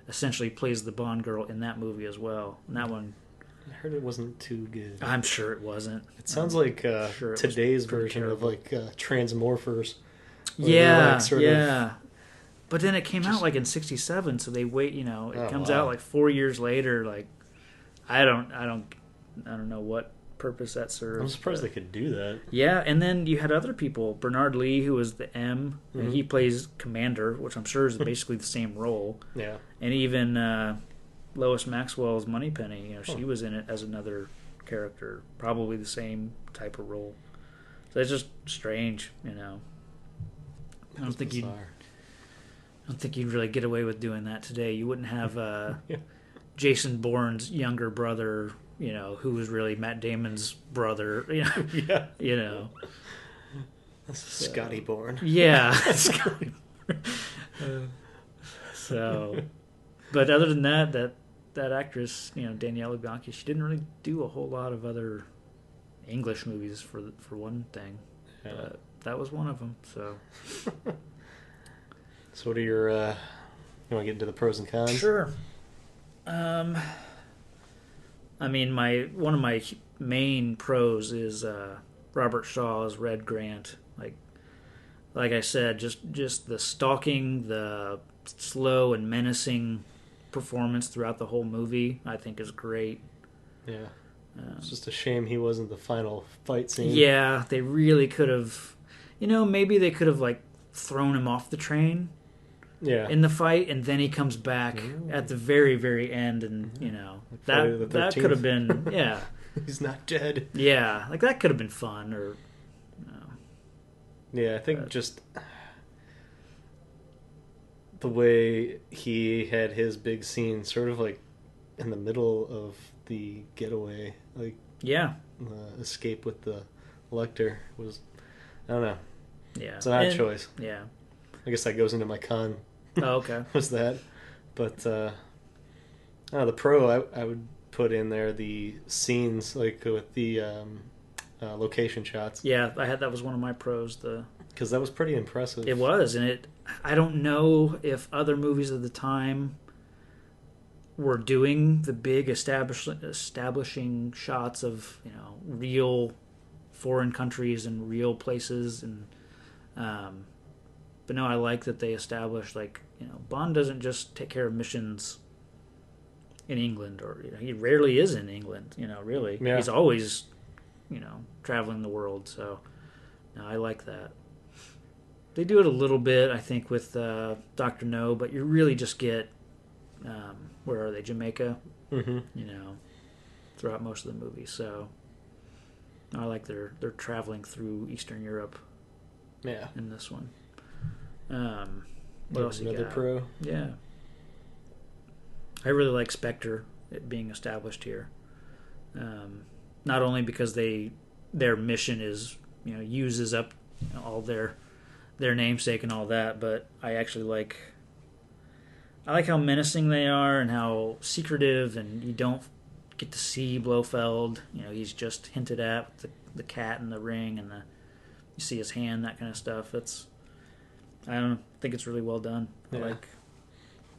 S1: essentially plays the Bond girl in that movie as well. And that one...
S2: I heard it wasn't too good.
S1: I'm sure it wasn't.
S2: It sounds like today's version of Transmorphers.
S1: Yeah. But then it came out in '67, so they wait. It comes out 4 years later. I don't know what purpose that serves.
S2: I'm surprised they could do that.
S1: Yeah, and then you had other people. Bernard Lee, who was the M, and he plays Commander, which I'm sure is basically the same role.
S2: Yeah,
S1: and even Lois Maxwell's Moneypenny, she was in it as another character, probably the same type of role. So it's just strange, I don't think you'd really get away with doing that today. You wouldn't have Jason Bourne's younger brother, who was really Matt Damon's brother.
S2: Yeah.
S1: Scotty
S2: Bourne.
S1: Yeah, Scotty Bourne. So, but other than that actress, Daniela Bianchi, she didn't really do a whole lot of other English movies for one thing.
S2: Yeah.
S1: But that was one of them. So,
S2: so what are your? You want to get into the pros and cons?
S1: Sure. I mean, one of my main pros is Robert Shaw as Red Grant. Like I said, just the stalking, the slow and menacing performance throughout the whole movie, I think is great.
S2: Yeah. It's just a shame he wasn't the final fight scene.
S1: Yeah, they really could have. Maybe they could have thrown him off the train.
S2: Yeah.
S1: In the fight, and then he comes back at the very, very end, and that could have been
S2: He's not dead.
S1: Yeah, that could have been fun, or
S2: yeah, I think just the way he had his big scene, sort of in the middle of the getaway, escape with the Lecter was, I don't know.
S1: Yeah,
S2: it's an odd choice.
S1: Yeah.
S2: I guess that goes into my con.
S1: Oh, okay.
S2: Was that. But the pro, I would put in there the scenes, with the location shots.
S1: Yeah, that was one of my pros.
S2: Because that was pretty impressive.
S1: It was, and I don't know if other movies of the time were doing the big establishing shots of, real foreign countries and real places, and but no, I like that they established Bond doesn't just take care of missions in England, or he rarely is in England. Really,
S2: yeah.
S1: He's always traveling the world. So no, I like that. They do it a little bit, I think, with Dr. No, but you really just get where are they? Jamaica.
S2: Mm-hmm.
S1: Throughout most of the movie. So I like they're traveling through Eastern Europe.
S2: Yeah.
S1: In this one. What else you
S2: got? Another pro.
S1: Yeah. I really like Spectre, it being established here. Not only because their mission is uses up all their namesake and all that, but I actually like how menacing they are and how secretive, and you don't get to see Blofeld. He's just hinted at with the cat and the ring, and you see his hand, that kind of stuff. I don't know, I think it's really well done.
S2: Yeah.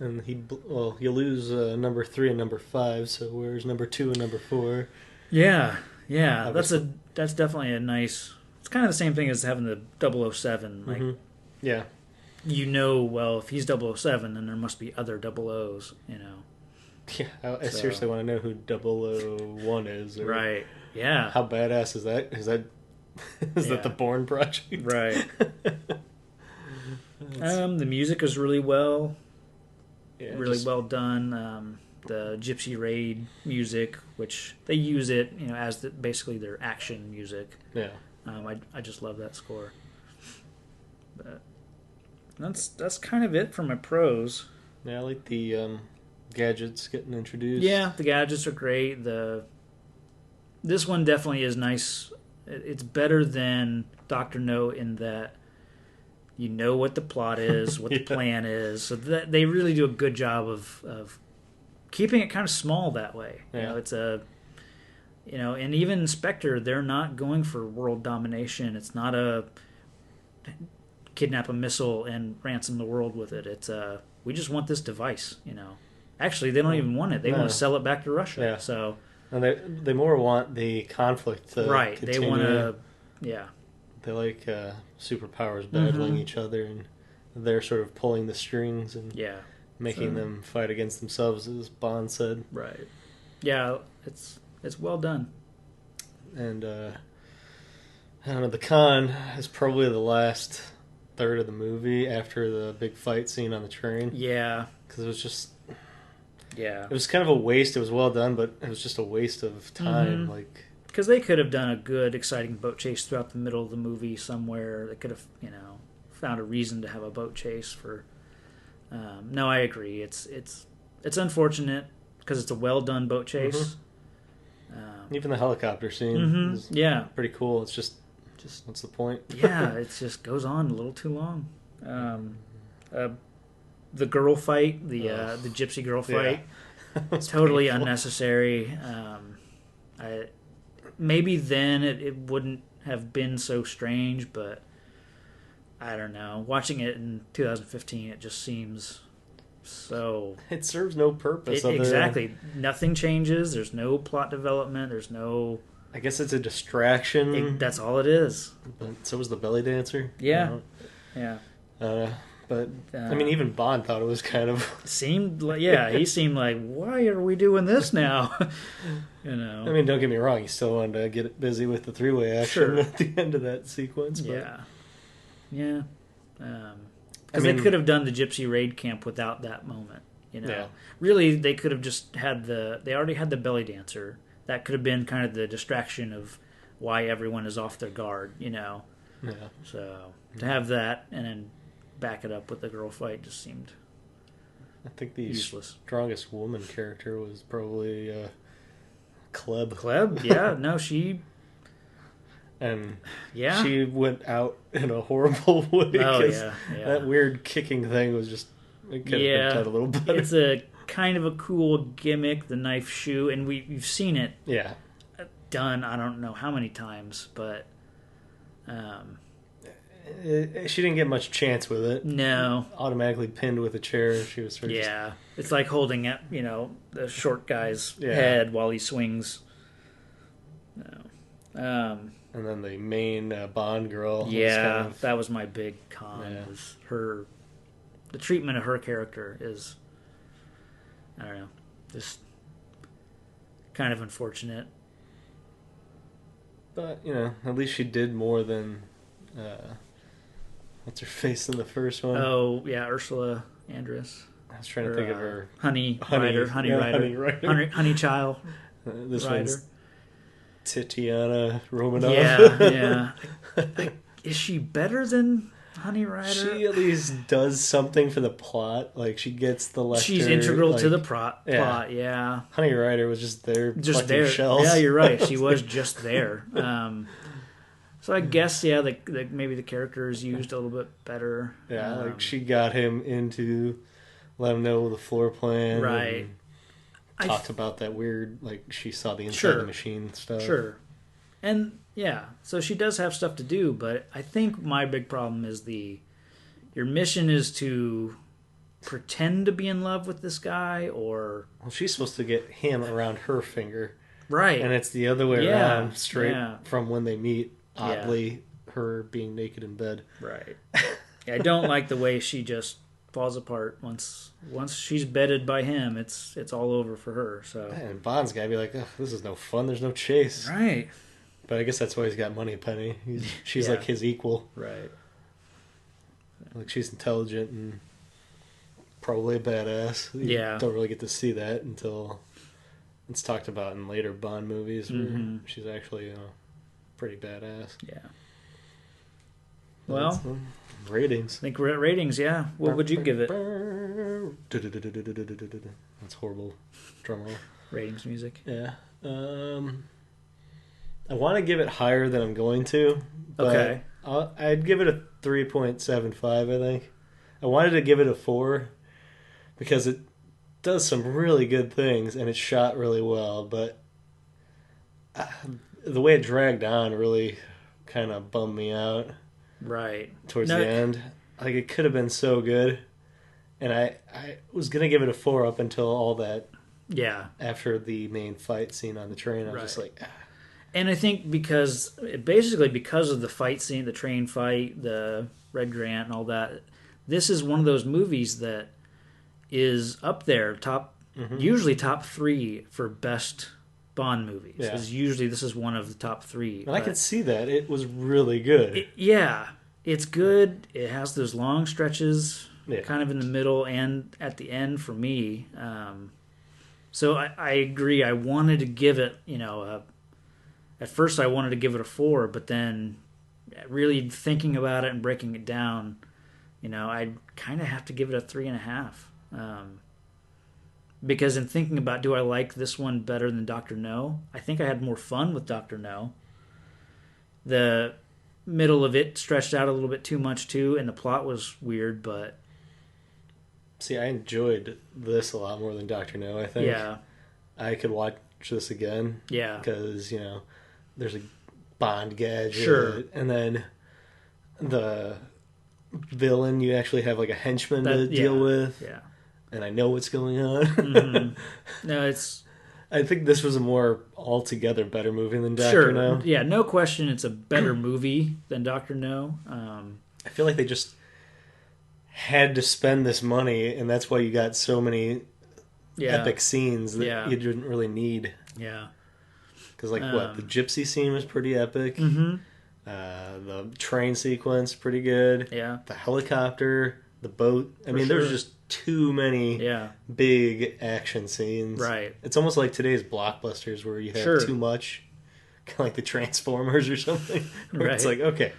S2: And you lose number 3 and number 5, so where's number 2 and number 4?
S1: Yeah. That's definitely a nice. It's kind of the same thing as having the 007.
S2: Mm-hmm. Yeah.
S1: Well, if he's 007, then there must be other 00s.
S2: Yeah, I seriously want to know who 001 is.
S1: Right. Yeah.
S2: How badass is that? Is that the Bourne Project?
S1: Right. The music is really well done. The Gypsy Raid music, which they use it, as basically their action music.
S2: Yeah.
S1: I just love that score. But that's kind of it for my pros.
S2: Yeah, I like the gadgets getting introduced.
S1: Yeah, the gadgets are great. This one definitely is nice. It's better than Dr. No in that you know what the plot is, what the plan is. So that they really do a good job of keeping it kind of small that way.
S2: Yeah.
S1: It's and even Spectre, they're not going for world domination. It's not a kidnap a missile and ransom the world with it. It's we just want this device. Actually, they don't even want it. They want to sell it back to Russia.
S2: Yeah.
S1: So,
S2: and they more want the conflict to
S1: right.
S2: continue.
S1: They want to. Yeah.
S2: They like superpowers battling each other, and they're sort of pulling the strings and making them fight against themselves, as Bond said.
S1: Right. Yeah, it's well done.
S2: And I don't know. The con is probably the last third of the movie after the big fight scene on the train.
S1: Yeah.
S2: Because it was just.
S1: Yeah.
S2: It was kind of a waste. It was well done, but it was just a waste of time.
S1: Because they could have done a good, exciting boat chase throughout the middle of the movie somewhere. They could have, found a reason to have a boat chase for. No, I agree. It's unfortunate. because it's a well done boat chase.
S2: Even the helicopter scene is pretty cool. It's just what's the point?
S1: Yeah, it just goes on a little too long. The girl fight, the gypsy girl fight, totally unnecessary. Maybe then it wouldn't have been so strange, but I don't know. Watching it in 2015, it just seems so...
S2: It serves no purpose.
S1: Exactly. Nothing changes. There's no plot development. There's no...
S2: I guess it's a distraction.
S1: That's all it is.
S2: But so was the belly dancer.
S1: Yeah. Yeah.
S2: But, I mean, even Bond thought it was kind of...
S1: Seemed like... Yeah, he seemed like, why are we doing this now? You know.
S2: I mean, don't get me wrong. He still wanted to get busy with the three-way action at the end of that sequence. But...
S1: Yeah. Yeah. Because they could have done the Gypsy Raid Camp without that moment. You know. Yeah. Really, they could have just had They already had the belly dancer. That could have been kind of the distraction of why everyone is off their guard, you know. Yeah. So, to have that and then back it up with the girl fight just seemed
S2: I think the
S1: useless.
S2: Strongest woman character was probably Kleb.
S1: Kleb? Yeah. No, she...
S2: And she went out in a horrible way.
S1: Oh, yeah.
S2: That weird kicking thing was just... It could have been done a little better.
S1: It's a kind of a cool gimmick, the knife shoe, and we've seen it done I don't know how many times, but...
S2: she didn't get much chance with it.
S1: No.
S2: Automatically pinned with a chair. She was sort of
S1: it's like holding up, the short guy's head while he swings. No.
S2: And then the main Bond girl.
S1: Yeah, that was my big con. Was the treatment of her character is, I don't know, just kind of unfortunate.
S2: But, at least she did more than... what's her face in the first one?
S1: Oh, yeah, Ursula Andress.
S2: I was trying to think of her.
S1: Honey Rider. Honey Child
S2: this
S1: Rider.
S2: One's Tatiana Romanov.
S1: Yeah. Is she better than Honey Rider?
S2: She at least does something for the plot. Like, she gets the lecture.
S1: She's integral to the plot, yeah.
S2: Honey Rider was just there collecting shells.
S1: Yeah, you're right. She was just there. So I guess, maybe the character is used a little bit better.
S2: Yeah, like she got him into, let him know the floor plan.
S1: Right.
S2: Talked about that weird, like she saw the inside of the machine stuff.
S1: Sure. And, so she does have stuff to do, but I think my big problem is your mission is to pretend to be in love with this guy, or...
S2: Well, she's supposed to get him around her finger.
S1: Right.
S2: And it's the other way around, straight from when they meet. Oddly, her being naked in bed.
S1: Right. I don't like the way she just falls apart once she's bedded by him. It's all over for her. So.
S2: And Bond's gotta be like, oh, this is no fun. There's no chase.
S1: Right.
S2: But I guess that's why he's got Moneypenny. She's like his equal.
S1: Right.
S2: Like she's intelligent and probably a badass. You don't really get to see that until it's talked about in later Bond movies where she's actually pretty badass. Yeah.
S1: Well,
S2: ratings.
S1: I think we're at ratings, yeah. What would you give it?
S2: That's horrible drum roll.
S1: Ratings music.
S2: Yeah. I want to give it higher than I'm going to. But
S1: okay.
S2: I'd give it a 3.75, I think. I wanted to give it a 4 because it does some really good things and it's shot really well, but the way it dragged on really kind of bummed me out.
S1: Right.
S2: Towards the end. Like, it could have been so good. And I was going to give it a 4 up until all that.
S1: Yeah.
S2: After the main fight scene on the train. I was just like...
S1: And I think because of the fight scene, the train fight, the Red Grant and all that, this is one of those movies that is up there, usually top 3 for best Bond movies. Yeah. This is one of the top 3.
S2: And I can see that. It was really good.
S1: It's good. It has those long stretches kind of in the middle and at the end for me. So I agree. I wanted to give it, at first I wanted to give it a 4, but then really thinking about it and breaking it down, I kind of have to give it a 3.5. Because in thinking about, do I like this one better than Dr. No? I think I had more fun with Dr. No. The middle of it stretched out a little bit too much too, and the plot was weird, but...
S2: See, I enjoyed this a lot more than Dr. No, I think.
S1: Yeah.
S2: I could watch this again.
S1: Yeah.
S2: Because, there's a Bond gadget.
S1: Sure.
S2: And then the villain, you actually have like a henchman to deal with.
S1: Yeah.
S2: And I know what's going on.
S1: Mm-hmm. No, it's...
S2: I think this was a more altogether better movie than Dr. No.
S1: Yeah, no question it's a better movie than Dr. No.
S2: I feel like they just had to spend this money, and that's why you got so many epic scenes that you didn't really need.
S1: Yeah.
S2: Because, the gypsy scene was pretty epic.
S1: Mm-hmm.
S2: The train sequence, pretty good.
S1: Yeah.
S2: The helicopter, the boat. I mean, there's just too many big action scenes.
S1: Right.
S2: It's almost like today's blockbusters where you have too much, kind of like the Transformers or something. Where it's like, okay,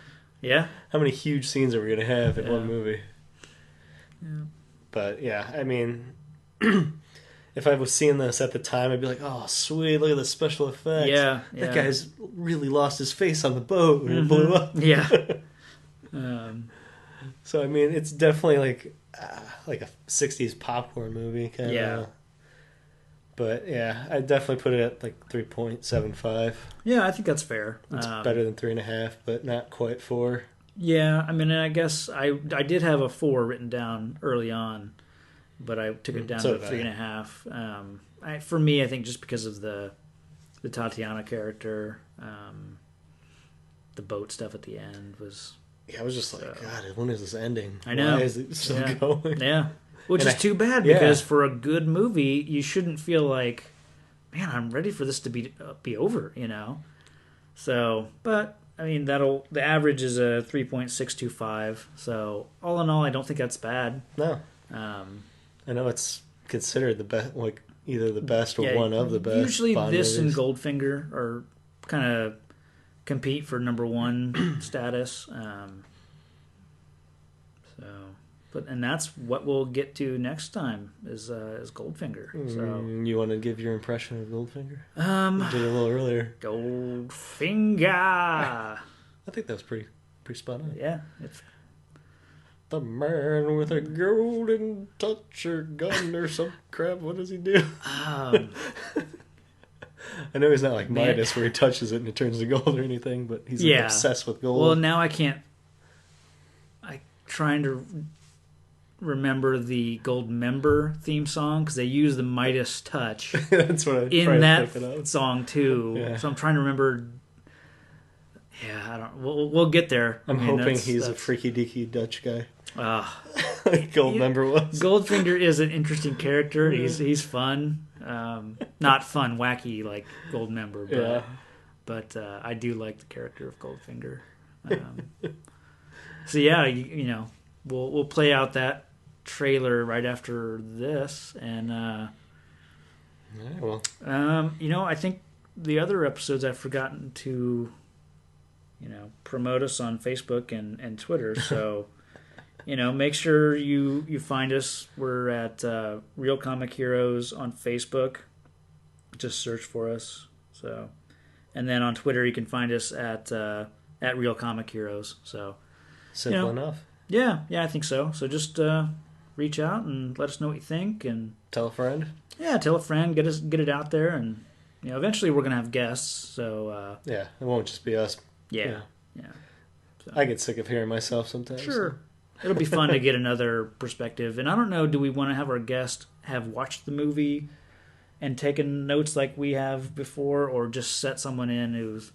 S2: how many huge scenes are we going to have in one movie? Yeah. But I mean, if I was seeing this at the time, I'd be like, oh, sweet, look at the special effects.
S1: Yeah.
S2: That guy's really lost his face on the boat when it blew up.
S1: Yeah.
S2: So, I mean, it's definitely like a 60s popcorn movie kind of.
S1: Yeah.
S2: But, I'd definitely put it at 3.75.
S1: Yeah, I think that's fair.
S2: It's better than 3.5, but not quite 4.
S1: Yeah, I mean, I guess I did have a 4 written down early on, but I took it down to 3.5. For me, I think just because of the Tatiana character, the boat stuff at the end was...
S2: Yeah, I was just like, God, when is this ending?
S1: I know.
S2: Why is it still going?
S1: Yeah. Which is too bad, because for a good movie, you shouldn't feel like, man, I'm ready for this to be over, So, but, I mean, the average is a 3.625. So, all in all, I don't think that's bad.
S2: No. I know it's considered the best, either the best or one of the best.
S1: Usually
S2: Bond
S1: this
S2: movies.
S1: and Goldfinger are kind of compete for number one status. And that's what we'll get to next time is Goldfinger. So
S2: you want to give your impression of Goldfinger? You did it a little earlier.
S1: Goldfinger.
S2: I think that was pretty spot on.
S1: Yeah, it's
S2: the man with a golden touch or gun or some crap. What does he do?
S1: I
S2: know he's not like Midas where he touches it and it turns to gold or anything, but he's obsessed with gold.
S1: Well, now I'm trying to remember the Gold Member theme song because they use the Midas touch
S2: That's what I'm
S1: in that song too. Yeah. So I'm trying to remember. Yeah, I don't. We'll get there.
S2: I'm hoping he's a freaky deaky Dutch guy. Like Gold Member was.
S1: Goldfinger is an interesting character. He's fun. Not fun, wacky like Gold Member, but I do like the character of Goldfinger. So we'll play out that trailer right after this, and I think the other episodes I've forgotten to promote us on Facebook and Twitter. So make sure you find us. We're at Real Comic Heroes on Facebook. Just search for us. So, and then on Twitter you can find us at Real Comic Heroes. So
S2: simple enough.
S1: Yeah, I think so. So just reach out and let us know what you think, and
S2: tell a friend. Yeah,
S1: tell a friend. Get it out there, and eventually we're gonna have guests. So
S2: it won't just be us.
S1: Yeah.
S2: So, I get sick of hearing myself sometimes.
S1: Sure, it'll be fun to get another perspective. And I don't know, do we want to have our guest have watched the movie and taken notes like we have before, or just set someone in who's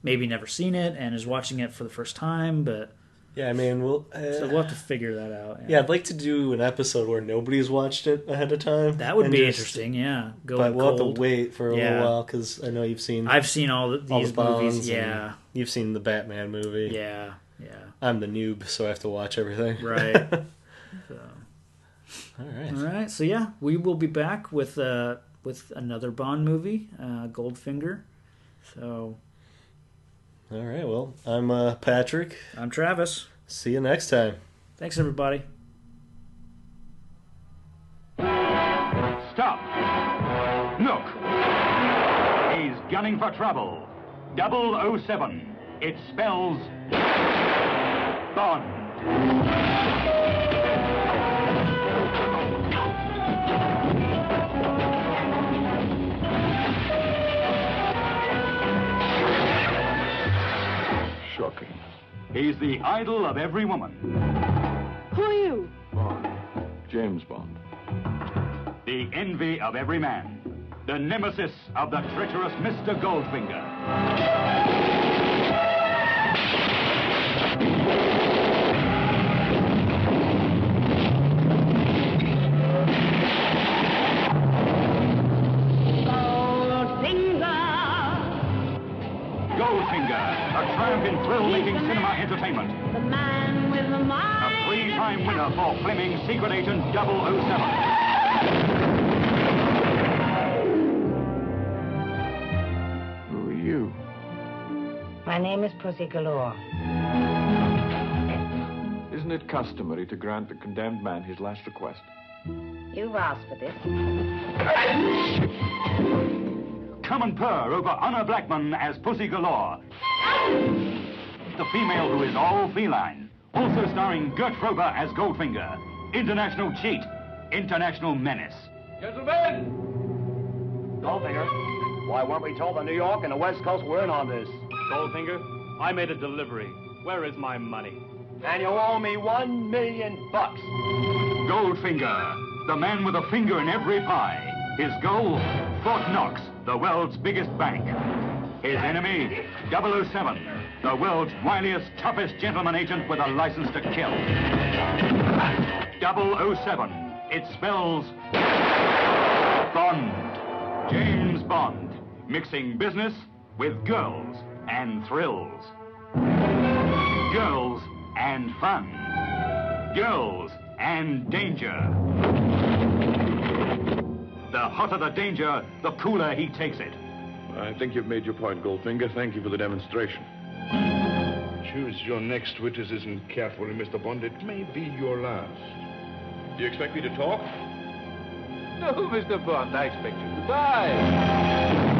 S1: maybe never seen it and is watching it for the first time? But
S2: yeah, I mean,
S1: so we'll have to figure that out.
S2: Yeah, I'd like to do an episode where nobody's watched it ahead of time.
S1: That would be interesting. Yeah,
S2: but we'll have to wait for a little while because I know you've seen.
S1: I've seen all these movies. Yeah,
S2: you've seen the Batman movie.
S1: Yeah.
S2: I'm the noob, so I have to watch everything.
S1: Right.
S2: All
S1: right. So yeah, we will be back with another Bond movie, Goldfinger. So.
S2: All right, well, I'm Patrick.
S1: I'm Travis.
S2: See you next time.
S1: Thanks, everybody.
S3: Stop. gunning for trouble. 007. It spells Bond.
S4: Shocking.
S3: He's the idol of every woman.
S5: Who are you?
S4: Bond. James Bond.
S3: The envy of every man. The nemesis of the treacherous Mr. Goldfinger. Goldfinger, a triumph in thrill-making cinema entertainment.
S5: The man with the mind.
S3: A three-time winner for Fleming's Secret Agent 007.
S4: Who are you?
S6: My name is Pussy Galore.
S4: Isn't it customary to grant the condemned man his last request?
S6: You've asked for this.
S3: Come and purr over Honor Blackman as Pussy Galore. The female who is all feline. Also starring Gert Frober as Goldfinger. International cheat. International menace.
S7: Gentlemen! Goldfinger, why weren't we told the New York and the West Coast were in on this?
S8: Goldfinger, I made a delivery. Where is my money?
S7: And you owe me $1 million.
S3: Goldfinger, the man with a finger in every pie. His goal, Fort Knox, the world's biggest bank. His enemy, 007, the world's wiliest, toughest gentleman agent with a license to kill. 007, it spells Bond. James Bond, mixing business with girls and thrills. Girls and fun. Girls and danger. The hotter the danger, the cooler he takes it.
S4: I think you've made your point, Goldfinger. Thank you for the demonstration.
S9: Choose your next witticism carefully, Mr. Bond. It may be your last.
S4: Do you expect me to talk?
S9: No, Mr. Bond, I expect you to die.